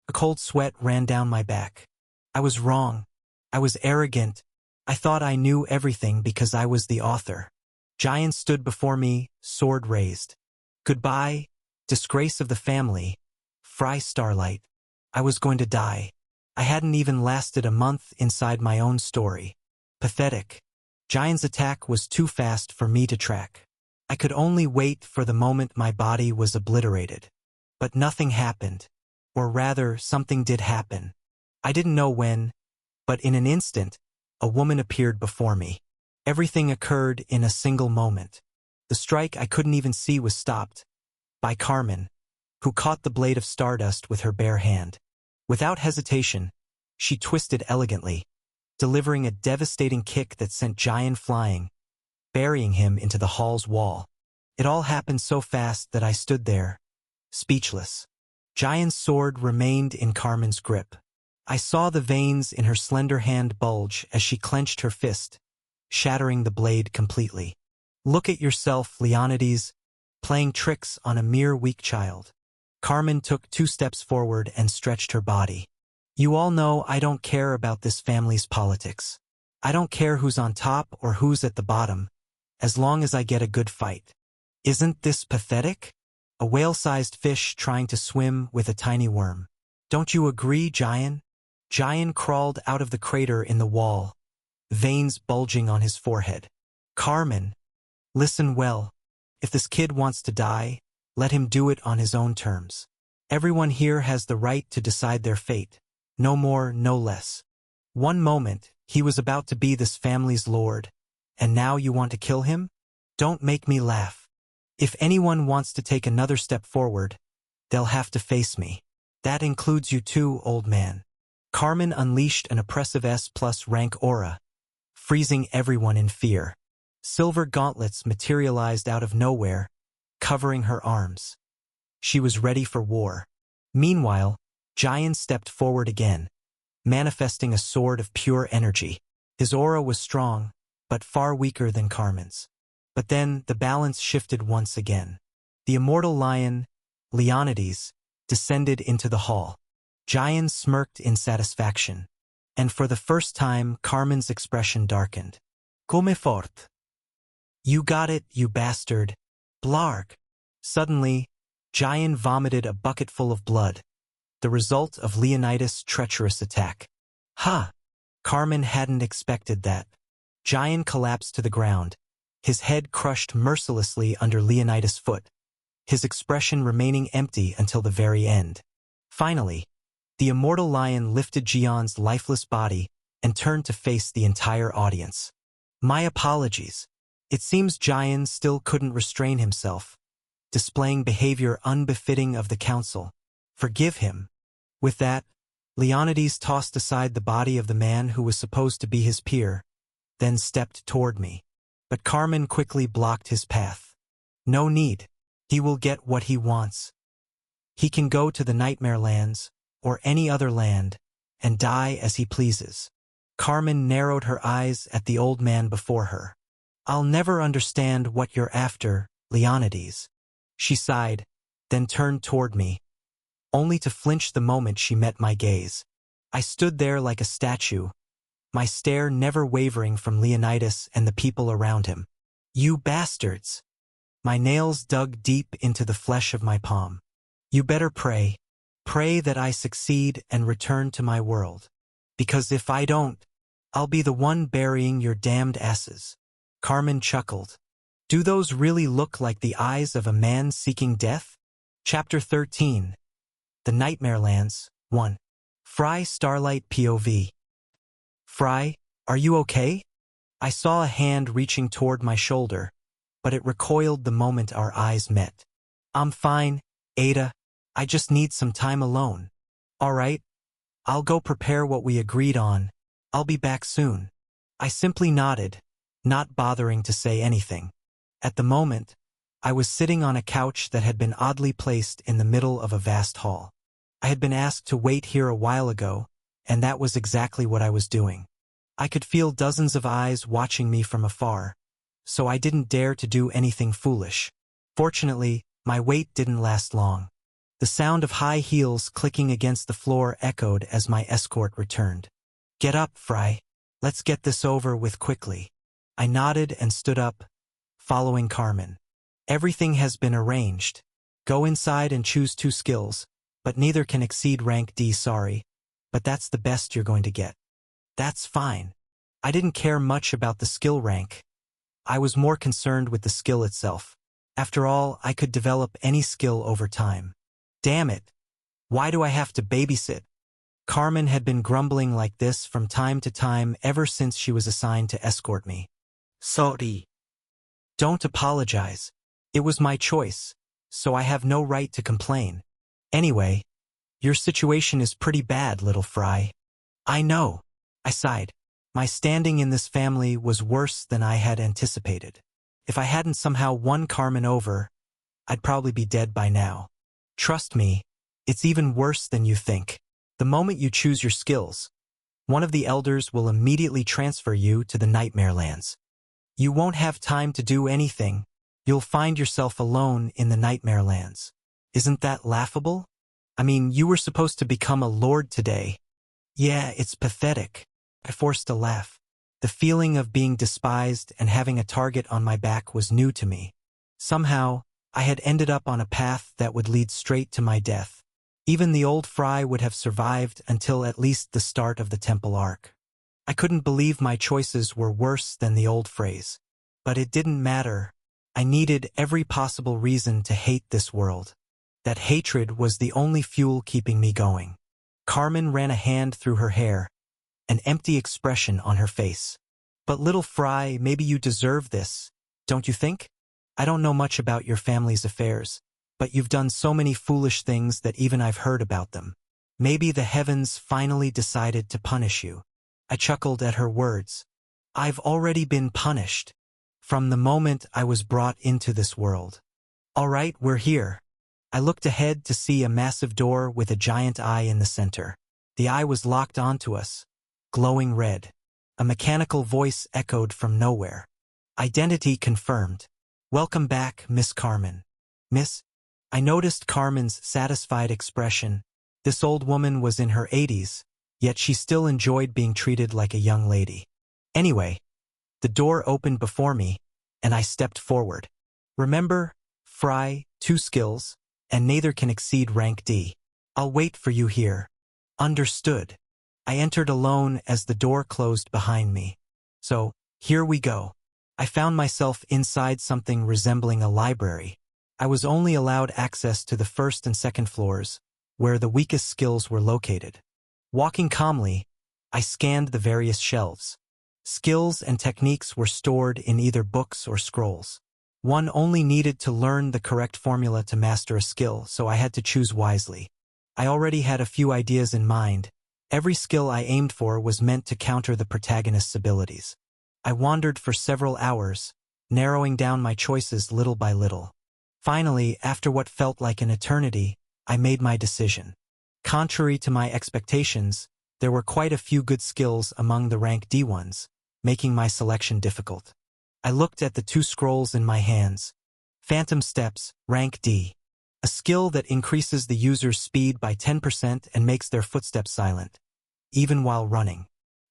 A cold sweat ran down my back. I was wrong. I was arrogant. I thought I knew everything because I was the author. Giant stood before me, sword raised. Goodbye, disgrace of the family. Fry Starlight. I was going to die. I hadn't even lasted a month inside my own story. Pathetic. Giant's attack was too fast for me to track. I could only wait for the moment my body was obliterated. But nothing happened. Or rather, something did happen. I didn't know when, but in an instant, a woman appeared before me. Everything occurred in a single moment. The strike I couldn't even see was stopped by Carmen, who caught the blade of stardust with her bare hand. Without hesitation, she twisted elegantly, delivering a devastating kick that sent Giant flying, burying him into the hall's wall. It all happened so fast that I stood there, speechless. Giant's sword remained in Carmen's grip. I saw the veins in her slender hand bulge as she clenched her fist, shattering the blade completely. Look at yourself, Leonidas, playing tricks on a mere weak child. Carmen took 2 steps forward and stretched her body. You all know I don't care about this family's politics. I don't care who's on top or who's at the bottom, as long as I get a good fight. Isn't this pathetic? A whale-sized fish trying to swim with a tiny worm. Don't you agree, Giant? Giant crawled out of the crater in the wall, veins bulging on his forehead. Carmen, listen well. If this kid wants to die, let him do it on his own terms. Everyone here has the right to decide their fate. No more, no less. One moment, he was about to be this family's lord, and now you want to kill him? Don't make me laugh. If anyone wants to take another step forward, they'll have to face me. That includes you too, old man. Carmen unleashed an oppressive S+ rank aura, freezing everyone in fear. Silver gauntlets materialized out of nowhere, covering her arms. She was ready for war. Meanwhile, Giant stepped forward again, manifesting a sword of pure energy. His aura was strong, but far weaker than Carmen's. But then the balance shifted once again. The immortal lion, Leonidas, descended into the hall. Giant smirked in satisfaction, and for the first time Carmen's expression darkened. Come fort. You got it, you bastard. Blarg. Suddenly, Giant vomited a bucketful of blood, the result of Leonidas' treacherous attack. Ha! Carmen hadn't expected that. Giant collapsed to the ground, his head crushed mercilessly under Leonidas' foot, his expression remaining empty until the very end. Finally, the immortal lion lifted Giant's lifeless body and turned to face the entire audience. My apologies. It seems Giant still couldn't restrain himself, displaying behavior unbefitting of the council. Forgive him. With that, Leonidas tossed aside the body of the man who was supposed to be his peer, then stepped toward me. But Carmen quickly blocked his path. No need. He will get what he wants. He can go to the Nightmare Lands, or any other land, and die as he pleases. Carmen narrowed her eyes at the old man before her. I'll never understand what you're after, Leonidas. She sighed, then turned toward me, only to flinch the moment she met my gaze. I stood there like a statue, my stare never wavering from Leonidas and the people around him. You bastards! My nails dug deep into the flesh of my palm. You better pray. Pray that I succeed and return to my world. Because if I don't, I'll be the one burying your damned asses. Carmen chuckled. Do those really look like the eyes of a man seeking death? Chapter 13. The Nightmare Lands, 1. Fry Starlight POV. Fry, are you okay? I saw a hand reaching toward my shoulder, but it recoiled the moment our eyes met. I'm fine, Ada. I just need some time alone. All right. I'll go prepare what we agreed on. I'll be back soon. I simply nodded, not bothering to say anything. At the moment, I was sitting on a couch that had been oddly placed in the middle of a vast hall. I had been asked to wait here a while ago, and that was exactly what I was doing. I could feel dozens of eyes watching me from afar, so I didn't dare to do anything foolish. Fortunately, my wait didn't last long. The sound of high heels clicking against the floor echoed as my escort returned. Get up, Fry. Let's get this over with quickly. I nodded and stood up, following Carmen. Everything has been arranged. Go inside and choose 2 skills, but neither can exceed rank D. Sorry, but that's the best you're going to get. That's fine. I didn't care much about the skill rank. I was more concerned with the skill itself. After all, I could develop any skill over time. Damn it! Why do I have to babysit? Carmen had been grumbling like this from time to time ever since she was assigned to escort me. Sorry. Don't apologize. It was my choice, so I have no right to complain. Anyway, your situation is pretty bad, little fry. I know, I sighed. My standing in this family was worse than I had anticipated. If I hadn't somehow won Carmen over, I'd probably be dead by now. Trust me, it's even worse than you think. The moment you choose your skills, one of the elders will immediately transfer you to the Nightmare Lands. You won't have time to do anything. You'll find yourself alone in the Nightmare Lands. Isn't that laughable? I mean, you were supposed to become a lord today. Yeah, it's pathetic. I forced a laugh. The feeling of being despised and having a target on my back was new to me. Somehow, I had ended up on a path that would lead straight to my death. Even the old fry would have survived until at least the start of the temple arc. I couldn't believe my choices were worse than the old phrase. But it didn't matter. I needed every possible reason to hate this world. That hatred was the only fuel keeping me going. Carmen ran a hand through her hair, an empty expression on her face. But little fry, maybe you deserve this, don't you think? I don't know much about your family's affairs, but you've done so many foolish things that even I've heard about them. Maybe the heavens finally decided to punish you. I chuckled at her words. I've already been punished. From the moment I was brought into this world. All right, we're here. I looked ahead to see a massive door with a giant eye in the center. The eye was locked onto us, glowing red. A mechanical voice echoed from nowhere. Identity confirmed. Welcome back, Miss Carmen. Miss? I noticed Carmen's satisfied expression. This old woman was in her 80s, yet she still enjoyed being treated like a young lady. Anyway, the door opened before me, and I stepped forward. Remember, Fry, 2 skills, and neither can exceed rank D. I'll wait for you here. Understood. I entered alone as the door closed behind me. So, here we go. I found myself inside something resembling a library. I was only allowed access to the first and second floors, where the weakest skills were located. Walking calmly, I scanned the various shelves. Skills and techniques were stored in either books or scrolls. One only needed to learn the correct formula to master a skill, so I had to choose wisely. I already had a few ideas in mind. Every skill I aimed for was meant to counter the protagonist's abilities. I wandered for several hours, narrowing down my choices little by little. Finally, after what felt like an eternity, I made my decision. Contrary to my expectations, there were quite a few good skills among the rank D ones, making my selection difficult. I looked at the 2 scrolls in my hands. Phantom Steps, rank D. A skill that increases the user's speed by 10% and makes their footsteps silent, even while running.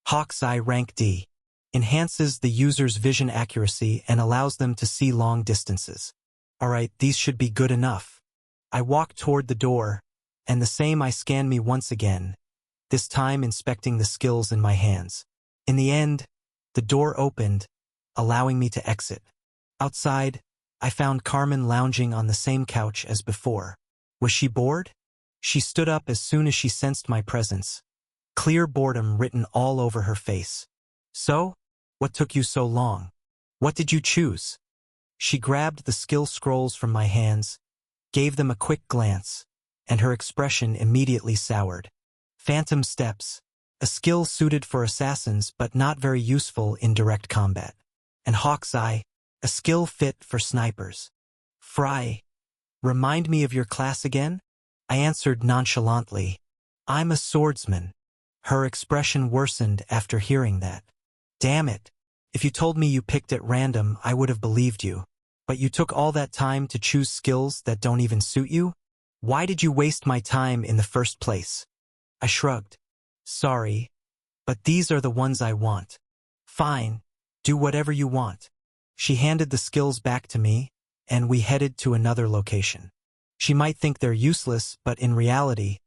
Hawk's Eye, rank D. Enhances the user's vision accuracy and allows them to see long distances. Alright, these should be good enough. I walked toward the door, and the same eye scanned me once again, this time inspecting the skills in my hands. In the end, the door opened, allowing me to exit. Outside, I found Carmen lounging on the same couch as before. Was she bored? She stood up as soon as she sensed my presence, clear boredom written all over her face. So, what took you so long? What did you choose? She grabbed the skill scrolls from my hands, gave them a quick glance, and her expression immediately soured. Phantom Steps, a skill suited for assassins but not very useful in direct combat. And Hawk's Eye, a skill fit for snipers. Fry, remind me of your class again? I answered nonchalantly. I'm a swordsman. Her expression worsened after hearing that. Damn it. If you told me you picked at random, I would have believed you. But you took all that time to choose skills that don't even suit you? Why did you waste my time in the first place? I shrugged. Sorry, but these are the ones I want. Fine, do whatever you want. She handed the skills back to me, and we headed to another location. She might think they're useless, but in reality,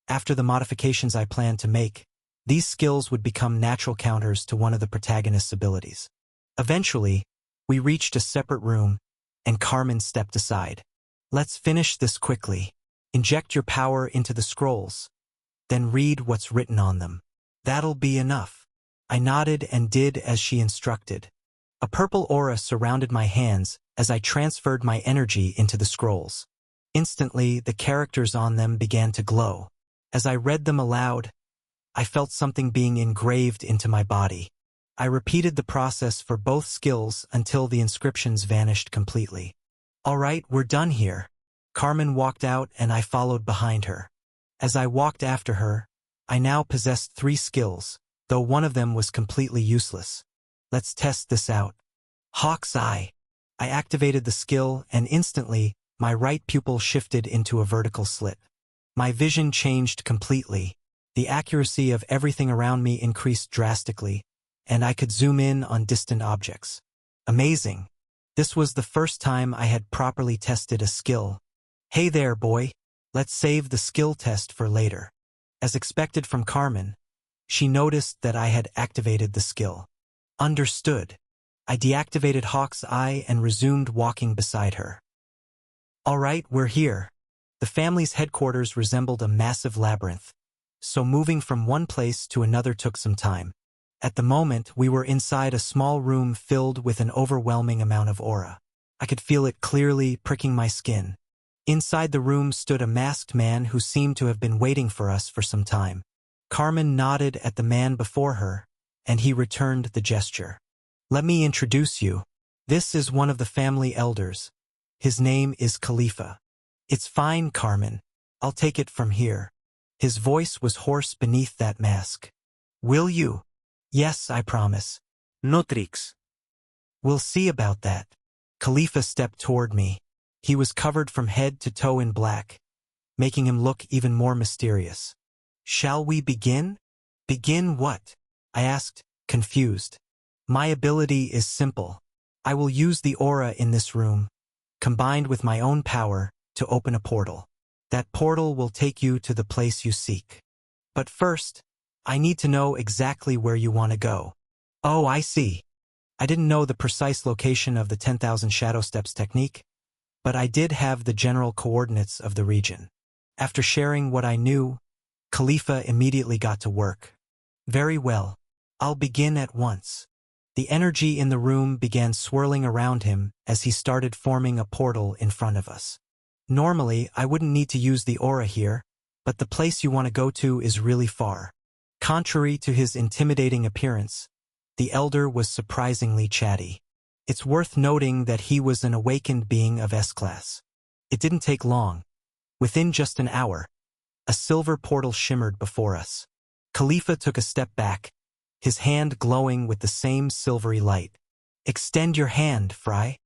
after the modifications I plan to make, These skills would become natural counters to one of the protagonist's abilities. Eventually, we reached a separate room, and Carmen stepped aside. Let's finish this quickly. Inject your power into the scrolls. Then read what's written on them. That'll be enough. I nodded and did as she instructed. A purple aura surrounded my hands as I transferred my energy into the scrolls. Instantly, the characters on them began to glow. As I read them aloud, I felt something being engraved into my body. I repeated the process for both skills until the inscriptions vanished completely. All right, we're done here. Carmen walked out and I followed behind her. As I walked after her, I now possessed 3 skills, though one of them was completely useless. Let's test this out. Hawk's Eye. I activated the skill and instantly, my right pupil shifted into a vertical slit. My vision changed completely. The accuracy of everything around me increased drastically, and I could zoom in on distant objects. Amazing. This was the first time I had properly tested a skill. Hey there, boy. Let's save the skill test for later. As expected from Carmen, she noticed that I had activated the skill. Understood. I deactivated Hawk's Eye and resumed walking beside her. All right, we're here. The family's headquarters resembled a massive labyrinth, so moving from one place to another took some time. At the moment, we were inside a small room filled with an overwhelming amount of aura. I could feel it clearly pricking my skin. Inside the room stood a masked man who seemed to have been waiting for us for some time. Carmen nodded at the man before her, and he returned the gesture. Let me introduce you. This is one of the family elders. His name is Khalifa. It's fine, Carmen. I'll take it from here. His voice was hoarse beneath that mask. Will you? Yes, I promise. No tricks. We'll see about that. Khalifa stepped toward me. He was covered from head to toe in black, making him look even more mysterious. Shall we begin? Begin what? I asked, confused. My ability is simple. I will use the aura in this room, combined with my own power, to open a portal. That portal will take you to the place you seek. But first, I need to know exactly where you want to go. Oh, I see. I didn't know the precise location of the 10,000 Shadow Steps technique, but I did have the general coordinates of the region. After sharing what I knew, Khalifa immediately got to work. Very well. I'll begin at once. The energy in the room began swirling around him as he started forming a portal in front of us. Normally, I wouldn't need to use the aura here, but the place you want to go to is really far. Contrary to his intimidating appearance, the elder was surprisingly chatty. It's worth noting that he was an awakened being of S-class. It didn't take long. Within just an hour, a silver portal shimmered before us. Khalifa took a step back, his hand glowing with the same silvery light. Extend your hand, Fry.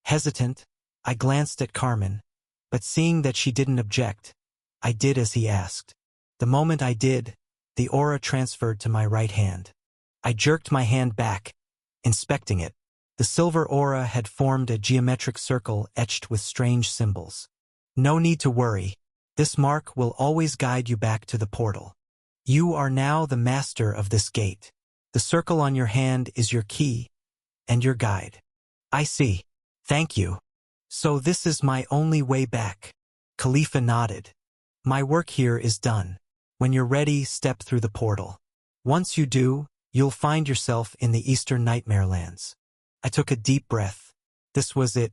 Hesitant, I glanced at Carmen, but seeing that she didn't object, I did as he asked. The moment I did, the aura transferred to my right hand. I jerked my hand back, inspecting it. The silver aura had formed a geometric circle etched with strange symbols. No need to worry. This mark will always guide you back to the portal. You are now the master of this gate. The circle on your hand is your key and your guide. I see. Thank you. So this is my only way back. Khalifa nodded. My work here is done. When you're ready, step through the portal. Once you do, you'll find yourself in the Eastern Nightmare Lands. I took a deep breath. This was it.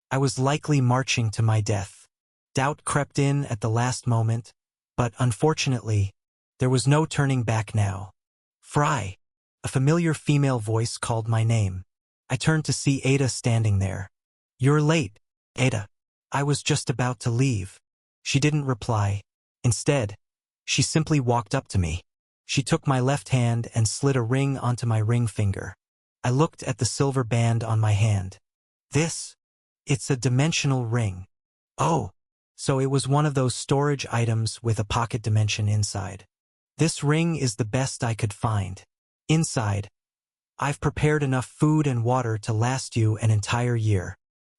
I was likely marching to my death. Doubt crept in at the last moment, but unfortunately, there was no turning back now. Fry. A familiar female voice called my name. I turned to see Ada standing there. You're late, Ada. I was just about to leave. She didn't reply. Instead, she simply walked up to me. She took my left hand and slid a ring onto my ring finger. I looked at the silver band on my hand. It's a dimensional ring. Oh, so it was one of those storage items with a pocket dimension inside. This ring is the best I could find. Inside, I've prepared enough food and water to last you an entire year.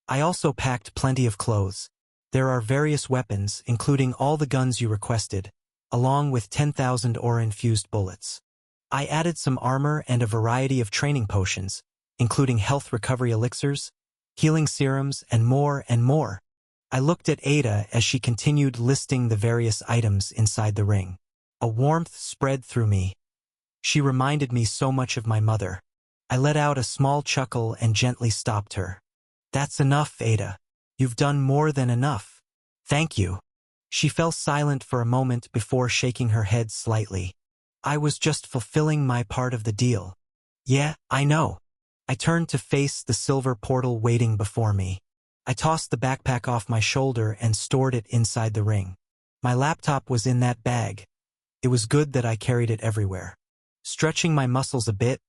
I also packed plenty of clothes. There are various weapons, including all the guns you requested, along with 10,000 aura-infused bullets. I added some armor and a variety of training potions, including health recovery elixirs, healing serums, and more and more. I looked at Ada as she continued listing the various items inside the ring. A warmth spread through me. She reminded me so much of my mother. I let out a small chuckle and gently stopped her. That's enough, Ada. You've done more than enough. Thank you. She fell silent for a moment before shaking her head slightly. I was just fulfilling my part of the deal. Yeah, I know. I turned to face the silver portal waiting before me. I tossed the backpack off my shoulder and stored it inside the ring. My laptop was in that bag. It was good that I carried it everywhere. Stretching my muscles a bit,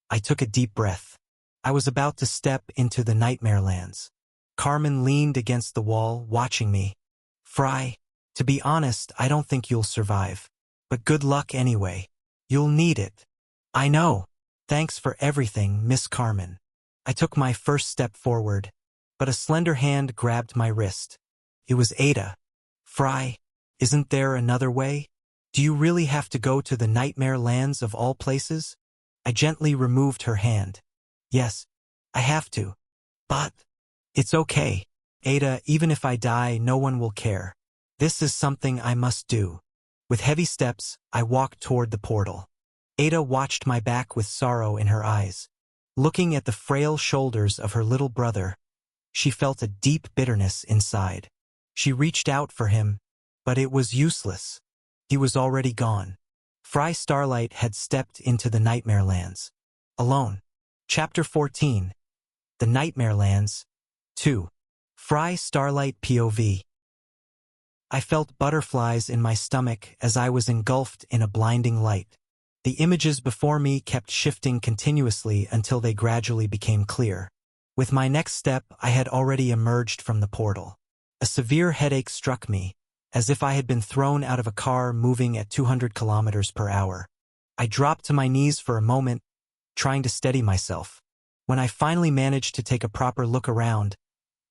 I took a deep breath. I was about to step into the nightmare lands. Carmen leaned against the wall, watching me. Fry, to be honest, I don't think you'll survive. But good luck anyway. You'll need it. I know. Thanks for everything, Miss Carmen. I took my first step forward, but a slender hand grabbed my wrist. It was Ada. Fry, isn't there another way? Do you really have to go to the nightmare lands of all places? I gently removed her hand. Yes, I have to. But it's okay. Ada, even if I die, no one will care. This is something I must do. With heavy steps, I walked toward the portal. Ada watched my back with sorrow in her eyes. Looking at the frail shoulders of her little brother, she felt a deep bitterness inside. She reached out for him, but it was useless. He was already gone. Fry Starlight had stepped into the Nightmare Lands. Alone. Chapter 14. The Nightmare Lands. 2. Fry Starlight POV. I felt butterflies in my stomach as I was engulfed in a blinding light. The images before me kept shifting continuously until they gradually became clear. With my next step, I had already emerged from the portal. A severe headache struck me, as if I had been thrown out of a car moving at 200 kilometers per hour. I dropped to my knees for a moment, trying to steady myself. When I finally managed to take a proper look around,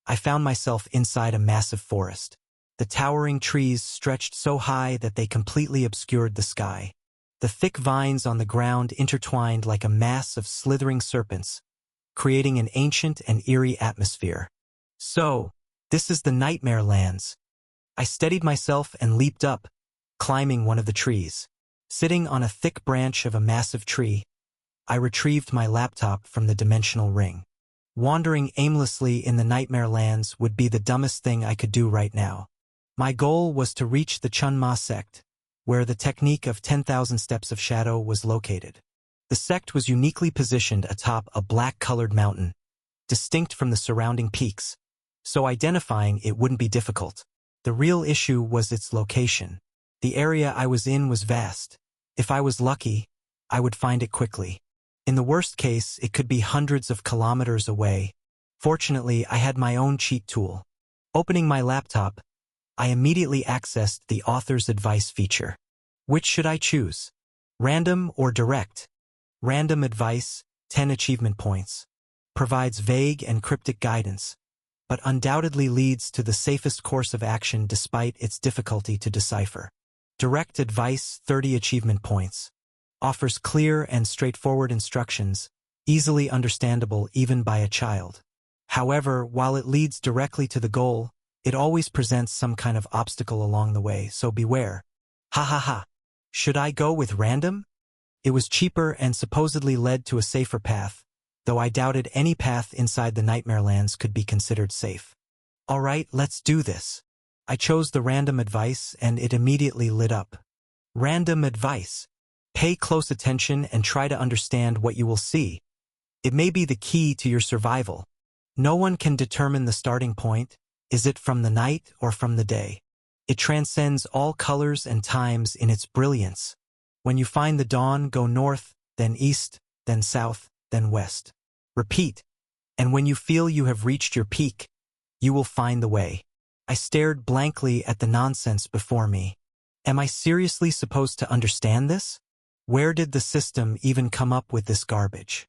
I found myself inside a massive forest. The towering trees stretched so high that they completely obscured the sky. The thick vines on the ground intertwined like a mass of slithering serpents, creating an ancient and eerie atmosphere. So, this is the Nightmare Lands. I steadied myself and leaped up, climbing one of the trees. Sitting on a thick branch of a massive tree, I retrieved my laptop from the dimensional ring. Wandering aimlessly in the Nightmare Lands would be the dumbest thing I could do right now. My goal was to reach the Chunma sect, where the technique of 10,000 steps of shadow was located. The sect was uniquely positioned atop a black-colored mountain, distinct from the surrounding peaks, so identifying it wouldn't be difficult. The real issue was its location. The area I was in was vast. If I was lucky, I would find it quickly. In the worst case, it could be hundreds of kilometers away. Fortunately, I had my own cheat tool. Opening my laptop, I immediately accessed the author's advice feature. Which should I choose? Random or direct? Random advice, 10 achievement points. Provides vague and cryptic guidance, but undoubtedly leads to the safest course of action despite its difficulty to decipher. Direct advice, 30 achievement points. Offers clear and straightforward instructions, easily understandable even by a child. However, while it leads directly to the goal, it always presents some kind of obstacle along the way, so beware. Ha ha ha. Should I go with random? It was cheaper and supposedly led to a safer path, though I doubted any path inside the Nightmare Lands could be considered safe. Alright, let's do this. I chose the random advice and it immediately lit up. Random advice. Pay close attention and try to understand what you will see. It may be the key to your survival. No one can determine the starting point. Is it from the night or from the day? It transcends all colors and times in its brilliance. When you find the dawn, go north, then east, then south, then west. Repeat. And when you feel you have reached your peak, you will find the way. I stared blankly at the nonsense before me. Am I seriously supposed to understand this? Where did the system even come up with this garbage?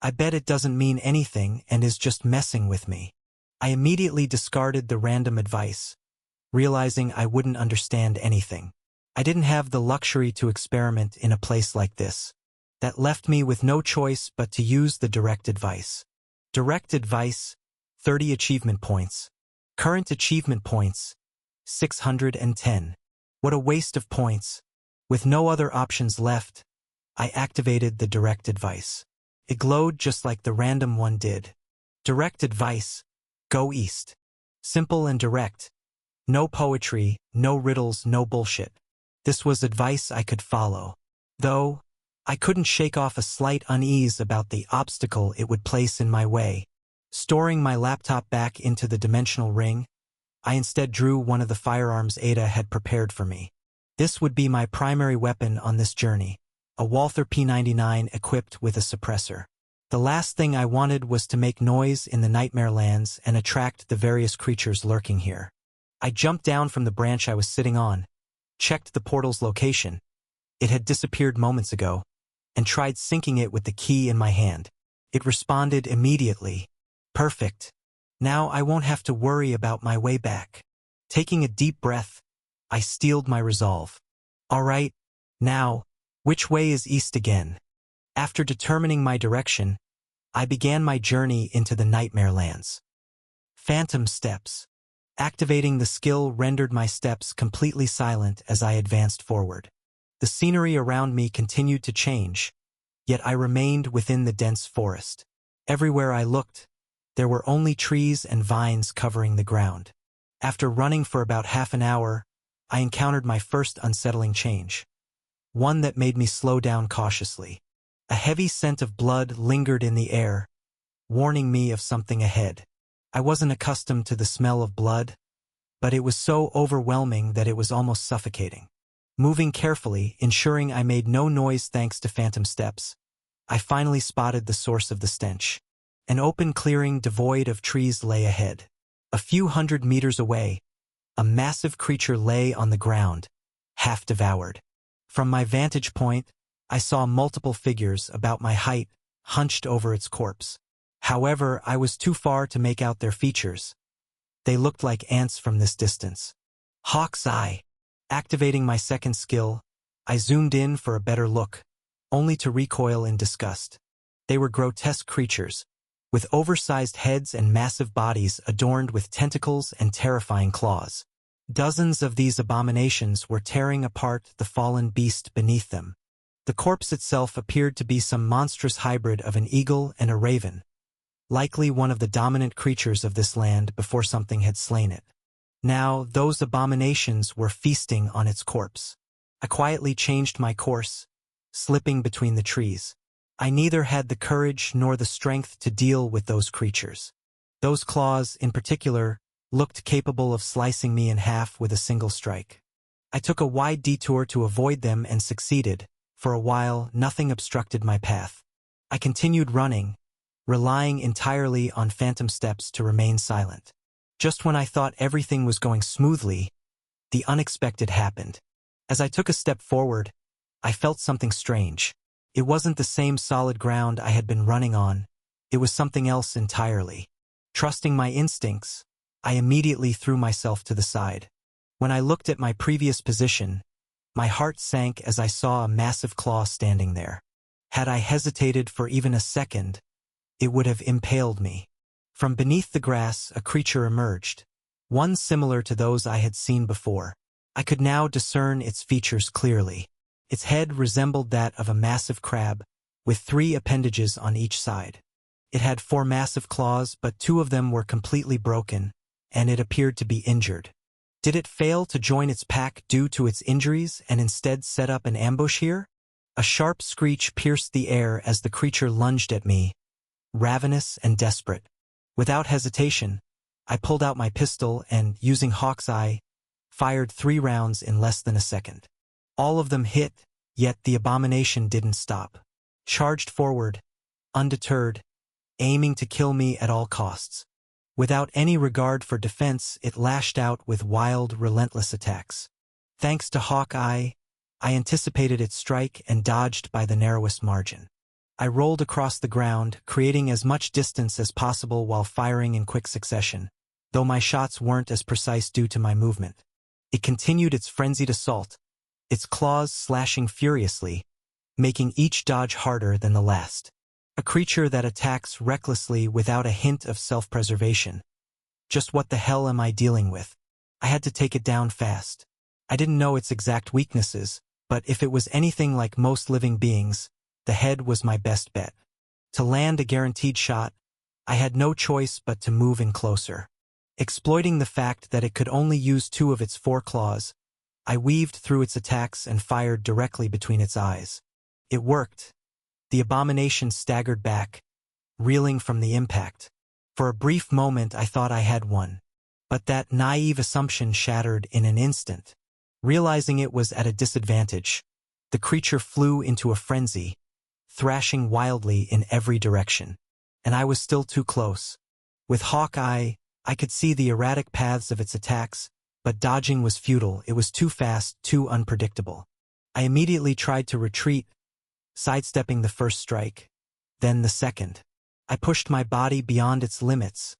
I bet it doesn't mean anything and is just messing with me. I immediately discarded the random advice, realizing I wouldn't understand anything. I didn't have the luxury to experiment in a place like this. That left me with no choice but to use the direct advice. Direct advice, 30 achievement points. Current achievement points, 610. What a waste of points. With no other options left, I activated the direct advice. It glowed just like the random one did. Direct advice, go east. Simple and direct. No poetry, no riddles, no bullshit. This was advice I could follow. Though, I couldn't shake off a slight unease about the obstacle it would place in my way. Storing my laptop back into the dimensional ring, I instead drew one of the firearms Ada had prepared for me. This would be my primary weapon on this journey, a Walther P99 equipped with a suppressor. The last thing I wanted was to make noise in the Nightmare Lands and attract the various creatures lurking here. I jumped down from the branch I was sitting on, checked the portal's location. It had disappeared moments ago, and tried syncing it with the key in my hand. It responded immediately. Perfect. Now I won't have to worry about my way back. Taking a deep breath, I steeled my resolve. All right, now, which way is east again? After determining my direction, I began my journey into the Nightmare Lands. Phantom steps. Activating the skill rendered my steps completely silent as I advanced forward. The scenery around me continued to change, yet I remained within the dense forest. Everywhere I looked, there were only trees and vines covering the ground. After running for about half an hour, I encountered my first unsettling change. One that made me slow down cautiously. A heavy scent of blood lingered in the air, warning me of something ahead. I wasn't accustomed to the smell of blood, but it was so overwhelming that it was almost suffocating. Moving carefully, ensuring I made no noise thanks to phantom steps, I finally spotted the source of the stench. An open clearing devoid of trees lay ahead. A few hundred meters away, a massive creature lay on the ground, half devoured. From my vantage point, I saw multiple figures about my height, hunched over its corpse. However, I was too far to make out their features. They looked like ants from this distance. Hawk's eye. Activating my second skill, I zoomed in for a better look, only to recoil in disgust. They were grotesque creatures, with oversized heads and massive bodies adorned with tentacles and terrifying claws. Dozens of these abominations were tearing apart the fallen beast beneath them. The corpse itself appeared to be some monstrous hybrid of an eagle and a raven, likely one of the dominant creatures of this land before something had slain it. Now, those abominations were feasting on its corpse. I quietly changed my course, slipping between the trees. I neither had the courage nor the strength to deal with those creatures. Those claws, in particular, looked capable of slicing me in half with a single strike. I took a wide detour to avoid them and succeeded. For a while, nothing obstructed my path. I continued running, relying entirely on phantom steps to remain silent. Just when I thought everything was going smoothly, the unexpected happened. As I took a step forward, I felt something strange. It wasn't the same solid ground I had been running on. It was something else entirely. Trusting my instincts, I immediately threw myself to the side. When I looked at my previous position, my heart sank as I saw a massive claw standing there. Had I hesitated for even a second, it would have impaled me. From beneath the grass, a creature emerged, one similar to those I had seen before. I could now discern its features clearly. Its head resembled that of a massive crab, with 3 appendages on each side. It had 4 massive claws, but 2 of them were completely broken, and it appeared to be injured. Did it fail to join its pack due to its injuries and instead set up an ambush here? A sharp screech pierced the air as the creature lunged at me, ravenous and desperate. Without hesitation, I pulled out my pistol and, using Hawk's Eye, fired 3 rounds in less than a second. All of them hit, yet the abomination didn't stop. Charged forward, undeterred, aiming to kill me at all costs. Without any regard for defense, it lashed out with wild, relentless attacks. Thanks to Hawk Eye, I anticipated its strike and dodged by the narrowest margin. I rolled across the ground, creating as much distance as possible while firing in quick succession, though my shots weren't as precise due to my movement. It continued its frenzied assault, its claws slashing furiously, making each dodge harder than the last. A creature that attacks recklessly without a hint of self-preservation. Just what the hell am I dealing with? I had to take it down fast. I didn't know its exact weaknesses, but if it was anything like most living beings, the head was my best bet. To land a guaranteed shot, I had no choice but to move in closer. Exploiting the fact that it could only use 2 of its 4 claws, I weaved through its attacks and fired directly between its eyes. It worked. The abomination staggered back, reeling from the impact. For a brief moment I thought I had won. But that naive assumption shattered in an instant. Realizing it was at a disadvantage, the creature flew into a frenzy, thrashing wildly in every direction. And I was still too close. With Hawkeye, I could see the erratic paths of its attacks, but dodging was futile. It was too fast, too unpredictable. I immediately tried to retreat, sidestepping the first strike, then the second. I pushed my body beyond its limits,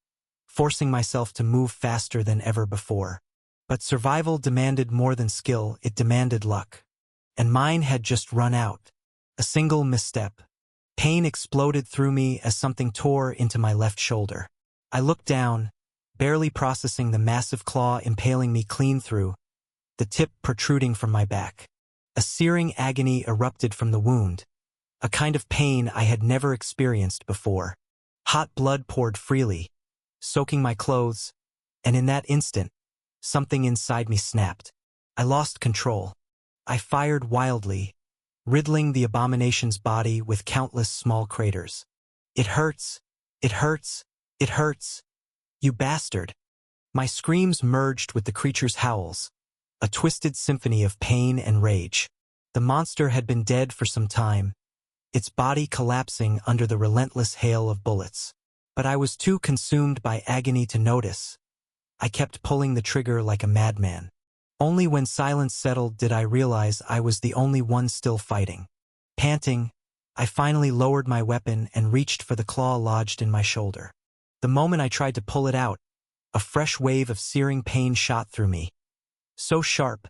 forcing myself to move faster than ever before. But survival demanded more than skill, it demanded luck. And mine had just run out. A single misstep. Pain exploded through me as something tore into my left shoulder. I looked down, barely processing the massive claw impaling me clean through, the tip protruding from my back. A searing agony erupted from the wound, a kind of pain I had never experienced before. Hot blood poured freely, soaking my clothes, and in that instant, something inside me snapped. I lost control. I fired wildly, riddling the abomination's body with countless small craters. It hurts, it hurts, it hurts. You bastard. My screams merged with the creature's howls, a twisted symphony of pain and rage. The monster had been dead for some time, its body collapsing under the relentless hail of bullets. But I was too consumed by agony to notice. I kept pulling the trigger like a madman. Only when silence settled did I realize I was the only one still fighting. Panting, I finally lowered my weapon and reached for the claw lodged in my shoulder. The moment I tried to pull it out, a fresh wave of searing pain shot through me. So sharp,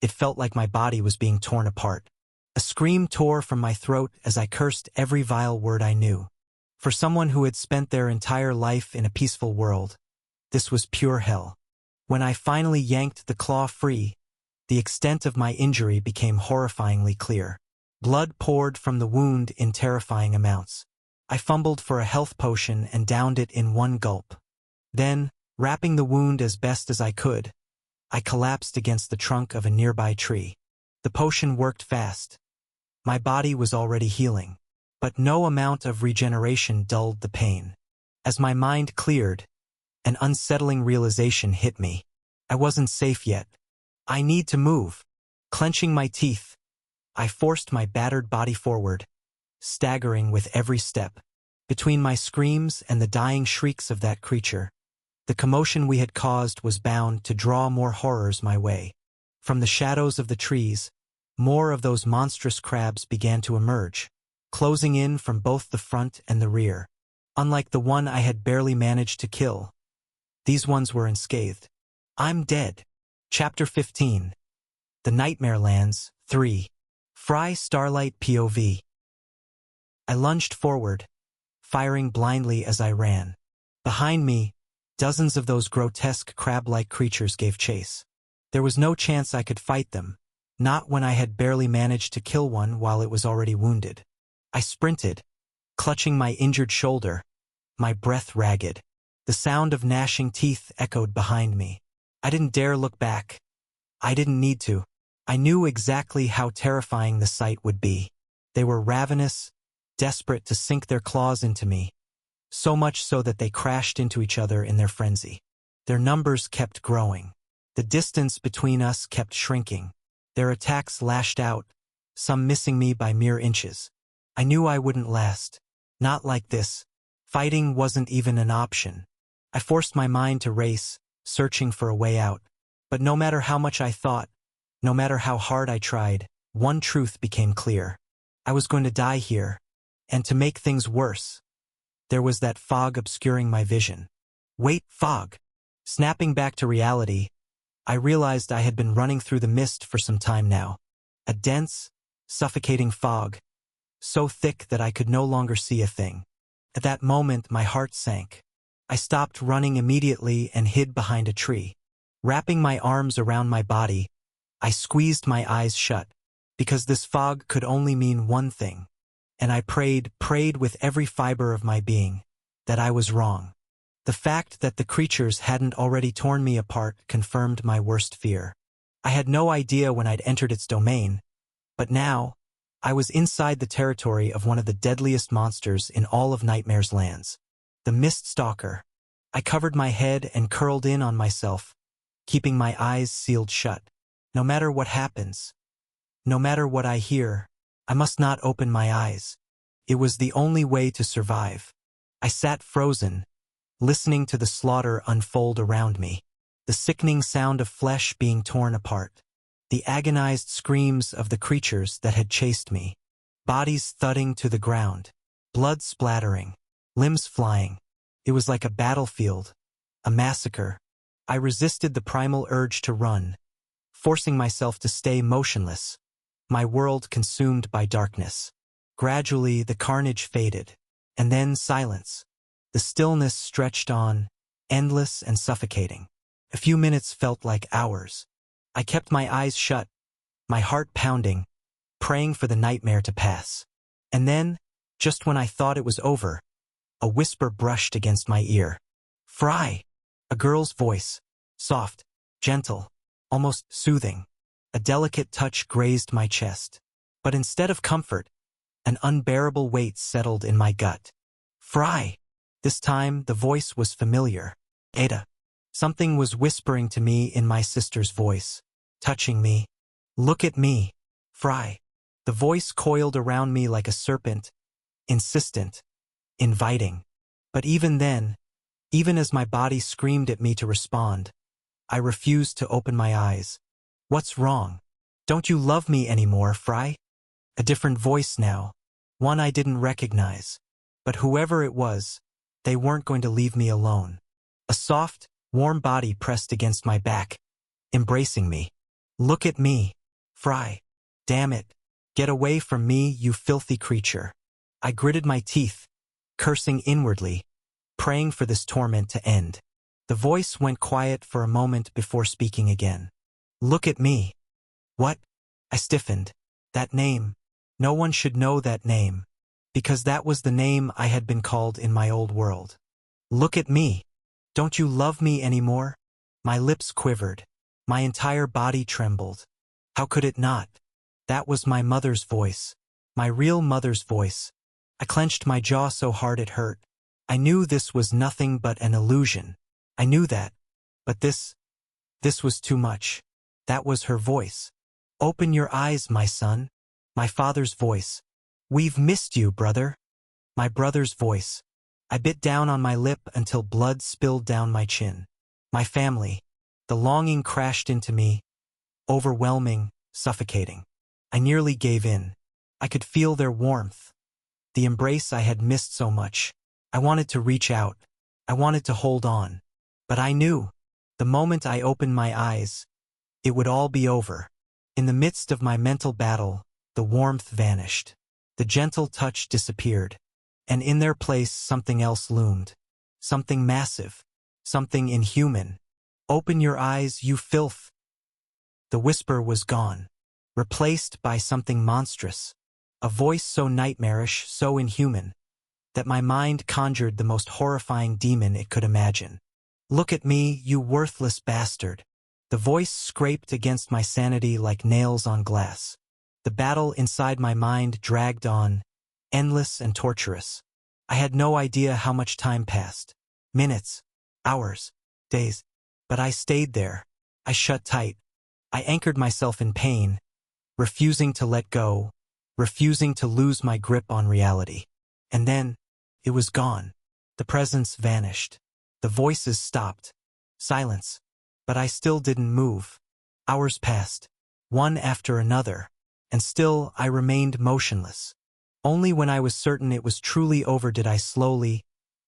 it felt like my body was being torn apart. A scream tore from my throat as I cursed every vile word I knew. For someone who had spent their entire life in a peaceful world, this was pure hell. When I finally yanked the claw free, the extent of my injury became horrifyingly clear. Blood poured from the wound in terrifying amounts. I fumbled for a health potion and downed it in one gulp. Then, wrapping the wound as best as I could, I collapsed against the trunk of a nearby tree. The potion worked fast. My body was already healing, but no amount of regeneration dulled the pain. As my mind cleared, an unsettling realization hit me. I wasn't safe yet. I need to move. Clenching my teeth, I forced my battered body forward, staggering with every step. Between my screams and the dying shrieks of that creature, the commotion we had caused was bound to draw more horrors my way. From the shadows of the trees, more of those monstrous crabs began to emerge, closing in from both the front and the rear. Unlike the one I had barely managed to kill, these ones were unscathed. I'm dead. Chapter 15. The Nightmare Lands, 3. Fry Starlight POV. I lunged forward, firing blindly as I ran. Behind me, dozens of those grotesque crab-like creatures gave chase. There was no chance I could fight them, not when I had barely managed to kill one while it was already wounded. I sprinted, clutching my injured shoulder, my breath ragged. The sound of gnashing teeth echoed behind me. I didn't dare look back. I didn't need to. I knew exactly how terrifying the sight would be. They were ravenous, desperate to sink their claws into me, so much so that they crashed into each other in their frenzy. Their numbers kept growing. The distance between us kept shrinking. Their attacks lashed out, some missing me by mere inches. I knew I wouldn't last. Not like this. Fighting wasn't even an option. I forced my mind to race, searching for a way out. But no matter how much I thought, no matter how hard I tried, one truth became clear. I was going to die here. And to make things worse, there was that fog obscuring my vision. Wait, fog! Snapping back to reality, I realized I had been running through the mist for some time now. A dense, suffocating fog, so thick that I could no longer see a thing. At that moment, my heart sank. I stopped running immediately and hid behind a tree. Wrapping my arms around my body, I squeezed my eyes shut, because this fog could only mean one thing. And I prayed with every fiber of my being, that I was wrong. The fact that the creatures hadn't already torn me apart confirmed my worst fear. I had no idea when I'd entered its domain, but now, I was inside the territory of one of the deadliest monsters in all of Nightmare's lands. The Mist Stalker. I covered my head and curled in on myself, keeping my eyes sealed shut. No matter what happens, no matter what I hear, I must not open my eyes. It was the only way to survive. I sat frozen, listening to the slaughter unfold around me. The sickening sound of flesh being torn apart. The agonized screams of the creatures that had chased me. Bodies thudding to the ground. Blood splattering. Limbs flying. It was like a battlefield. A massacre. I resisted the primal urge to run, forcing myself to stay motionless. My world consumed by darkness. Gradually, the carnage faded. And then silence. The stillness stretched on, endless and suffocating. A few minutes felt like hours. I kept my eyes shut, my heart pounding, praying for the nightmare to pass. And then, just when I thought it was over, a whisper brushed against my ear. "Fry!" A girl's voice, soft, gentle, almost soothing. A delicate touch grazed my chest. But instead of comfort, an unbearable weight settled in my gut. "Fry!" This time, the voice was familiar. "Ada." Something was whispering to me in my sister's voice, touching me. "Look at me, Fry." The voice coiled around me like a serpent, insistent, inviting. But even then, even as my body screamed at me to respond, I refused to open my eyes. "What's wrong? Don't you love me anymore, Fry?" A different voice now, one I didn't recognize. But whoever it was, they weren't going to leave me alone. A soft, warm body pressed against my back, embracing me. "Look at me, Fry. Damn it. Get away from me, you filthy creature." I gritted my teeth, cursing inwardly, praying for this torment to end. The voice went quiet for a moment before speaking again. "Look at me." "What?" I stiffened. That name. No one should know that name, because that was the name I had been called in my old world. "Look at me. Don't you love me anymore?" My lips quivered. My entire body trembled. How could it not? That was my mother's voice. My real mother's voice. I clenched my jaw so hard it hurt. I knew this was nothing but an illusion. I knew that. But this was too much. That was her voice. "Open your eyes, my son." My father's voice. "We've missed you, brother." My brother's voice. I bit down on my lip until blood spilled down my chin. My family. The longing crashed into me, overwhelming, suffocating. I nearly gave in. I could feel their warmth, the embrace I had missed so much. I wanted to reach out. I wanted to hold on. But I knew, the moment I opened my eyes, it would all be over. In the midst of my mental battle, the warmth vanished. The gentle touch disappeared. And in their place something else loomed. Something massive. Something inhuman. "Open your eyes, you filth." The whisper was gone, replaced by something monstrous. A voice so nightmarish, so inhuman, that my mind conjured the most horrifying demon it could imagine. "Look at me, you worthless bastard." The voice scraped against my sanity like nails on glass. The battle inside my mind dragged on, endless and torturous. I had no idea how much time passed. Minutes, hours, days. But I stayed there. I shut tight. I anchored myself in pain, refusing to let go, refusing to lose my grip on reality. And then, it was gone. The presence vanished. The voices stopped. Silence. But I still didn't move. Hours passed, one after another, and still I remained motionless. Only when I was certain it was truly over did I slowly,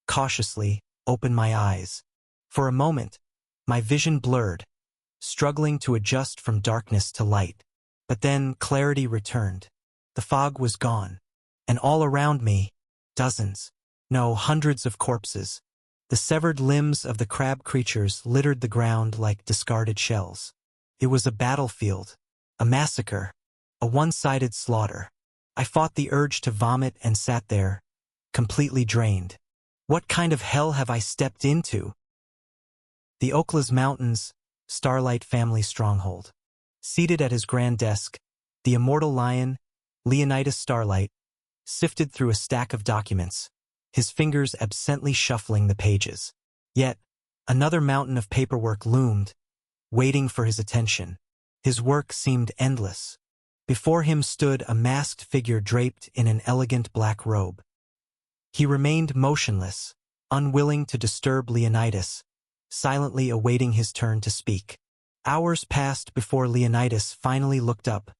cautiously, open my eyes. For a moment, my vision blurred, struggling to adjust from darkness to light. But then clarity returned. The fog was gone. And all around me, dozens, no, hundreds of corpses. The severed limbs of the crab creatures littered the ground like discarded shells. It was a battlefield, a massacre, a one-sided slaughter. I fought the urge to vomit and sat there, completely drained. What kind of hell have I stepped into? The Oaklas Mountains, Starlight family stronghold. Seated at his grand desk, the immortal lion, Leonidas Starlight, sifted through a stack of documents, his fingers absently shuffling the pages. Yet, another mountain of paperwork loomed, waiting for his attention. His work seemed endless. Before him stood a masked figure draped in an elegant black robe. He remained motionless, unwilling to disturb Leonidas, silently awaiting his turn to speak. Hours passed before Leonidas finally looked up,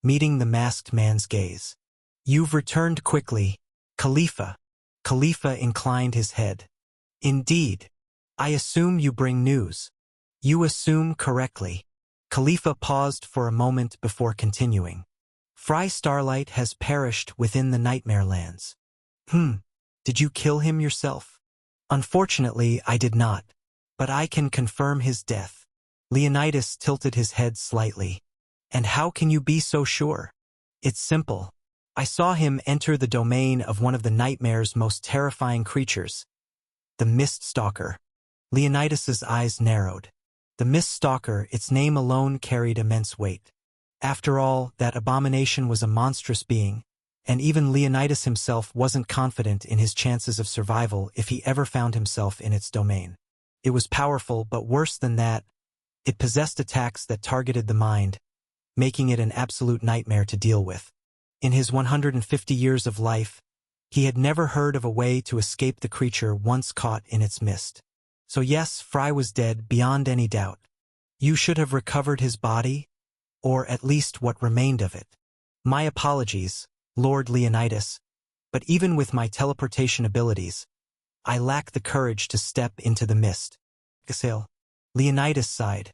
meeting the masked man's gaze. "You've returned quickly, Khalifa." Khalifa inclined his head. "Indeed. I assume you bring news." "You assume correctly." Khalifa paused for a moment before continuing. "Fry Starlight has perished within the Nightmare Lands." Did you kill him yourself?" "Unfortunately, I did not. But I can confirm his death." Leonidas tilted his head slightly. "And how can you be so sure?" "It's simple. I saw him enter the domain of one of the nightmare's most terrifying creatures, the Mist Stalker." Leonidas's eyes narrowed. The Mist Stalker, its name alone carried immense weight. After all, that abomination was a monstrous being, and even Leonidas himself wasn't confident in his chances of survival if he ever found himself in its domain. It was powerful, but worse than that, it possessed attacks that targeted the mind, making it an absolute nightmare to deal with. In his 150 years of life, he had never heard of a way to escape the creature once caught in its mist. So yes, Fry was dead beyond any doubt. You should have recovered his body, or at least what remained of it. My apologies, Lord Leonidas, but even with my teleportation abilities, I lack the courage to step into the mist. Exhale. Leonidas sighed.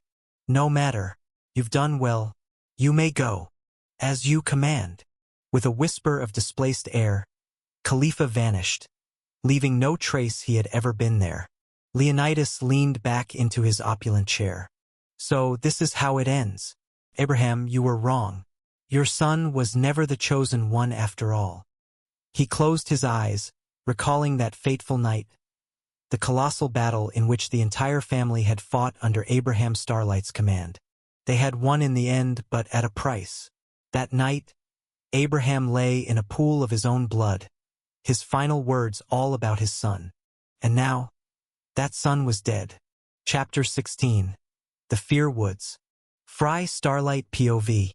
"No matter. You've done well. You may go. As you command." With a whisper of displaced air, Khalifa vanished, leaving no trace he had ever been there. Leonidas leaned back into his opulent chair. "So this is how it ends. Abraham, you were wrong. Your son was never the chosen one after all." He closed his eyes, recalling that fateful night, the colossal battle in which the entire family had fought under Abraham Starlight's command. They had won in the end, but at a price. That night, Abraham lay in a pool of his own blood, his final words all about his son. And now, that son was dead. Chapter 16. The Fear Woods. Fry Starlight POV.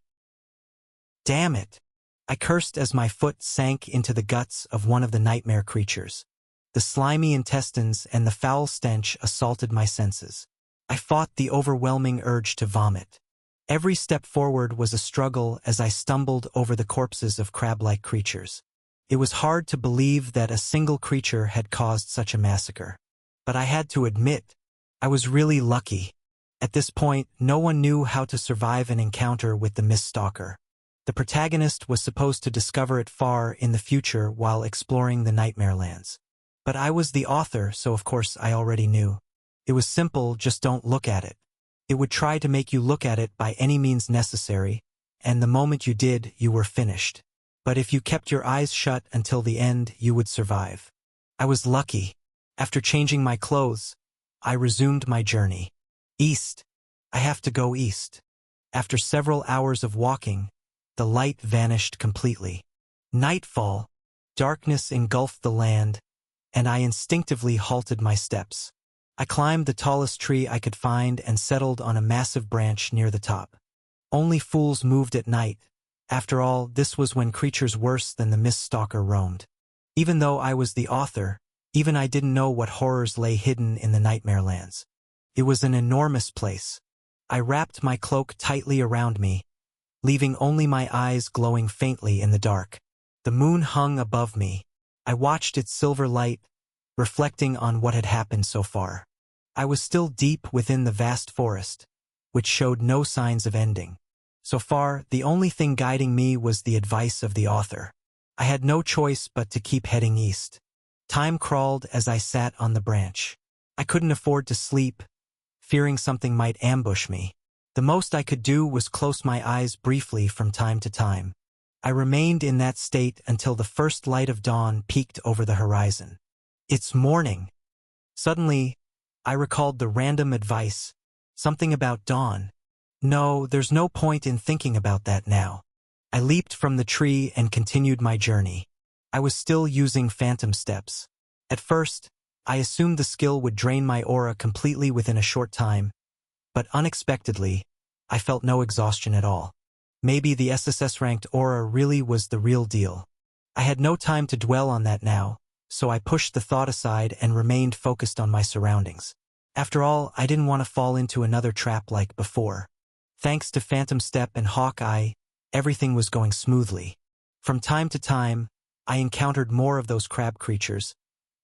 Damn it! I cursed as my foot sank into the guts of one of the nightmare creatures. The slimy intestines and the foul stench assaulted my senses. I fought the overwhelming urge to vomit. Every step forward was a struggle as I stumbled over the corpses of crab-like creatures. It was hard to believe that a single creature had caused such a massacre. But I had to admit, I was really lucky. At this point, no one knew how to survive an encounter with the Mist Stalker. The protagonist was supposed to discover it far in the future while exploring the Nightmare Lands. But I was the author, so of course I already knew. It was simple, just don't look at it. It would try to make you look at it by any means necessary, and the moment you did, you were finished. But if you kept your eyes shut until the end, you would survive. I was lucky. After changing my clothes, I resumed my journey. East. I have to go east. After several hours of walking, the light vanished completely. Nightfall, darkness engulfed the land, and I instinctively halted my steps. I climbed the tallest tree I could find and settled on a massive branch near the top. Only fools moved at night. After all, this was when creatures worse than the Mist Stalker roamed. Even though I was the author, even I didn't know what horrors lay hidden in the Nightmare Lands. It was an enormous place. I wrapped my cloak tightly around me, leaving only my eyes glowing faintly in the dark. The moon hung above me. I watched its silver light, reflecting on what had happened so far. I was still deep within the vast forest, which showed no signs of ending. So far, the only thing guiding me was the advice of the author. I had no choice but to keep heading east. Time crawled as I sat on the branch. I couldn't afford to sleep, fearing something might ambush me. The most I could do was close my eyes briefly from time to time. I remained in that state until the first light of dawn peeked over the horizon. It's morning. Suddenly, I recalled the random advice, something about dawn. No, there's no point in thinking about that now. I leaped from the tree and continued my journey. I was still using phantom steps. At first, I assumed the skill would drain my aura completely within a short time, but unexpectedly, I felt no exhaustion at all. Maybe the SSS-ranked aura really was the real deal. I had no time to dwell on that now, so I pushed the thought aside and remained focused on my surroundings. After all, I didn't want to fall into another trap like before. Thanks to Phantom Step and Hawkeye, everything was going smoothly. From time to time, I encountered more of those crab creatures,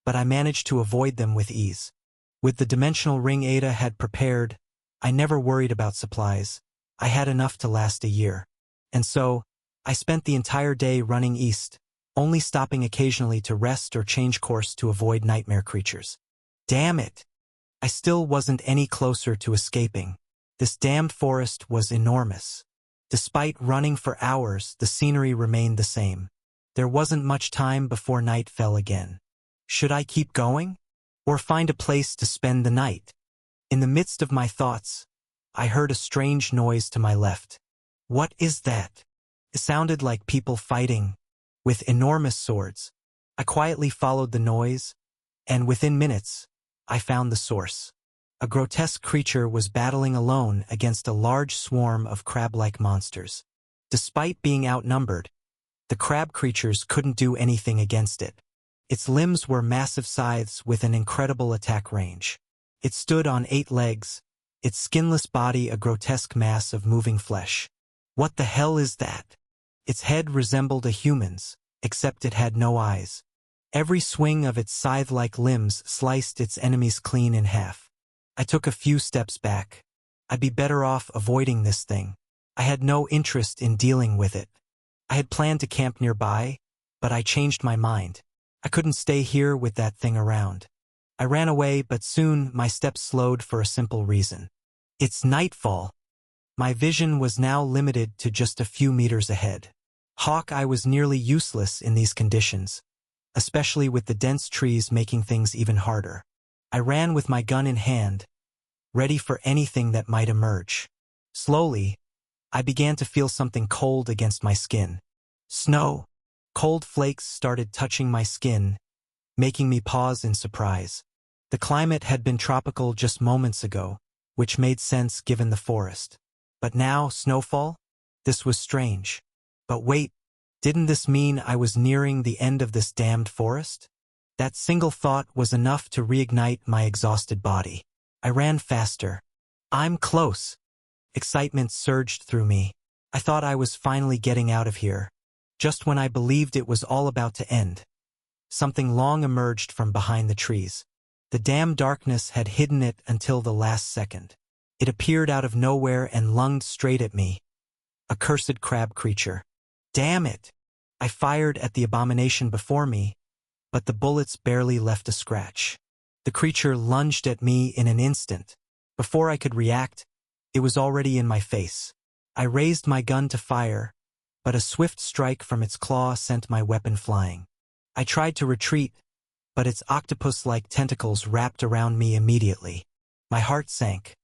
but I managed to avoid them with ease. With the dimensional ring Ada had prepared, I never worried about supplies. I had enough to last a year. And so, I spent the entire day running east, only stopping occasionally to rest or change course to avoid nightmare creatures. Damn it! I still wasn't any closer to escaping. This damned forest was enormous. Despite running for hours, the scenery remained the same. There wasn't much time before night fell again. Should I keep going? Or find a place to spend the night? In the midst of my thoughts, I heard a strange noise to my left. What is that? It sounded like people fighting, with enormous swords. I quietly followed the noise, and within minutes, I found the source. A grotesque creature was battling alone against a large swarm of crab-like monsters. Despite being outnumbered, the crab creatures couldn't do anything against it. Its limbs were massive scythes with an incredible attack range. It stood on 8 legs, its skinless body a grotesque mass of moving flesh. What the hell is that? Its head resembled a human's, except it had no eyes. Every swing of its scythe-like limbs sliced its enemies clean in half. I took a few steps back. I'd be better off avoiding this thing. I had no interest in dealing with it. I had planned to camp nearby, but I changed my mind. I couldn't stay here with that thing around. I ran away, but soon my steps slowed for a simple reason. It's nightfall. My vision was now limited to just a few meters ahead. Hawkeye was nearly useless in these conditions, especially with the dense trees making things even harder. I ran with my gun in hand, ready for anything that might emerge. Slowly, I began to feel something cold against my skin. Snow. Cold flakes started touching my skin, making me pause in surprise. The climate had been tropical just moments ago, which made sense given the forest. But now, snowfall? This was strange. But wait, didn't this mean I was nearing the end of this damned forest? That single thought was enough to reignite my exhausted body. I ran faster. I'm close. Excitement surged through me. I thought I was finally getting out of here. Just when I believed it was all about to end, something long emerged from behind the trees. The damn darkness had hidden it until the last second. It appeared out of nowhere and lunged straight at me. A cursed crab creature. Damn it! I fired at the abomination before me, but the bullets barely left a scratch. The creature lunged at me in an instant. Before I could react, it was already in my face. I raised my gun to fire, but a swift strike from its claw sent my weapon flying. I tried to retreat, but its octopus-like tentacles wrapped around me immediately. My heart sank.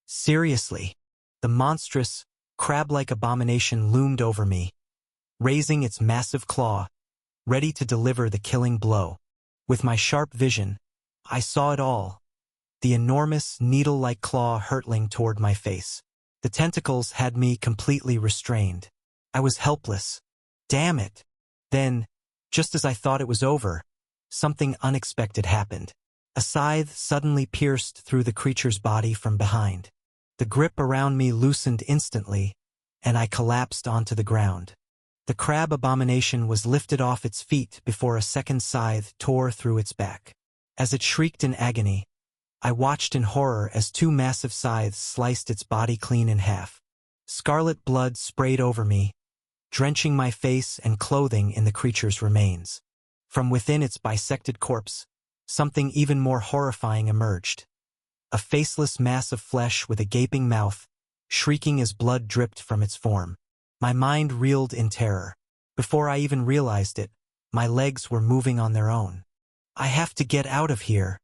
Seriously, the monstrous, crab-like abomination loomed over me, raising its massive claw, ready to deliver the killing blow. With my sharp vision, I saw it all. The enormous, needle-like claw hurtling toward my face. The tentacles had me completely restrained. I was helpless. Damn it! Then, just as I thought it was over, something unexpected happened. A scythe suddenly pierced through the creature's body from behind. The grip around me loosened instantly, and I collapsed onto the ground. The crab abomination was lifted off its feet before a second scythe tore through its back. As it shrieked in agony, I watched in horror as 2 massive scythes sliced its body clean in half. Scarlet blood sprayed over me, drenching my face and clothing in the creature's remains. From within its bisected corpse, something even more horrifying emerged. A faceless mass of flesh with a gaping mouth, shrieking as blood dripped from its form. My mind reeled in terror. Before I even realized it, my legs were moving on their own. I have to get out of here.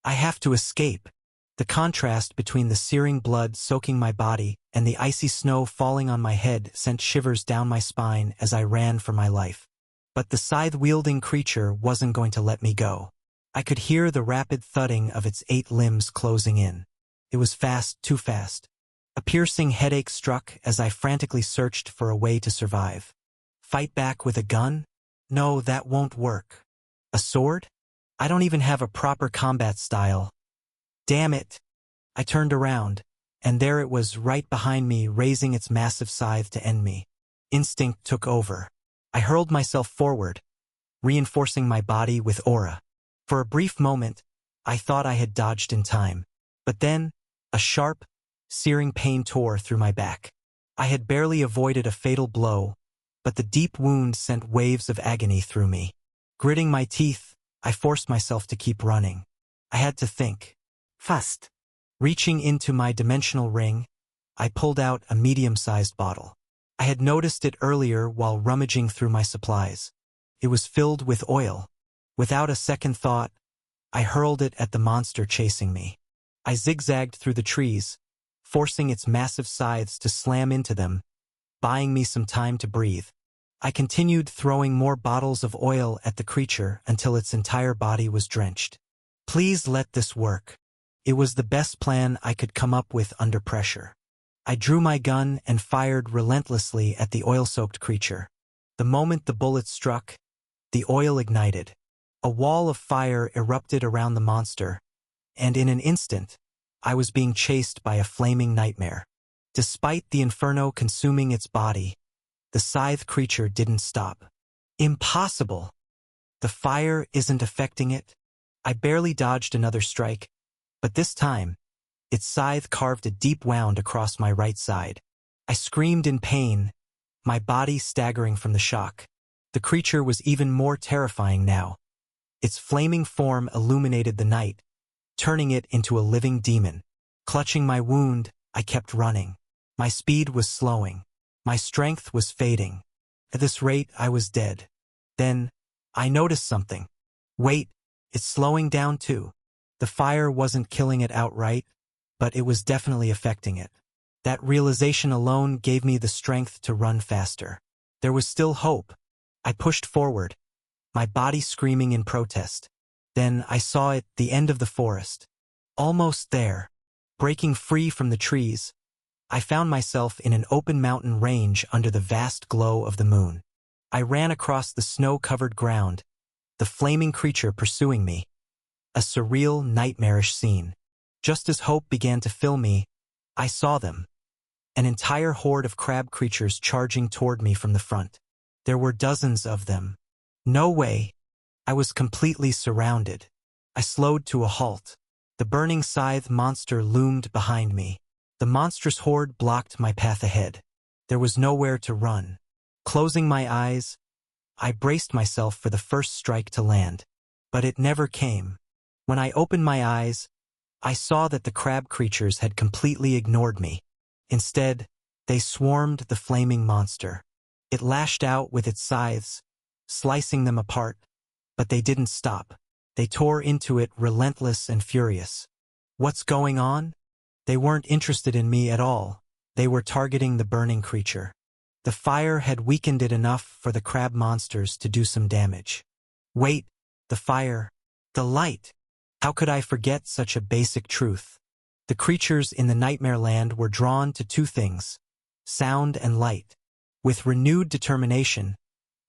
I have to escape. The contrast between the searing blood soaking my body and the icy snow falling on my head sent shivers down my spine as I ran for my life. But the scythe-wielding creature wasn't going to let me go. I could hear the rapid thudding of its 8 limbs closing in. It was fast, too fast. A piercing headache struck as I frantically searched for a way to survive. Fight back with a gun? No, that won't work. A sword? I don't even have a proper combat style. Damn it! I turned around, and there it was right behind me, raising its massive scythe to end me. Instinct took over. I hurled myself forward, reinforcing my body with aura. For a brief moment, I thought I had dodged in time. But then, a sharp, searing pain tore through my back. I had barely avoided a fatal blow, but the deep wound sent waves of agony through me. Gritting my teeth, I forced myself to keep running. I had to think. Fast. Reaching into my dimensional ring, I pulled out a medium-sized bottle. I had noticed it earlier while rummaging through my supplies. It was filled with oil. Without a second thought, I hurled it at the monster chasing me. I zigzagged through the trees, forcing its massive scythes to slam into them, buying me some time to breathe. I continued throwing more bottles of oil at the creature until its entire body was drenched. Please let this work. It was the best plan I could come up with under pressure. I drew my gun and fired relentlessly at the oil-soaked creature. The moment the bullet struck, the oil ignited. A wall of fire erupted around the monster, and in an instant, I was being chased by a flaming nightmare. Despite the inferno consuming its body, the scythe creature didn't stop. Impossible! The fire isn't affecting it. I barely dodged another strike, but this time, its scythe carved a deep wound across my right side. I screamed in pain, my body staggering from the shock. The creature was even more terrifying now. Its flaming form illuminated the night, turning it into a living demon. Clutching my wound, I kept running. My speed was slowing. My strength was fading. At this rate, I was dead. Then, I noticed something. Wait, it's slowing down too. The fire wasn't killing it outright, but it was definitely affecting it. That realization alone gave me the strength to run faster. There was still hope. I pushed forward, my body screaming in protest. Then I saw it, the end of the forest. Almost there. Breaking free from the trees, I found myself in an open mountain range under the vast glow of the moon. I ran across the snow-covered ground, the flaming creature pursuing me. A surreal, nightmarish scene. Just as hope began to fill me, I saw them. An entire horde of crab creatures charging toward me from the front. There were dozens of them. No way. I was completely surrounded. I slowed to a halt. The burning scythe monster loomed behind me. The monstrous horde blocked my path ahead. There was nowhere to run. Closing my eyes, I braced myself for the first strike to land. But it never came. When I opened my eyes, I saw that the crab creatures had completely ignored me. Instead, they swarmed the flaming monster. It lashed out with its scythes, slicing them apart, but they didn't stop. They tore into it, relentless and furious. What's going on? They weren't interested in me at all. They were targeting the burning creature. The fire had weakened it enough for the crab monsters to do some damage. Wait, the fire, the light. How could I forget such a basic truth? The creatures in the nightmare land were drawn to two things: sound and light. With renewed determination,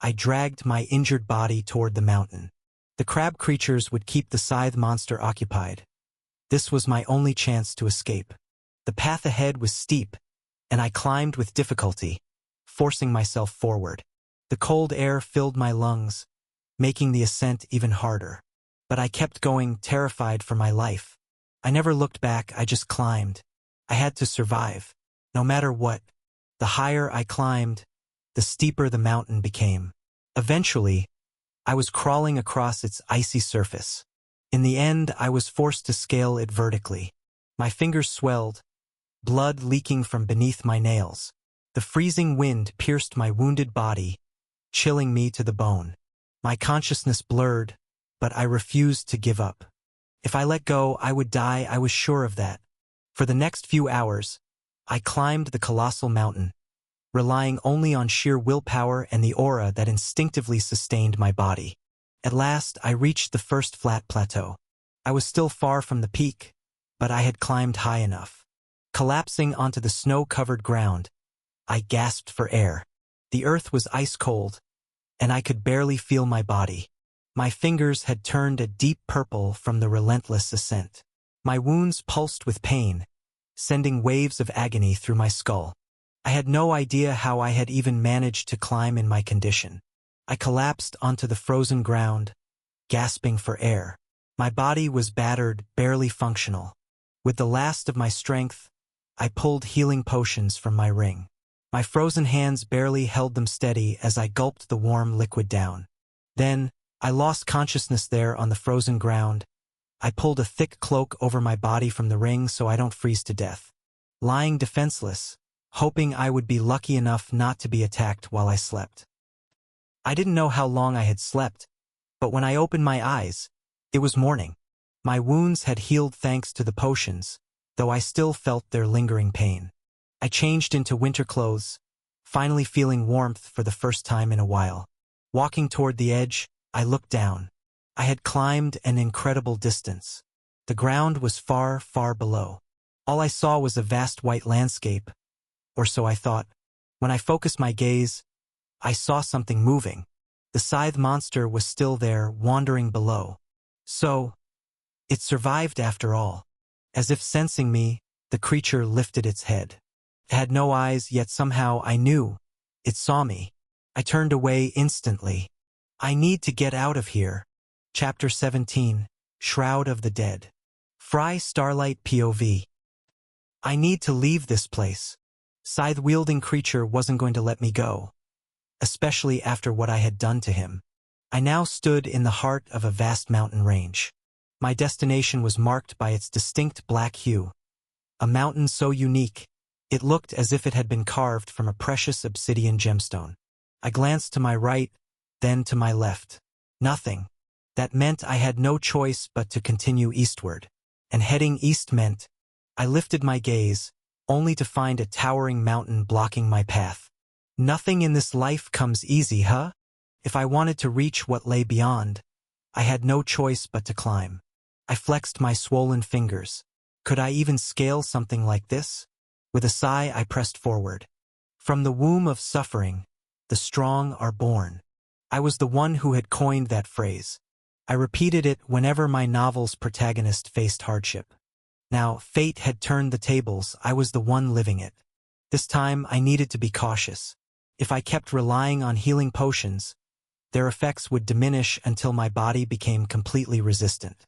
I dragged my injured body toward the mountain. The crab creatures would keep the scythe monster occupied. This was my only chance to escape. The path ahead was steep, and I climbed with difficulty, forcing myself forward. The cold air filled my lungs, making the ascent even harder. But I kept going, terrified for my life. I never looked back, I just climbed. I had to survive. No matter what. The higher I climbed, the steeper the mountain became. Eventually, I was crawling across its icy surface. In the end, I was forced to scale it vertically. My fingers swelled, blood leaking from beneath my nails. The freezing wind pierced my wounded body, chilling me to the bone. My consciousness blurred, but I refused to give up. If I let go, I would die, I was sure of that. For the next few hours, I climbed the colossal mountain, relying only on sheer willpower and the aura that instinctively sustained my body. At last, I reached the first flat plateau. I was still far from the peak, but I had climbed high enough. Collapsing onto the snow-covered ground, I gasped for air. The earth was ice-cold, and I could barely feel my body. My fingers had turned a deep purple from the relentless ascent. My wounds pulsed with pain, sending waves of agony through my skull. I had no idea how I had even managed to climb in my condition. I collapsed onto the frozen ground, gasping for air. My body was battered, barely functional. With the last of my strength, I pulled healing potions from my ring. My frozen hands barely held them steady as I gulped the warm liquid down. Then, I lost consciousness there on the frozen ground. I pulled a thick cloak over my body from the ring so I don't freeze to death. Lying defenseless, hoping I would be lucky enough not to be attacked while I slept. I didn't know how long I had slept, but when I opened my eyes, it was morning. My wounds had healed thanks to the potions, though I still felt their lingering pain. I changed into winter clothes, finally feeling warmth for the first time in a while. Walking toward the edge, I looked down. I had climbed an incredible distance. The ground was far, far below. All I saw was a vast white landscape, or so I thought. When I focused my gaze, I saw something moving. The scythe monster was still there, wandering below. So, it survived after all. As if sensing me, the creature lifted its head. It had no eyes, yet somehow I knew. It saw me. I turned away instantly. I need to get out of here. Chapter 17, Shroud of the Dead. Fry Starlight POV. I need to leave this place. Scythe-wielding creature wasn't going to let me go, especially after what I had done to him. I now stood in the heart of a vast mountain range. My destination was marked by its distinct black hue. A mountain so unique, it looked as if it had been carved from a precious obsidian gemstone. I glanced to my right, then to my left. Nothing. That meant I had no choice but to continue eastward. And heading east meant I lifted my gaze, only to find a towering mountain blocking my path. Nothing in this life comes easy, huh? If I wanted to reach what lay beyond, I had no choice but to climb. I flexed my swollen fingers. Could I even scale something like this? With a sigh, I pressed forward. From the womb of suffering, the strong are born. I was the one who had coined that phrase. I repeated it whenever my novel's protagonist faced hardship. Now, fate had turned the tables, I was the one living it. This time, I needed to be cautious. If I kept relying on healing potions, their effects would diminish until my body became completely resistant.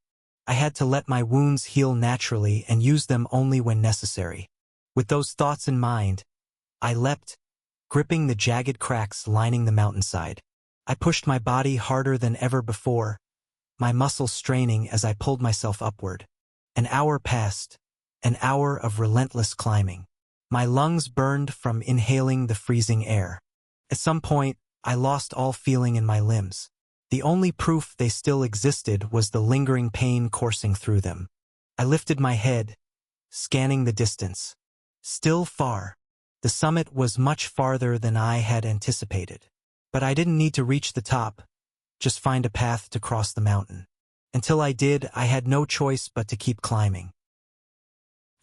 I had to let my wounds heal naturally and use them only when necessary. With those thoughts in mind, I leapt, gripping the jagged cracks lining the mountainside. I pushed my body harder than ever before, my muscles straining as I pulled myself upward. An hour passed, an hour of relentless climbing. My lungs burned from inhaling the freezing air. At some point, I lost all feeling in my limbs. The only proof they still existed was the lingering pain coursing through them. I lifted my head, scanning the distance. Still far. The summit was much farther than I had anticipated. But I didn't need to reach the top, just find a path to cross the mountain. Until I did, I had no choice but to keep climbing.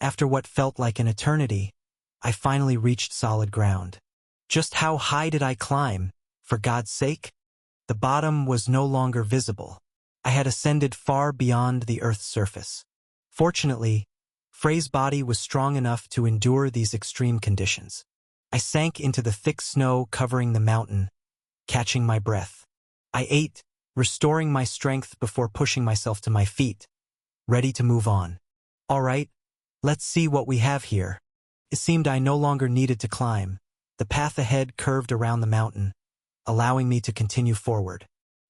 After what felt like an eternity, I finally reached solid ground. Just how high did I climb, for God's sake? The bottom was no longer visible. I had ascended far beyond the Earth's surface. Fortunately, Frey's body was strong enough to endure these extreme conditions. I sank into the thick snow covering the mountain, catching my breath. I ate, restoring my strength before pushing myself to my feet, ready to move on. All right, let's see what we have here. It seemed I no longer needed to climb. The path ahead curved around the mountain, allowing me to continue forward.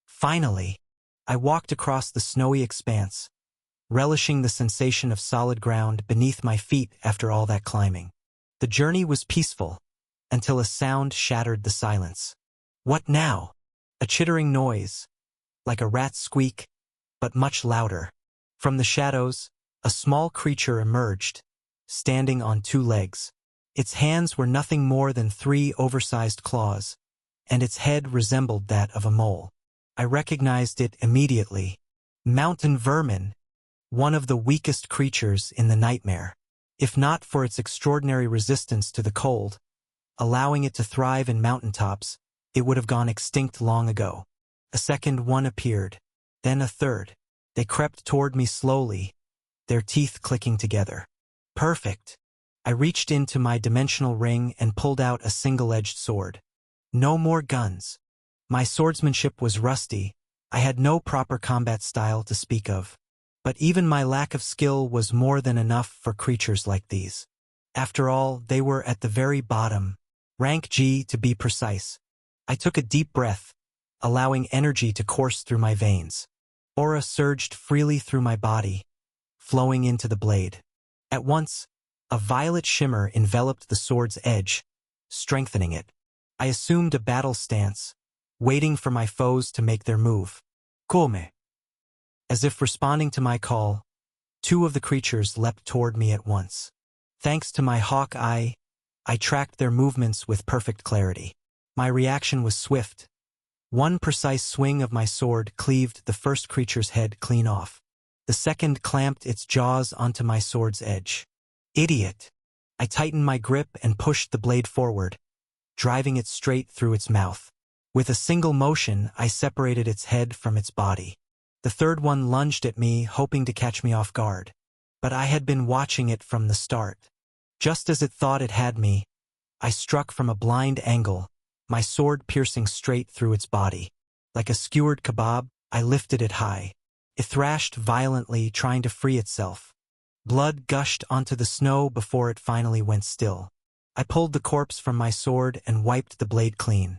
Finally, I walked across the snowy expanse, relishing the sensation of solid ground beneath my feet after all that climbing. The journey was peaceful, until a sound shattered the silence. What now? A chittering noise, like a rat's squeak, but much louder. From the shadows, a small creature emerged, standing on two legs. Its hands were nothing more than 3 oversized claws, and its head resembled that of a mole. I recognized it immediately. Mountain vermin, one of the weakest creatures in the nightmare. If not for its extraordinary resistance to the cold, allowing it to thrive in mountaintops, it would have gone extinct long ago. A second one appeared, then a third. They crept toward me slowly, their teeth clicking together. Perfect. I reached into my dimensional ring and pulled out a single-edged sword. No more guns. My swordsmanship was rusty. I had no proper combat style to speak of. But even my lack of skill was more than enough for creatures like these. After all, they were at the very bottom, rank G to be precise. I took a deep breath, allowing energy to course through my veins. Aura surged freely through my body, flowing into the blade. At once, a violet shimmer enveloped the sword's edge, strengthening it. I assumed a battle stance, waiting for my foes to make their move. Come. As if responding to my call, 2 of the creatures leapt toward me at once. Thanks to my hawk eye, I tracked their movements with perfect clarity. My reaction was swift. One precise swing of my sword cleaved the first creature's head clean off. The second clamped its jaws onto my sword's edge. Idiot! I tightened my grip and pushed the blade forward, driving it straight through its mouth. With a single motion, I separated its head from its body. The third one lunged at me, hoping to catch me off guard. But I had been watching it from the start. Just as it thought it had me, I struck from a blind angle, my sword piercing straight through its body. Like a skewered kebab, I lifted it high. It thrashed violently, trying to free itself. Blood gushed onto the snow before it finally went still. I pulled the corpse from my sword and wiped the blade clean.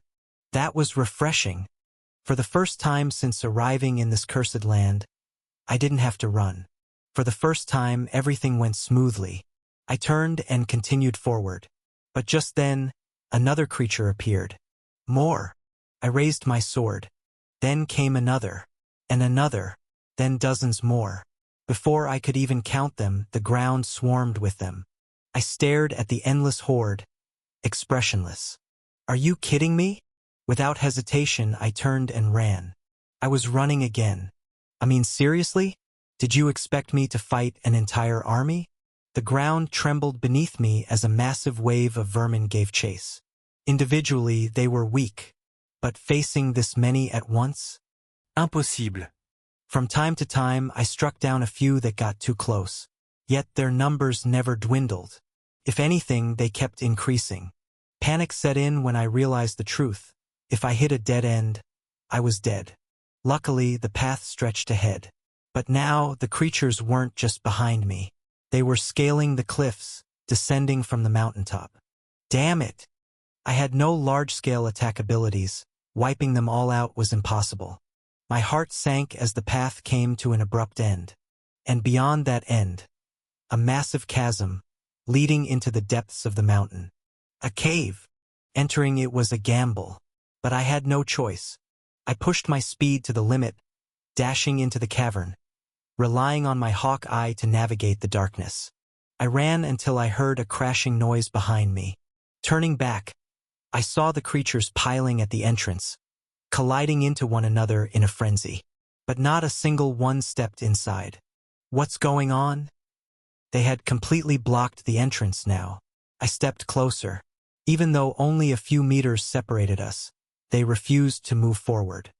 That was refreshing. For the first time since arriving in this cursed land, I didn't have to run. For the first time, everything went smoothly. I turned and continued forward. But just then, another creature appeared. More. I raised my sword. Then came another, and another, then dozens more. Before I could even count them, the ground swarmed with them. I stared at the endless horde, expressionless. Are you kidding me? Without hesitation, I turned and ran. I was running again. I mean, seriously? Did you expect me to fight an entire army? The ground trembled beneath me as a massive wave of vermin gave chase. Individually, they were weak, but facing this many at once? Impossible. From time to time, I struck down a few that got too close. Yet their numbers never dwindled. If anything, they kept increasing. Panic set in when I realized the truth. If I hit a dead end, I was dead. Luckily, the path stretched ahead. But now, the creatures weren't just behind me. They were scaling the cliffs, descending from the mountaintop. Damn it! I had no large-scale attack abilities. Wiping them all out was impossible. My heart sank as the path came to an abrupt end. And beyond that end, a massive chasm, leading into the depths of the mountain. A cave. Entering it was a gamble. But I had no choice. I pushed my speed to the limit, dashing into the cavern, relying on my hawk eye to navigate the darkness. I ran until I heard a crashing noise behind me. Turning back, I saw the creatures piling at the entrance, colliding into one another in a frenzy. But not a single one stepped inside. What's going on? They had completely blocked the entrance now. I stepped closer. Even though only a few meters separated us, they refused to move forward.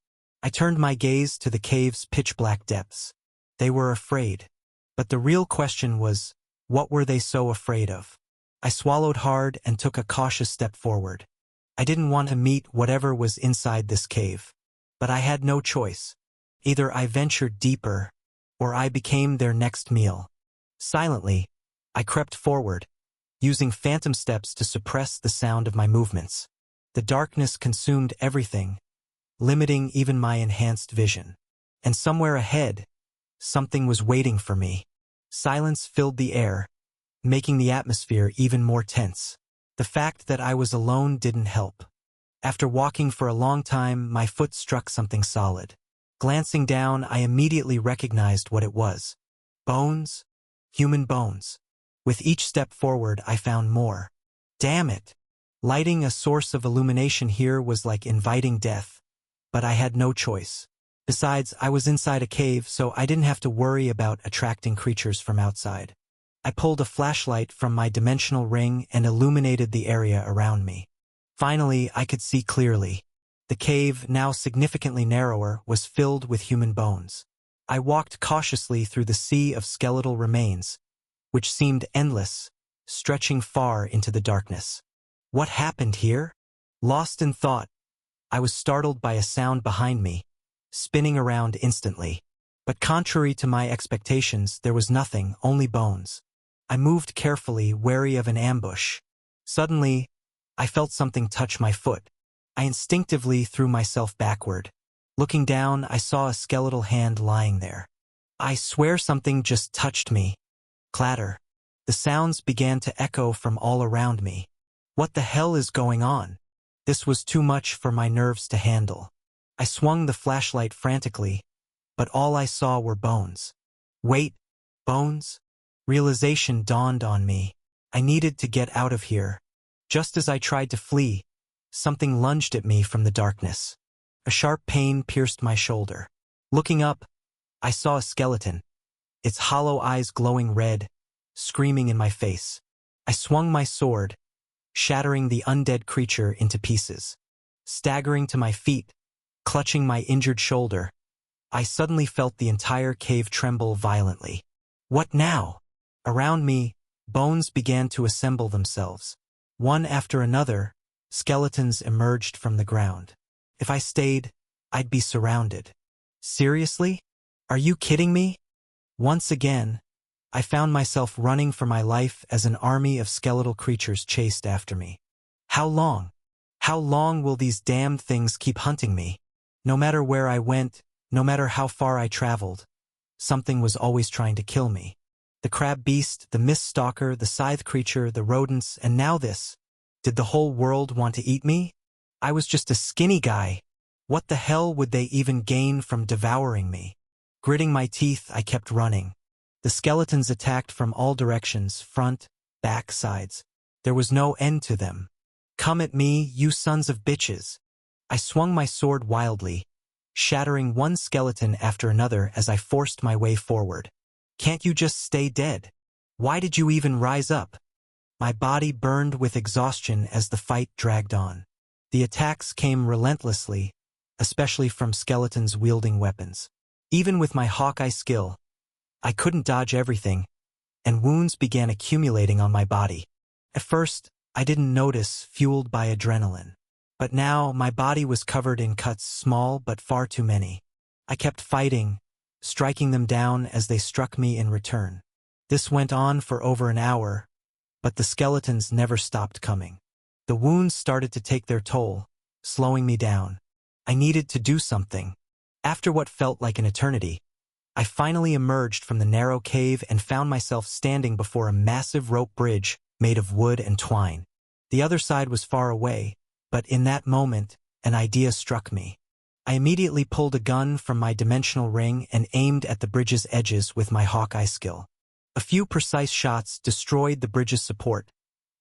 I turned my gaze to the cave's pitch-black depths. They were afraid. But the real question was, what were they so afraid of? I swallowed hard and took a cautious step forward. I didn't want to meet whatever was inside this cave. But I had no choice. Either I ventured deeper, or I became their next meal. Silently, I crept forward, using phantom steps to suppress the sound of my movements. The darkness consumed everything, limiting even my enhanced vision. And somewhere ahead, something was waiting for me. Silence filled the air, making the atmosphere even more tense. The fact that I was alone didn't help. After walking for a long time, my foot struck something solid. Glancing down, I immediately recognized what it was. Bones? Human bones. With each step forward, I found more. Damn it! Lighting a source of illumination here was like inviting death. But I had no choice. Besides, I was inside a cave, so I didn't have to worry about attracting creatures from outside. I pulled a flashlight from my dimensional ring and illuminated the area around me. Finally, I could see clearly. The cave, now significantly narrower, was filled with human bones. I walked cautiously through the sea of skeletal remains, which seemed endless, stretching far into the darkness. What happened here? Lost in thought, I was startled by a sound behind me, spinning around instantly. But contrary to my expectations, there was nothing, only bones. I moved carefully, wary of an ambush. Suddenly, I felt something touch my foot. I instinctively threw myself backward. Looking down, I saw a skeletal hand lying there. I swear something just touched me. Clatter. The sounds began to echo from all around me. What the hell is going on? This was too much for my nerves to handle. I swung the flashlight frantically, but all I saw were bones. Wait, bones? Realization dawned on me. I needed to get out of here. Just as I tried to flee, something lunged at me from the darkness. A sharp pain pierced my shoulder. Looking up, I saw a skeleton, its hollow eyes glowing red, screaming in my face. I swung my sword, shattering the undead creature into pieces. Staggering to my feet, clutching my injured shoulder, I suddenly felt the entire cave tremble violently. What now? Around me, bones began to assemble themselves. One after another, skeletons emerged from the ground. If I stayed, I'd be surrounded. Seriously? Are you kidding me? Once again, I found myself running for my life as an army of skeletal creatures chased after me. How long? How long will these damned things keep hunting me? No matter where I went, no matter how far I traveled, something was always trying to kill me. The crab beast, the mist stalker, the scythe creature, the rodents, and now this. Did the whole world want to eat me? I was just a skinny guy. What the hell would they even gain from devouring me? Gritting my teeth, I kept running. The skeletons attacked from all directions, front, back, sides. There was no end to them. Come at me, you sons of bitches. I swung my sword wildly, shattering one skeleton after another as I forced my way forward. Can't you just stay dead? Why did you even rise up? My body burned with exhaustion as the fight dragged on. The attacks came relentlessly, especially from skeletons wielding weapons. Even with my Hawkeye skill, I couldn't dodge everything, and wounds began accumulating on my body. At first, I didn't notice, fueled by adrenaline. But now, my body was covered in cuts, small but far too many. I kept fighting, striking them down as they struck me in return. This went on for over an hour, but the skeletons never stopped coming. The wounds started to take their toll, slowing me down. I needed to do something. After what felt like an eternity, I finally emerged from the narrow cave and found myself standing before a massive rope bridge made of wood and twine. The other side was far away, but in that moment, an idea struck me. I immediately pulled a gun from my dimensional ring and aimed at the bridge's edges with my Hawkeye skill. A few precise shots destroyed the bridge's support,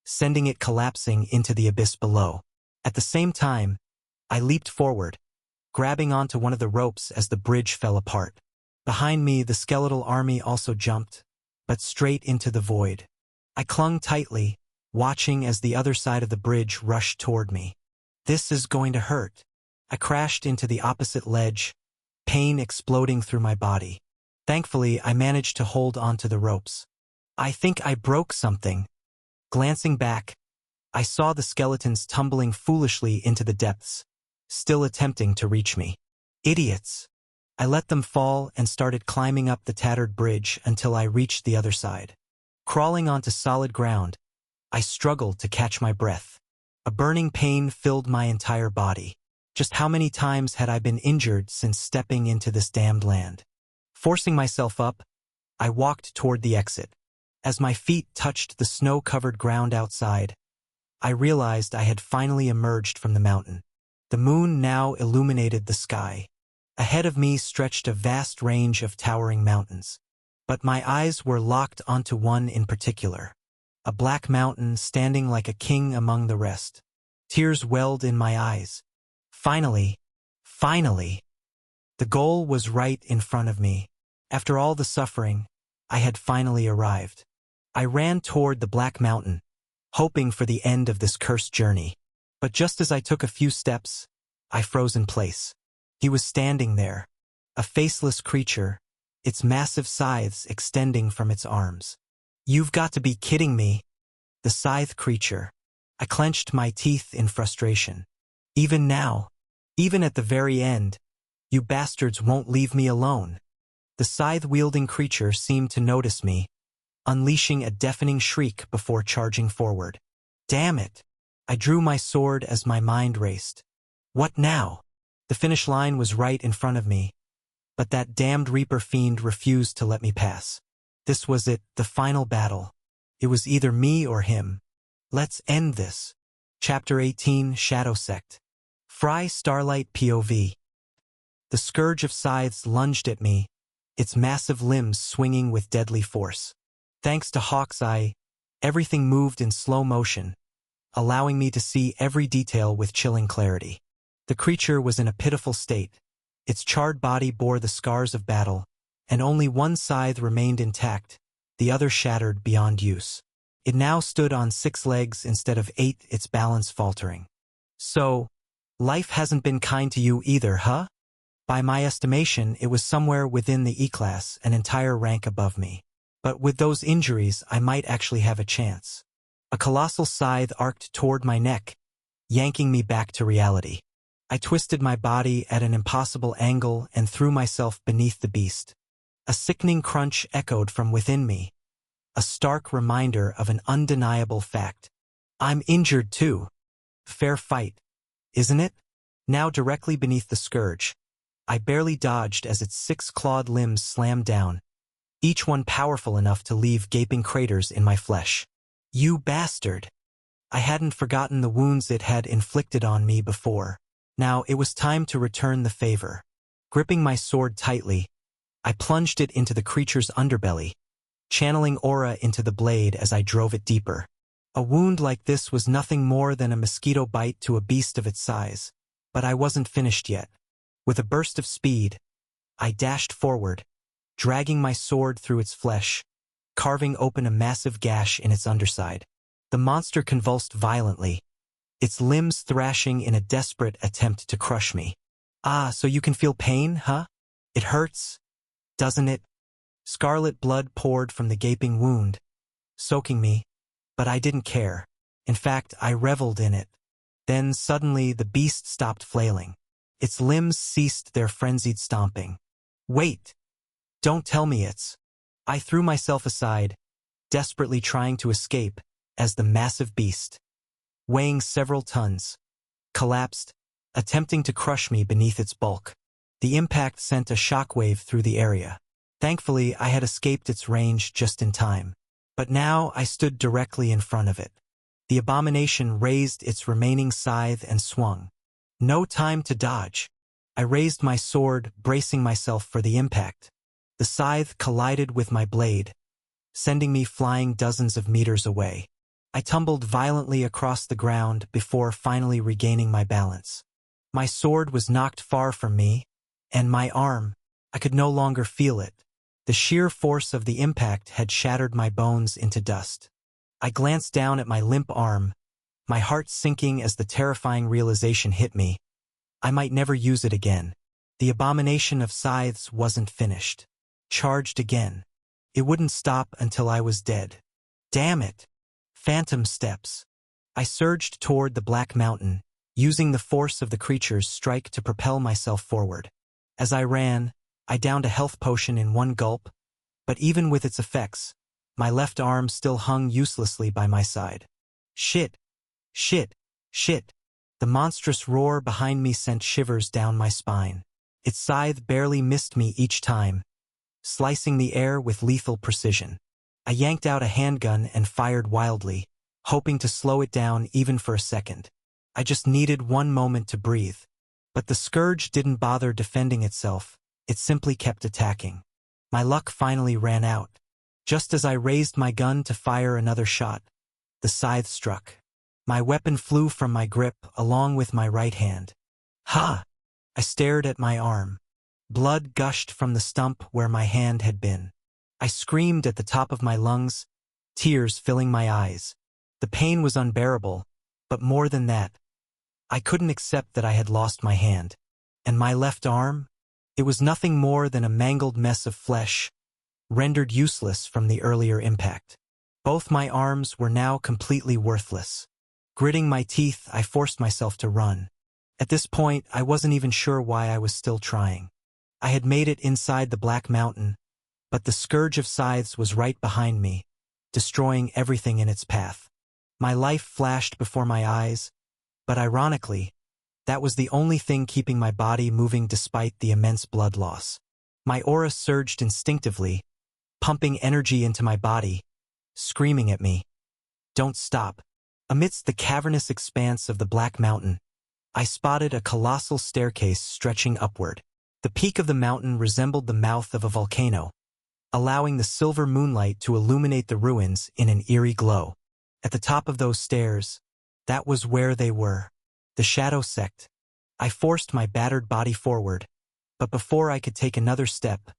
sending it collapsing into the abyss below. At the same time, I leaped forward, grabbing onto one of the ropes as the bridge fell apart. Behind me, the skeletal army also jumped, but straight into the void. I clung tightly, watching as the other side of the bridge rushed toward me. This is going to hurt. I crashed into the opposite ledge, pain exploding through my body. Thankfully, I managed to hold onto the ropes. I think I broke something. Glancing back, I saw the skeletons tumbling foolishly into the depths, still attempting to reach me. Idiots! I let them fall and started climbing up the tattered bridge until I reached the other side. Crawling onto solid ground, I struggled to catch my breath. A burning pain filled my entire body. Just how many times had I been injured since stepping into this damned land? Forcing myself up, I walked toward the exit. As my feet touched the snow-covered ground outside, I realized I had finally emerged from the mountain. The moon now illuminated the sky. Ahead of me stretched a vast range of towering mountains. But my eyes were locked onto one in particular. A black mountain standing like a king among the rest. Tears welled in my eyes. Finally, the goal was right in front of me. After all the suffering, I had finally arrived. I ran toward the black mountain, hoping for the end of this cursed journey. But just as I took a few steps, I froze in place. He was standing there, a faceless creature, its massive scythes extending from its arms. You've got to be kidding me. The scythe creature. I clenched my teeth in frustration. Even now, even at the very end, you bastards won't leave me alone. The scythe-wielding creature seemed to notice me, unleashing a deafening shriek before charging forward. Damn it! I drew my sword as my mind raced. What now? The finish line was right in front of me, but that damned Reaper fiend refused to let me pass. This was it, the final battle. It was either me or him. Let's end this. Chapter 18, Shadow Sect. Fry Starlight POV. The scourge of scythes lunged at me, its massive limbs swinging with deadly force. Thanks to Hawk's Eye, everything moved in slow motion, allowing me to see every detail with chilling clarity. The creature was in a pitiful state. Its charred body bore the scars of battle, and only one scythe remained intact, the other shattered beyond use. It now stood on 6 legs instead of 8, its balance faltering. So, life hasn't been kind to you either, huh? By my estimation, it was somewhere within the E-class, an entire rank above me. But with those injuries, I might actually have a chance. A colossal scythe arced toward my neck, yanking me back to reality. I twisted my body at an impossible angle and threw myself beneath the beast. A sickening crunch echoed from within me, a stark reminder of an undeniable fact. I'm injured too. Fair fight, isn't it? Now directly beneath the scourge, I barely dodged as its 6 clawed limbs slammed down, each one powerful enough to leave gaping craters in my flesh. You bastard! I hadn't forgotten the wounds it had inflicted on me before. Now it was time to return the favor. Gripping my sword tightly, I plunged it into the creature's underbelly, channeling aura into the blade as I drove it deeper. A wound like this was nothing more than a mosquito bite to a beast of its size, but I wasn't finished yet. With a burst of speed, I dashed forward, dragging my sword through its flesh, carving open a massive gash in its underside. The monster convulsed violently, its limbs thrashing in a desperate attempt to crush me. Ah, so you can feel pain, huh? It hurts, doesn't it? Scarlet blood poured from the gaping wound, soaking me, but I didn't care. In fact, I reveled in it. Then suddenly the beast stopped flailing. Its limbs ceased their frenzied stomping. Wait! Don't tell me it's... I threw myself aside, desperately trying to escape, as the massive beast, weighing several tons, collapsed, attempting to crush me beneath its bulk. The impact sent a shockwave through the area. Thankfully, I had escaped its range just in time. But now I stood directly in front of it. The abomination raised its remaining scythe and swung. No time to dodge. I raised my sword, bracing myself for the impact. The scythe collided with my blade, sending me flying dozens of meters away. I tumbled violently across the ground before finally regaining my balance. My sword was knocked far from me, and my arm, I could no longer feel it. The sheer force of the impact had shattered my bones into dust. I glanced down at my limp arm, my heart sinking as the terrifying realization hit me. I might never use it again. The abomination of scythes wasn't finished. Charged again. It wouldn't stop until I was dead. Damn it! Phantom steps. I surged toward the black mountain, using the force of the creature's strike to propel myself forward. As I ran, I downed a health potion in one gulp, but even with its effects, my left arm still hung uselessly by my side. Shit, shit, shit. The monstrous roar behind me sent shivers down my spine. Its scythe barely missed me each time, slicing the air with lethal precision. I yanked out a handgun and fired wildly, hoping to slow it down even for a second. I just needed one moment to breathe. But the scourge didn't bother defending itself, it simply kept attacking. My luck finally ran out. Just as I raised my gun to fire another shot, the scythe struck. My weapon flew from my grip along with my right hand. Ha! I stared at my arm. Blood gushed from the stump where my hand had been. I screamed at the top of my lungs, tears filling my eyes. The pain was unbearable, but more than that, I couldn't accept that I had lost my hand. And my left arm? It was nothing more than a mangled mess of flesh, rendered useless from the earlier impact. Both my arms were now completely worthless. Gritting my teeth, I forced myself to run. At this point, I wasn't even sure why I was still trying. I had made it inside the Black Mountain, but the scourge of scythes was right behind me, destroying everything in its path. My life flashed before my eyes, but ironically, that was the only thing keeping my body moving despite the immense blood loss. My aura surged instinctively, pumping energy into my body, screaming at me, "Don't stop." Amidst the cavernous expanse of the Black Mountain, I spotted a colossal staircase stretching upward. The peak of the mountain resembled the mouth of a volcano, allowing the silver moonlight to illuminate the ruins in an eerie glow. At the top of those stairs, that was where they were, the Shadow Sect. I forced my battered body forward, but before I could take another step,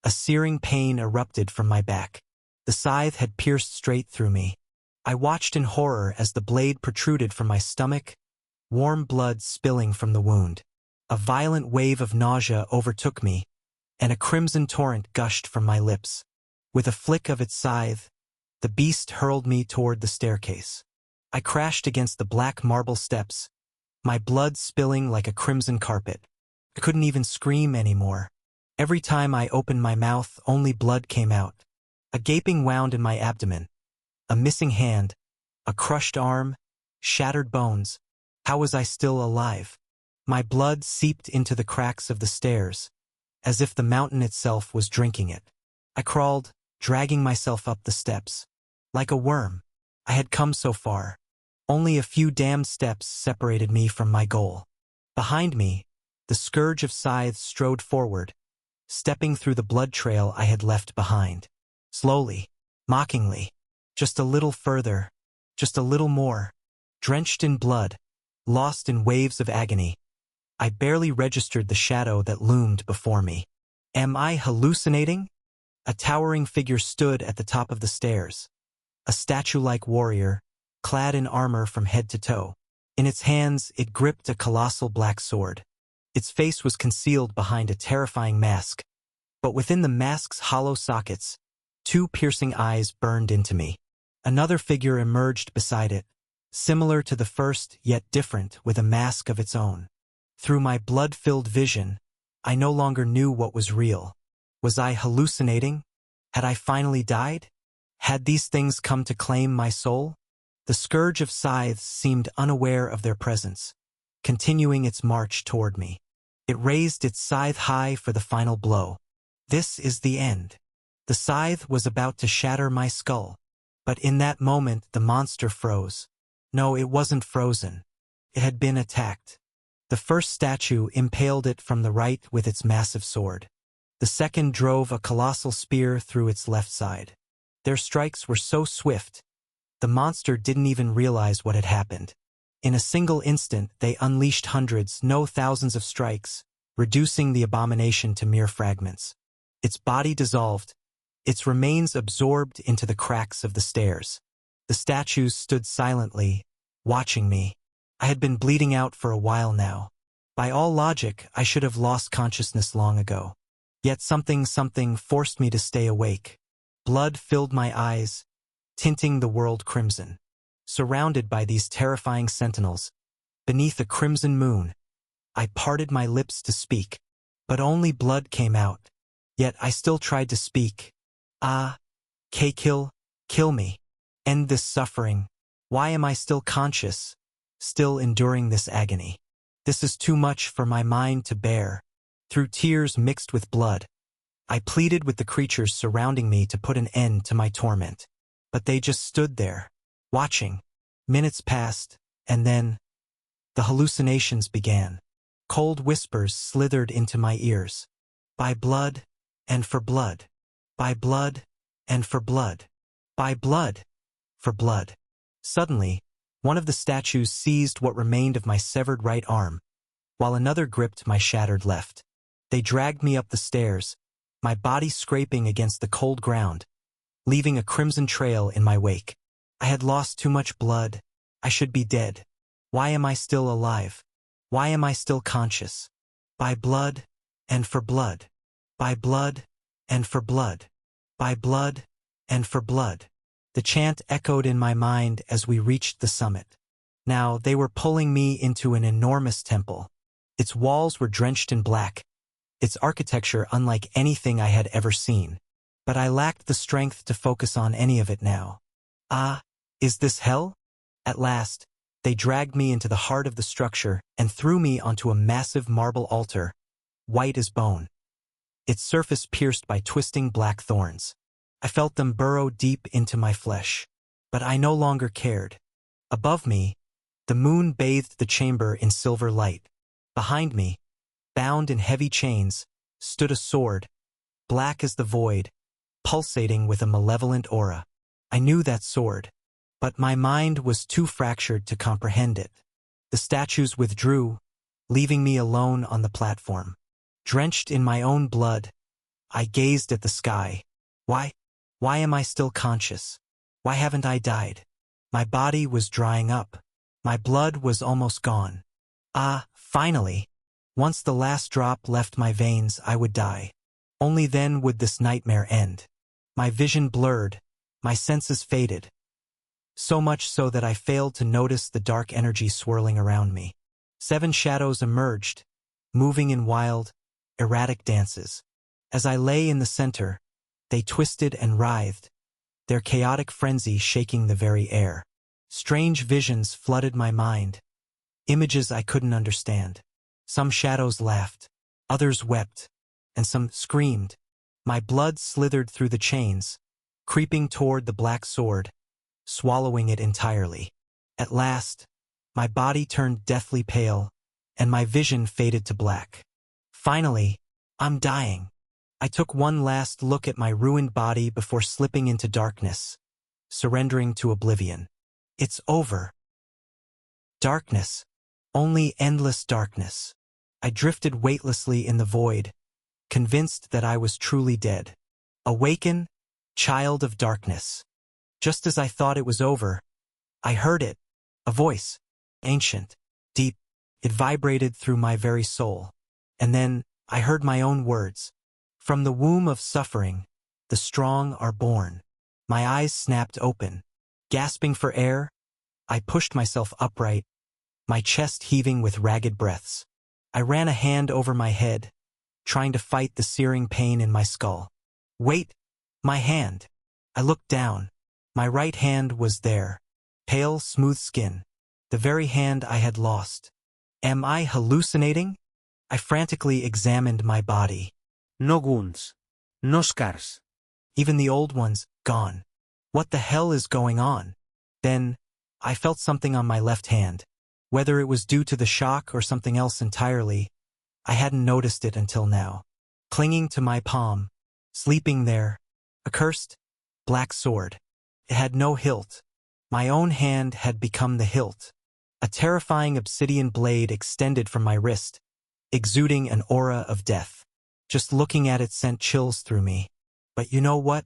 a searing pain erupted from my back. The scythe had pierced straight through me. I watched in horror as the blade protruded from my stomach, warm blood spilling from the wound. A violent wave of nausea overtook me, and a crimson torrent gushed from my lips. With a flick of its scythe, the beast hurled me toward the staircase. I crashed against the black marble steps, my blood spilling like a crimson carpet. I couldn't even scream anymore. Every time I opened my mouth, only blood came out. A gaping wound in my abdomen, a missing hand, a crushed arm, shattered bones. How was I still alive? My blood seeped into the cracks of the stairs, as if the mountain itself was drinking it. I crawled, dragging myself up the steps. Like a worm, I had come so far. Only a few damned steps separated me from my goal. Behind me, the scourge of scythes strode forward, stepping through the blood trail I had left behind. Slowly, mockingly, just a little further, just a little more. Drenched in blood, lost in waves of agony, I barely registered the shadow that loomed before me. Am I hallucinating? A towering figure stood at the top of the stairs. A statue-like warrior, clad in armor from head to toe. In its hands, it gripped a colossal black sword. Its face was concealed behind a terrifying mask, but within the mask's hollow sockets, two piercing eyes burned into me. Another figure emerged beside it, similar to the first yet different with a mask of its own. Through my blood-filled vision, I no longer knew what was real. Was I hallucinating? Had I finally died? Had these things come to claim my soul? The scourge of scythes seemed unaware of their presence, continuing its march toward me. It raised its scythe high for the final blow. This is the end. The scythe was about to shatter my skull. But in that moment, the monster froze. No, it wasn't frozen. It had been attacked. The first statue impaled it from the right with its massive sword. The second drove a colossal spear through its left side. Their strikes were so swift, the monster didn't even realize what had happened. In a single instant, they unleashed hundreds, no thousands of strikes, reducing the abomination to mere fragments. Its body dissolved, its remains absorbed into the cracks of the stairs. The statues stood silently, watching me. I had been bleeding out for a while now. By all logic, I should have lost consciousness long ago. Yet something forced me to stay awake. Blood filled my eyes, tinting the world crimson. Surrounded by these terrifying sentinels, beneath a crimson moon, I parted my lips to speak, but only blood came out. Yet I still tried to speak. Ah, kill me. End this suffering. Why am I still conscious, still enduring this agony? This is too much for my mind to bear. Through tears mixed with blood, I pleaded with the creatures surrounding me to put an end to my torment. But they just stood there, watching. Minutes passed, and then the hallucinations began. Cold whispers slithered into my ears. By blood, and for blood. By blood, and for blood. By blood, for blood. Suddenly, one of the statues seized what remained of my severed right arm, while another gripped my shattered left. They dragged me up the stairs, my body scraping against the cold ground, leaving a crimson trail in my wake. I had lost too much blood. I should be dead. Why am I still alive? Why am I still conscious? By blood, and for blood. By blood, and for blood. By blood, and for blood. The chant echoed in my mind as we reached the summit. Now they were pulling me into an enormous temple. Its walls were drenched in black, its architecture unlike anything I had ever seen. But I lacked the strength to focus on any of it now. Ah, is this hell? At last, they dragged me into the heart of the structure and threw me onto a massive marble altar, white as bone, its surface pierced by twisting black thorns. I felt them burrow deep into my flesh. But I no longer cared. Above me, the moon bathed the chamber in silver light. Behind me, bound in heavy chains, stood a sword, black as the void, pulsating with a malevolent aura. I knew that sword, but my mind was too fractured to comprehend it. The statues withdrew, leaving me alone on the platform. Drenched in my own blood, I gazed at the sky. Why am I still conscious? Why haven't I died? My body was drying up. My blood was almost gone. Ah, finally! Once the last drop left my veins, I would die. Only then would this nightmare end. My vision blurred, my senses faded. So much so that I failed to notice the dark energy swirling around me. 7 shadows emerged, moving in wild, erratic dances. As I lay in the center, they twisted and writhed, their chaotic frenzy shaking the very air. Strange visions flooded my mind, images I couldn't understand. Some shadows laughed, others wept, and some screamed. My blood slithered through the chains, creeping toward the black sword, swallowing it entirely. At last, my body turned deathly pale, and my vision faded to black. Finally, I'm dying. I took one last look at my ruined body before slipping into darkness, surrendering to oblivion. It's over. Darkness. Only endless darkness. I drifted weightlessly in the void, convinced that I was truly dead. Awaken, child of darkness. Just as I thought it was over, I heard it. A voice. Ancient. Deep. It vibrated through my very soul. And then, I heard my own words. From the womb of suffering, the strong are born. My eyes snapped open. Gasping for air, I pushed myself upright, my chest heaving with ragged breaths. I ran a hand over my head, trying to fight the searing pain in my skull. Wait! My hand! I looked down. My right hand was there. Pale, smooth skin. The very hand I had lost. Am I hallucinating? I frantically examined my body. No wounds. No scars. Even the old ones, gone. What the hell is going on? Then, I felt something on my left hand. Whether it was due to the shock or something else entirely, I hadn't noticed it until now. Clinging to my palm, sleeping there, a cursed, black sword. It had no hilt. My own hand had become the hilt. A terrifying obsidian blade extended from my wrist, exuding an aura of death. Just looking at it sent chills through me. But you know what?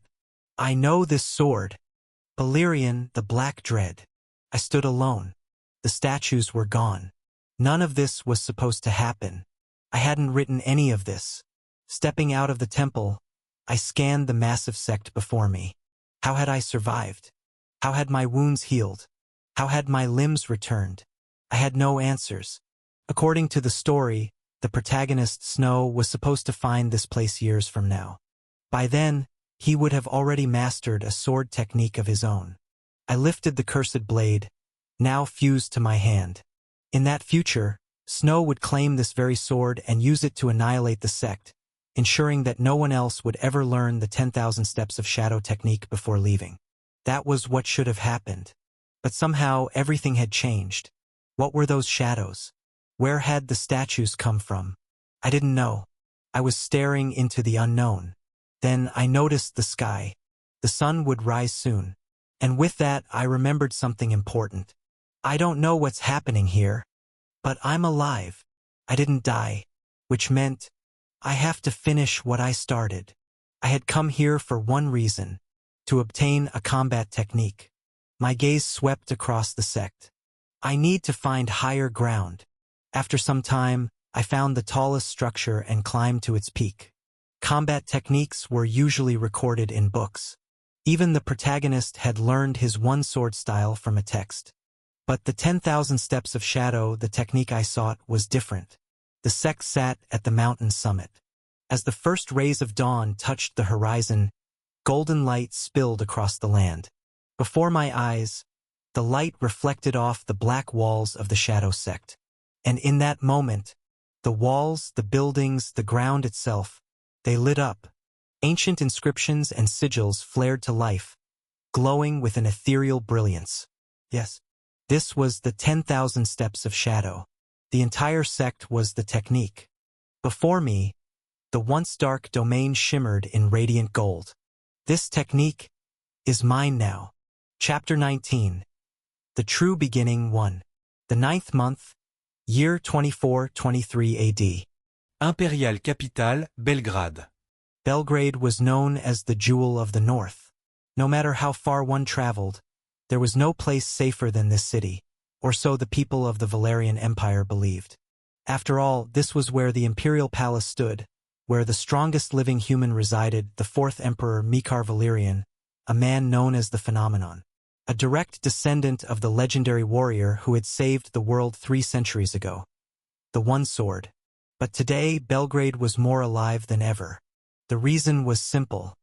I know this sword. Balerion, the Black Dread. I stood alone. The statues were gone. None of this was supposed to happen. I hadn't written any of this. Stepping out of the temple, I scanned the massive sect before me. How had I survived? How had my wounds healed? How had my limbs returned? I had no answers. According to the story, the protagonist, Snow, was supposed to find this place years from now. By then, he would have already mastered a sword technique of his own. I lifted the cursed blade, now fused to my hand. In that future, Snow would claim this very sword and use it to annihilate the sect, ensuring that no one else would ever learn the 10,000 steps of shadow technique before leaving. That was what should have happened. But somehow everything had changed. What were those shadows? Where had the statues come from? I didn't know. I was staring into the unknown. Then I noticed the sky. The sun would rise soon. And with that, I remembered something important. I don't know what's happening here, but I'm alive. I didn't die, which meant I have to finish what I started. I had come here for one reason, to obtain a combat technique. My gaze swept across the sect. I need to find higher ground. After some time, I found the tallest structure and climbed to its peak. Combat techniques were usually recorded in books. Even the protagonist had learned his one-sword style from a text. But the 10,000 steps of shadow, the technique I sought, was different. The sect sat at the mountain summit. As the first rays of dawn touched the horizon, golden light spilled across the land. Before my eyes, the light reflected off the black walls of the shadow sect. And in that moment, the walls, the buildings, the ground itself, they lit up. Ancient inscriptions and sigils flared to life, glowing with an ethereal brilliance. Yes, this was the 10,000 steps of shadow. The entire sect was the technique. Before me, the once dark domain shimmered in radiant gold. This technique is mine now. Chapter 19. The True Beginning 1. The 9th month, year 2423 AD. Impériale capitale, Belgrade. Belgrade was known as the Jewel of the North. No matter how far one traveled, there was no place safer than this city, or so the people of the Valerian Empire believed. After all, this was where the imperial palace stood, where the strongest living human resided, the fourth emperor Mikar Valerian, a man known as the Phenomenon, a direct descendant of the legendary warrior who had saved the world 3 centuries ago. The One Sword. But today, Belgrade was more alive than ever. The reason was simple.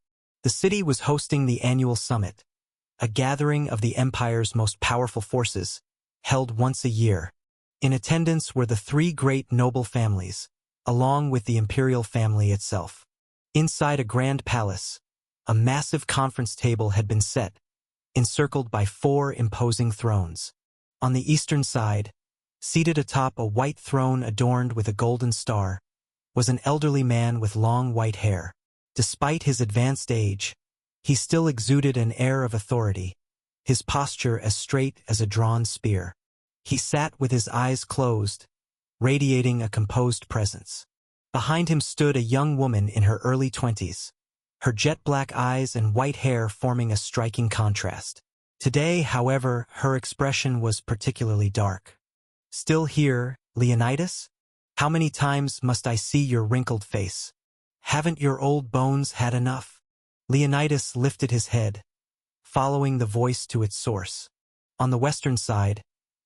The city was hosting the annual summit, a gathering of the empire's most powerful forces, held once a year. In attendance were the 3 great noble families, along with the imperial family itself. Inside a grand palace, a massive conference table had been set, encircled by 4 imposing thrones. On the eastern side, seated atop a white throne adorned with a golden star, was an elderly man with long white hair. Despite his advanced age, he still exuded an air of authority, his posture as straight as a drawn spear. He sat with his eyes closed, radiating a composed presence. Behind him stood a young woman in her early 20s, her jet-black eyes and white hair forming a striking contrast. Today, however, her expression was particularly dark. "Still here, Leonidas? How many times must I see your wrinkled face? Haven't your old bones had enough?" Leonidas lifted his head, following the voice to its source. On the western side,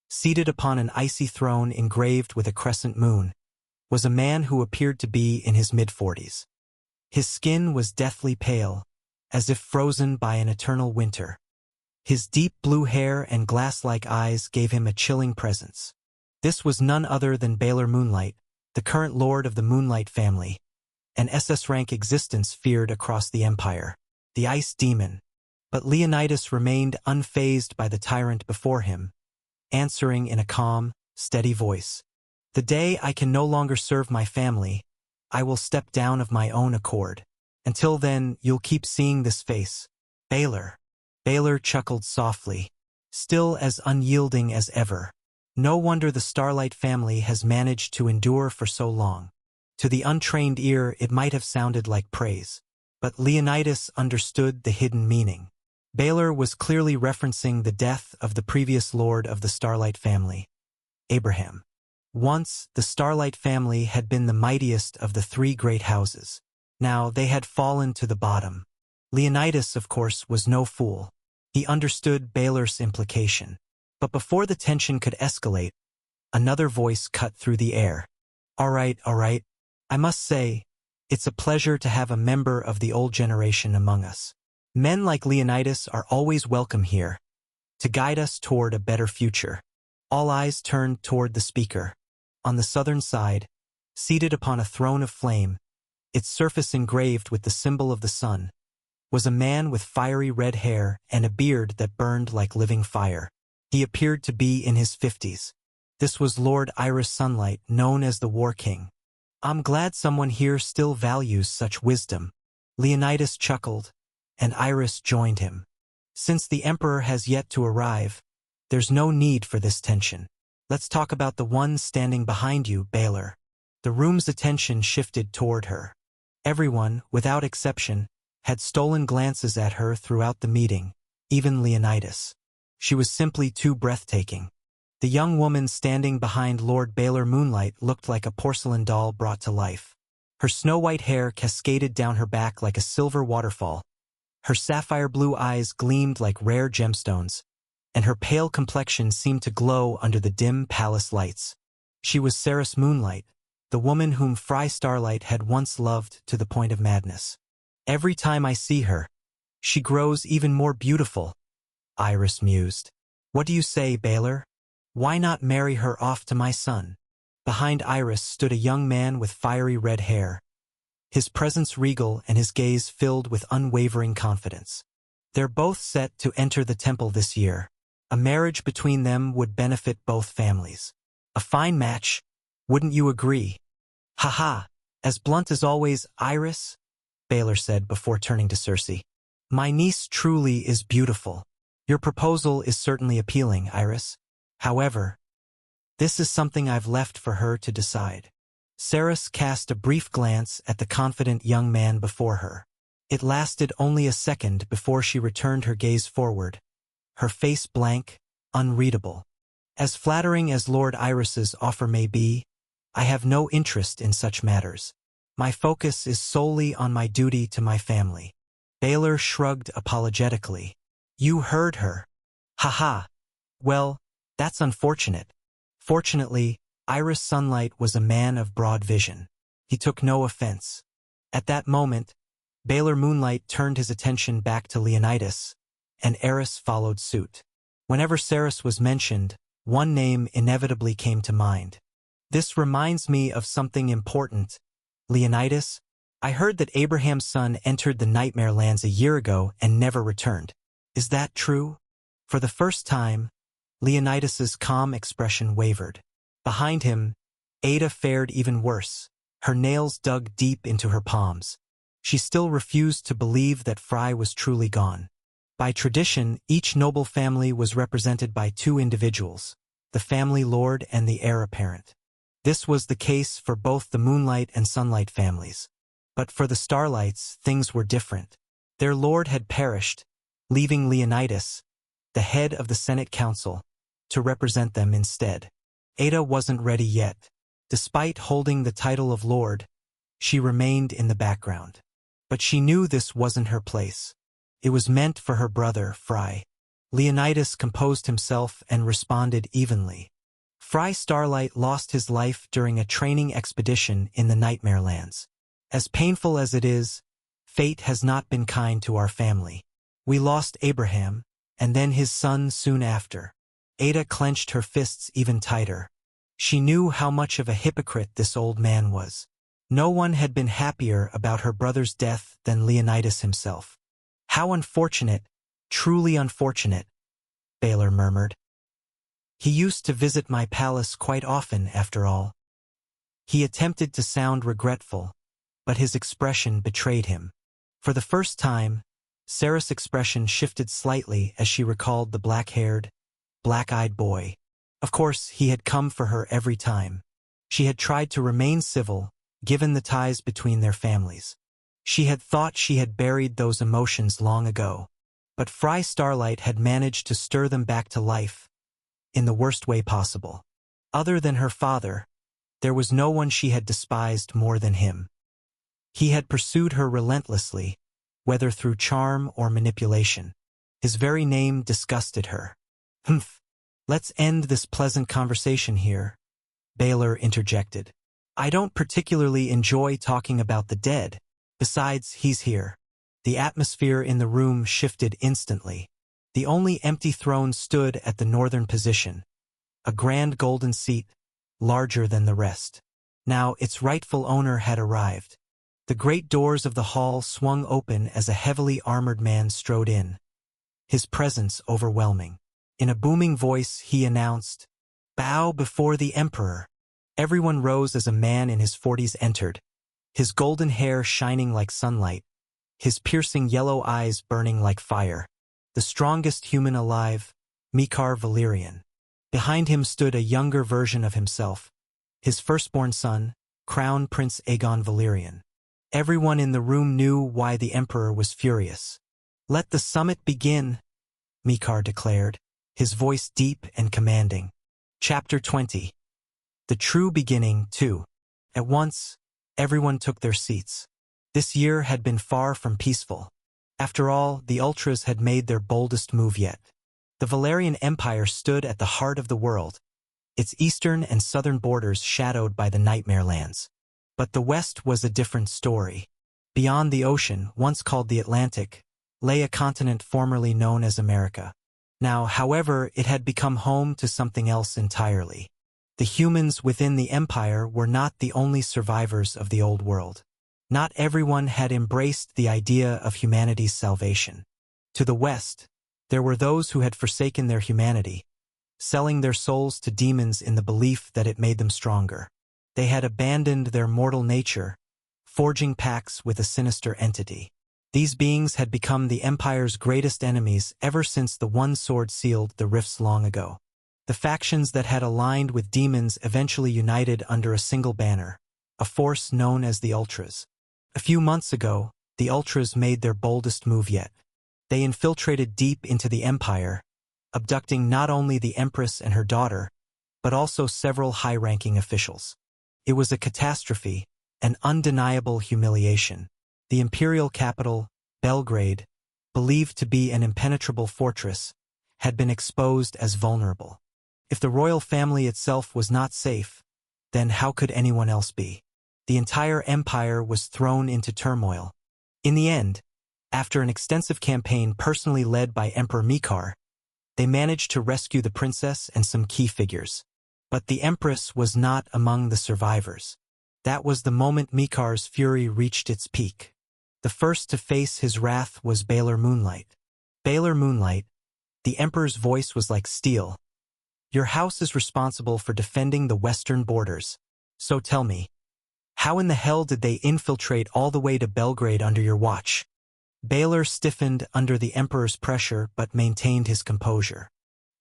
seated upon an icy throne engraved with a crescent moon, was a man who appeared to be in his mid-40s. His skin was deathly pale, as if frozen by an eternal winter. His deep blue hair and glass-like eyes gave him a chilling presence. This was none other than Baylor Moonlight, the current lord of the Moonlight family, an SS-rank existence feared across the empire, the Ice Demon. But Leonidas remained unfazed by the tyrant before him, answering in a calm, steady voice. "The day I can no longer serve my family, I will step down of my own accord. Until then, you'll keep seeing this face. Baylor." Baylor chuckled softly, still as unyielding as ever. No wonder the Starlight family has managed to endure for so long. To the untrained ear, it might have sounded like praise. But Leonidas understood the hidden meaning. Baylor was clearly referencing the death of the previous lord of the Starlight family, Abraham. Once, the Starlight family had been the mightiest of the 3 great houses. Now they had fallen to the bottom. Leonidas, of course, was no fool. He understood Baylor's implication. But before the tension could escalate, another voice cut through the air. All right. I must say, it's a pleasure to have a member of the old generation among us. Men like Leonidas are always welcome here. to guide us toward a better future. All eyes turned toward the speaker. On the southern side, seated upon a throne of flame, its surface engraved with the symbol of the sun, was a man with fiery red hair and a beard that burned like living fire. He appeared to be in his 50s. This was Lord Iris Sunlight, known as the War King. I'm glad someone here still values such wisdom. Leonidas chuckled, and Iris joined him. Since the Emperor has yet to arrive, there's no need for this tension. Let's talk about the one standing behind you, Baylor. The room's attention shifted toward her. Everyone, without exception, had stolen glances at her throughout the meeting, even Leonidas. She was simply too breathtaking. The young woman standing behind Lord Baylor Moonlight looked like a porcelain doll brought to life. Her snow-white hair cascaded down her back like a silver waterfall. Her sapphire-blue eyes gleamed like rare gemstones, and her pale complexion seemed to glow under the dim palace lights. She was Ceres Moonlight, the woman whom Fry Starlight had once loved to the point of madness. Every time I see her, she grows even more beautiful, Iris mused. What do you say, Baylor? Why not marry her off to my son? Behind Iris stood a young man with fiery red hair, his presence regal and his gaze filled with unwavering confidence. They're both set to enter the temple this year. A marriage between them would benefit both families. A fine match, wouldn't you agree? Ha! As blunt as always, Iris, Baylor said before turning to Circe. My niece truly is beautiful. Your proposal is certainly appealing, Iris. However, this is something I've left for her to decide. Ceres cast a brief glance at the confident young man before her. It lasted only a second before she returned her gaze forward, her face blank, unreadable. As flattering as Lord Iris's offer may be, I have no interest in such matters. My focus is solely on my duty to my family. Baylor shrugged apologetically. You heard her. Ha! Well, that's unfortunate. Fortunately, Iris Sunlight was a man of broad vision. He took no offense. At that moment, Baylor Moonlight turned his attention back to Leonidas, and Eris followed suit. Whenever Ceres was mentioned, one name inevitably came to mind. This reminds me of something important. Leonidas, I heard that Abraham's son entered the Nightmare Lands a year ago and never returned. Is that true? For the first time, Leonidas's calm expression wavered. Behind him, Ada fared even worse, her nails dug deep into her palms. She still refused to believe that Fry was truly gone. By tradition, each noble family was represented by two individuals, the family lord and the heir apparent. This was the case for both the Moonlight and Sunlight families. But for the Starlights, things were different. Their lord had perished, leaving Leonidas, the head of the Senate Council, to represent them instead. Ada wasn't ready yet. Despite holding the title of Lord, she remained in the background. But she knew this wasn't her place. It was meant for her brother, Fry. Leonidas composed himself and responded evenly. Fry Starlight lost his life during a training expedition in the Nightmare Lands. As painful as it is, fate has not been kind to our family. We lost Abraham, and then his son soon after. Ada clenched her fists even tighter. She knew how much of a hypocrite this old man was. No one had been happier about her brother's death than Leonidas himself. How unfortunate, truly unfortunate, Baylor murmured. He used to visit my palace quite often, after all. He attempted to sound regretful, but his expression betrayed him. For the first time, Sarah's expression shifted slightly as she recalled the black-haired, black-eyed boy. Of course, he had come for her every time. She had tried to remain civil, given the ties between their families. She had thought she had buried those emotions long ago. But Fry Starlight had managed to stir them back to life, in the worst way possible. Other than her father, there was no one she had despised more than him. He had pursued her relentlessly, whether through charm or manipulation. His very name disgusted her. Humph. Let's end this pleasant conversation here, Baylor interjected. I don't particularly enjoy talking about the dead. Besides, he's here. The atmosphere in the room shifted instantly. The only empty throne stood at the northern position, a grand golden seat, larger than the rest. Now its rightful owner had arrived. The great doors of the hall swung open as a heavily armored man strode in, his presence overwhelming. In a booming voice he announced, "Bow before the Emperor." Everyone rose as a man in his 40s entered, his golden hair shining like sunlight, his piercing yellow eyes burning like fire. The strongest human alive, Mikar Valerian. Behind him stood a younger version of himself, his firstborn son, Crown Prince Aegon Valerian. Everyone in the room knew why the Emperor was furious. "Let the summit begin," Mikar declared, his voice deep and commanding. Chapter 20. The true beginning, too. At once, everyone took their seats. This year had been far from peaceful. After all, the Ultras had made their boldest move yet. The Valerian Empire stood at the heart of the world, its eastern and southern borders shadowed by the Nightmare Lands. But the West was a different story. Beyond the ocean, once called the Atlantic, lay a continent formerly known as America. Now, however, it had become home to something else entirely. The humans within the empire were not the only survivors of the old world. Not everyone had embraced the idea of humanity's salvation. To the west, there were those who had forsaken their humanity, selling their souls to demons in the belief that it made them stronger. They had abandoned their mortal nature, forging pacts with a sinister entity. These beings had become the Empire's greatest enemies ever since the One Sword sealed the rifts long ago. The factions that had aligned with demons eventually united under a single banner, a force known as the Ultras. A few months ago, the Ultras made their boldest move yet. They infiltrated deep into the Empire, abducting not only the Empress and her daughter, but also several high-ranking officials. It was a catastrophe, an undeniable humiliation. The imperial capital, Belgrade, believed to be an impenetrable fortress, had been exposed as vulnerable. If the royal family itself was not safe, then how could anyone else be? The entire empire was thrown into turmoil. In the end, after an extensive campaign personally led by Emperor Mikar, they managed to rescue the princess and some key figures. But the Empress was not among the survivors. That was the moment Mikar's fury reached its peak. The first to face his wrath was Baylor Moonlight. Baylor Moonlight, the Emperor's voice was like steel. "Your house is responsible for defending the western borders. So tell me, how in the hell did they infiltrate all the way to Belgrade under your watch?" Baylor stiffened under the Emperor's pressure but maintained his composure.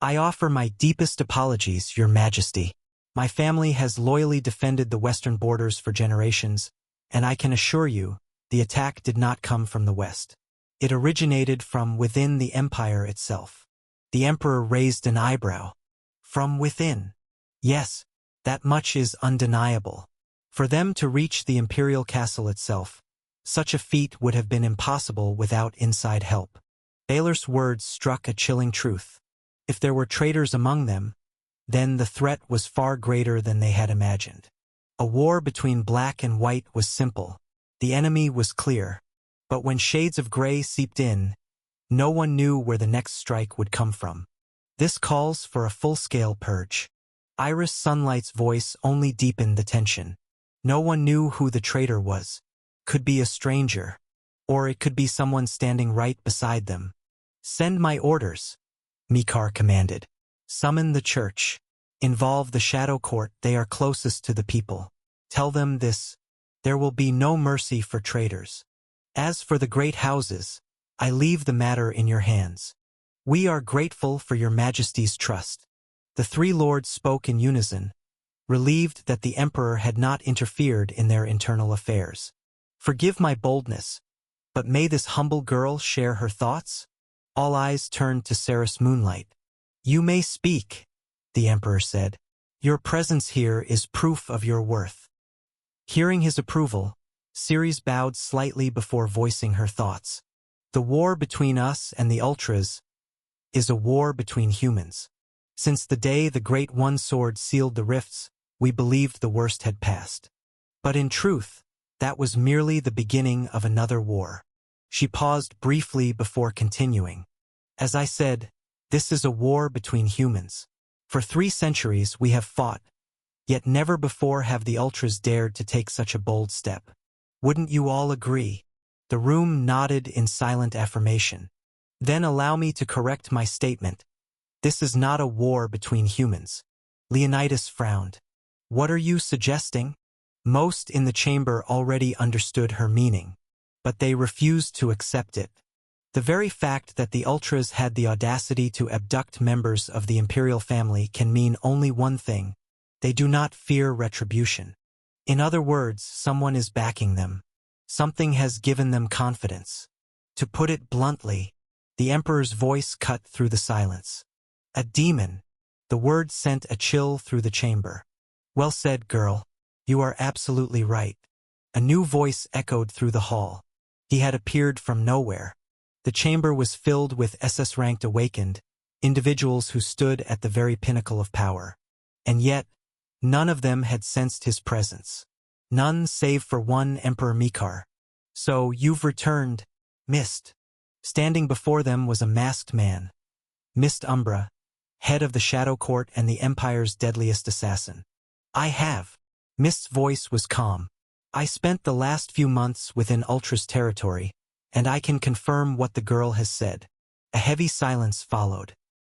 "I offer my deepest apologies, Your Majesty. My family has loyally defended the western borders for generations, and I can assure you, the attack did not come from the west. It originated from within the empire itself." The Emperor raised an eyebrow. "From within?" "Yes, that much is undeniable. For them to reach the imperial castle itself, such a feat would have been impossible without inside help." Baylor's words struck a chilling truth. If there were traitors among them, then the threat was far greater than they had imagined. A war between black and white was simple. The enemy was clear. But when shades of gray seeped in, no one knew where the next strike would come from. This calls for a full-scale purge. Iris Sunlight's voice only deepened the tension. No one knew who the traitor was. Could be a stranger, or it could be someone standing right beside them. "Send my orders," Mikar commanded. "Summon the church. Involve the Shadow Court, they are closest to the people. Tell them this: there will be no mercy for traitors. As for the great houses, I leave the matter in your hands. We are grateful for your Majesty's trust." The three lords spoke in unison, relieved that the Emperor had not interfered in their internal affairs. "Forgive my boldness, but may this humble girl share her thoughts?" All eyes turned to Ceres Moonlight. "You may speak," the Emperor said. "Your presence here is proof of your worth." Hearing his approval, Ceres bowed slightly before voicing her thoughts. "The war between us and the Ultras is a war between humans. Since the day the Great One Sword sealed the rifts, we believed the worst had passed. But in truth, that was merely the beginning of another war." She paused briefly before continuing. As I said, this is a war between humans. For 3 centuries we have fought, yet never before have the Ultras dared to take such a bold step. Wouldn't you all agree? The room nodded in silent affirmation. Then allow me to correct my statement. This is not a war between humans. Leonidas frowned. What are you suggesting? Most in the chamber already understood her meaning, but they refused to accept it. The very fact that the Ultras had the audacity to abduct members of the imperial family can mean only one thing. They do not fear retribution. In other words, someone is backing them. Something has given them confidence. To put it bluntly, the Emperor's voice cut through the silence. A demon. The word sent a chill through the chamber. Well said, girl. You are absolutely right. A new voice echoed through the hall. He had appeared from nowhere. The chamber was filled with SS-ranked awakened, individuals who stood at the very pinnacle of power. And yet, none of them had sensed his presence. None save for one Emperor Mikar. So, you've returned, Mist. Standing before them was a masked man. Mist Umbra, head of the Shadow Court and the Empire's deadliest assassin. I have. Mist's voice was calm. I spent the last few months within Ultra's territory, and I can confirm what the girl has said. A heavy silence followed.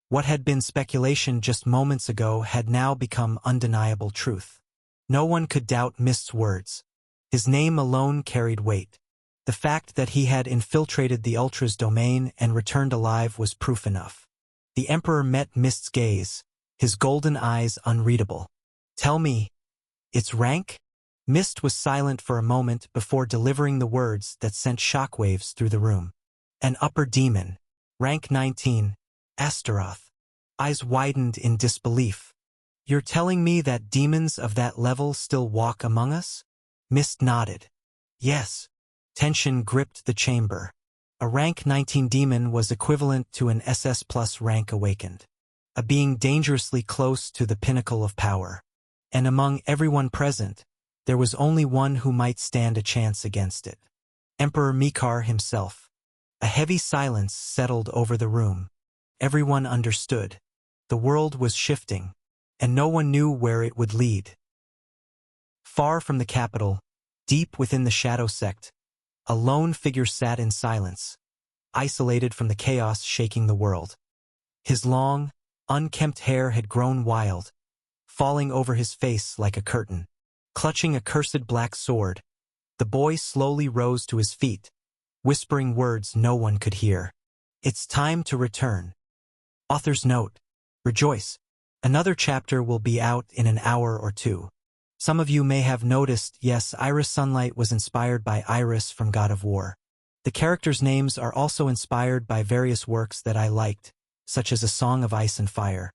What had been speculation just moments ago had now become undeniable truth. No one could doubt Mist's words. His name alone carried weight. The fact that he had infiltrated the Ultra's domain and returned alive was proof enough. The Emperor met Mist's gaze, his golden eyes unreadable. Tell me, its rank? Mist was silent for a moment before delivering the words that sent shockwaves through the room. An upper demon, rank 19, Astaroth. Eyes widened in disbelief. You're telling me that demons of that level still walk among us? Mist nodded. Yes. Tension gripped the chamber. A rank 19 demon was equivalent to an SS plus rank awakened. A being dangerously close to the pinnacle of power. And among everyone present, there was only one who might stand a chance against it. Emperor Mikar himself. A heavy silence settled over the room. Everyone understood. The world was shifting, and no one knew where it would lead. Far from the capital, deep within the Shadow Sect, a lone figure sat in silence, isolated from the chaos shaking the world. His long, unkempt hair had grown wild, falling over his face like a curtain. Clutching a cursed black sword, the boy slowly rose to his feet, whispering words no one could hear. It's time to return. Author's note. Rejoice. Another chapter will be out in an hour or 2. Some of you may have noticed, yes, Iris Sunlight was inspired by Iris from God of War. The characters' names are also inspired by various works that I liked, such as A Song of Ice and Fire.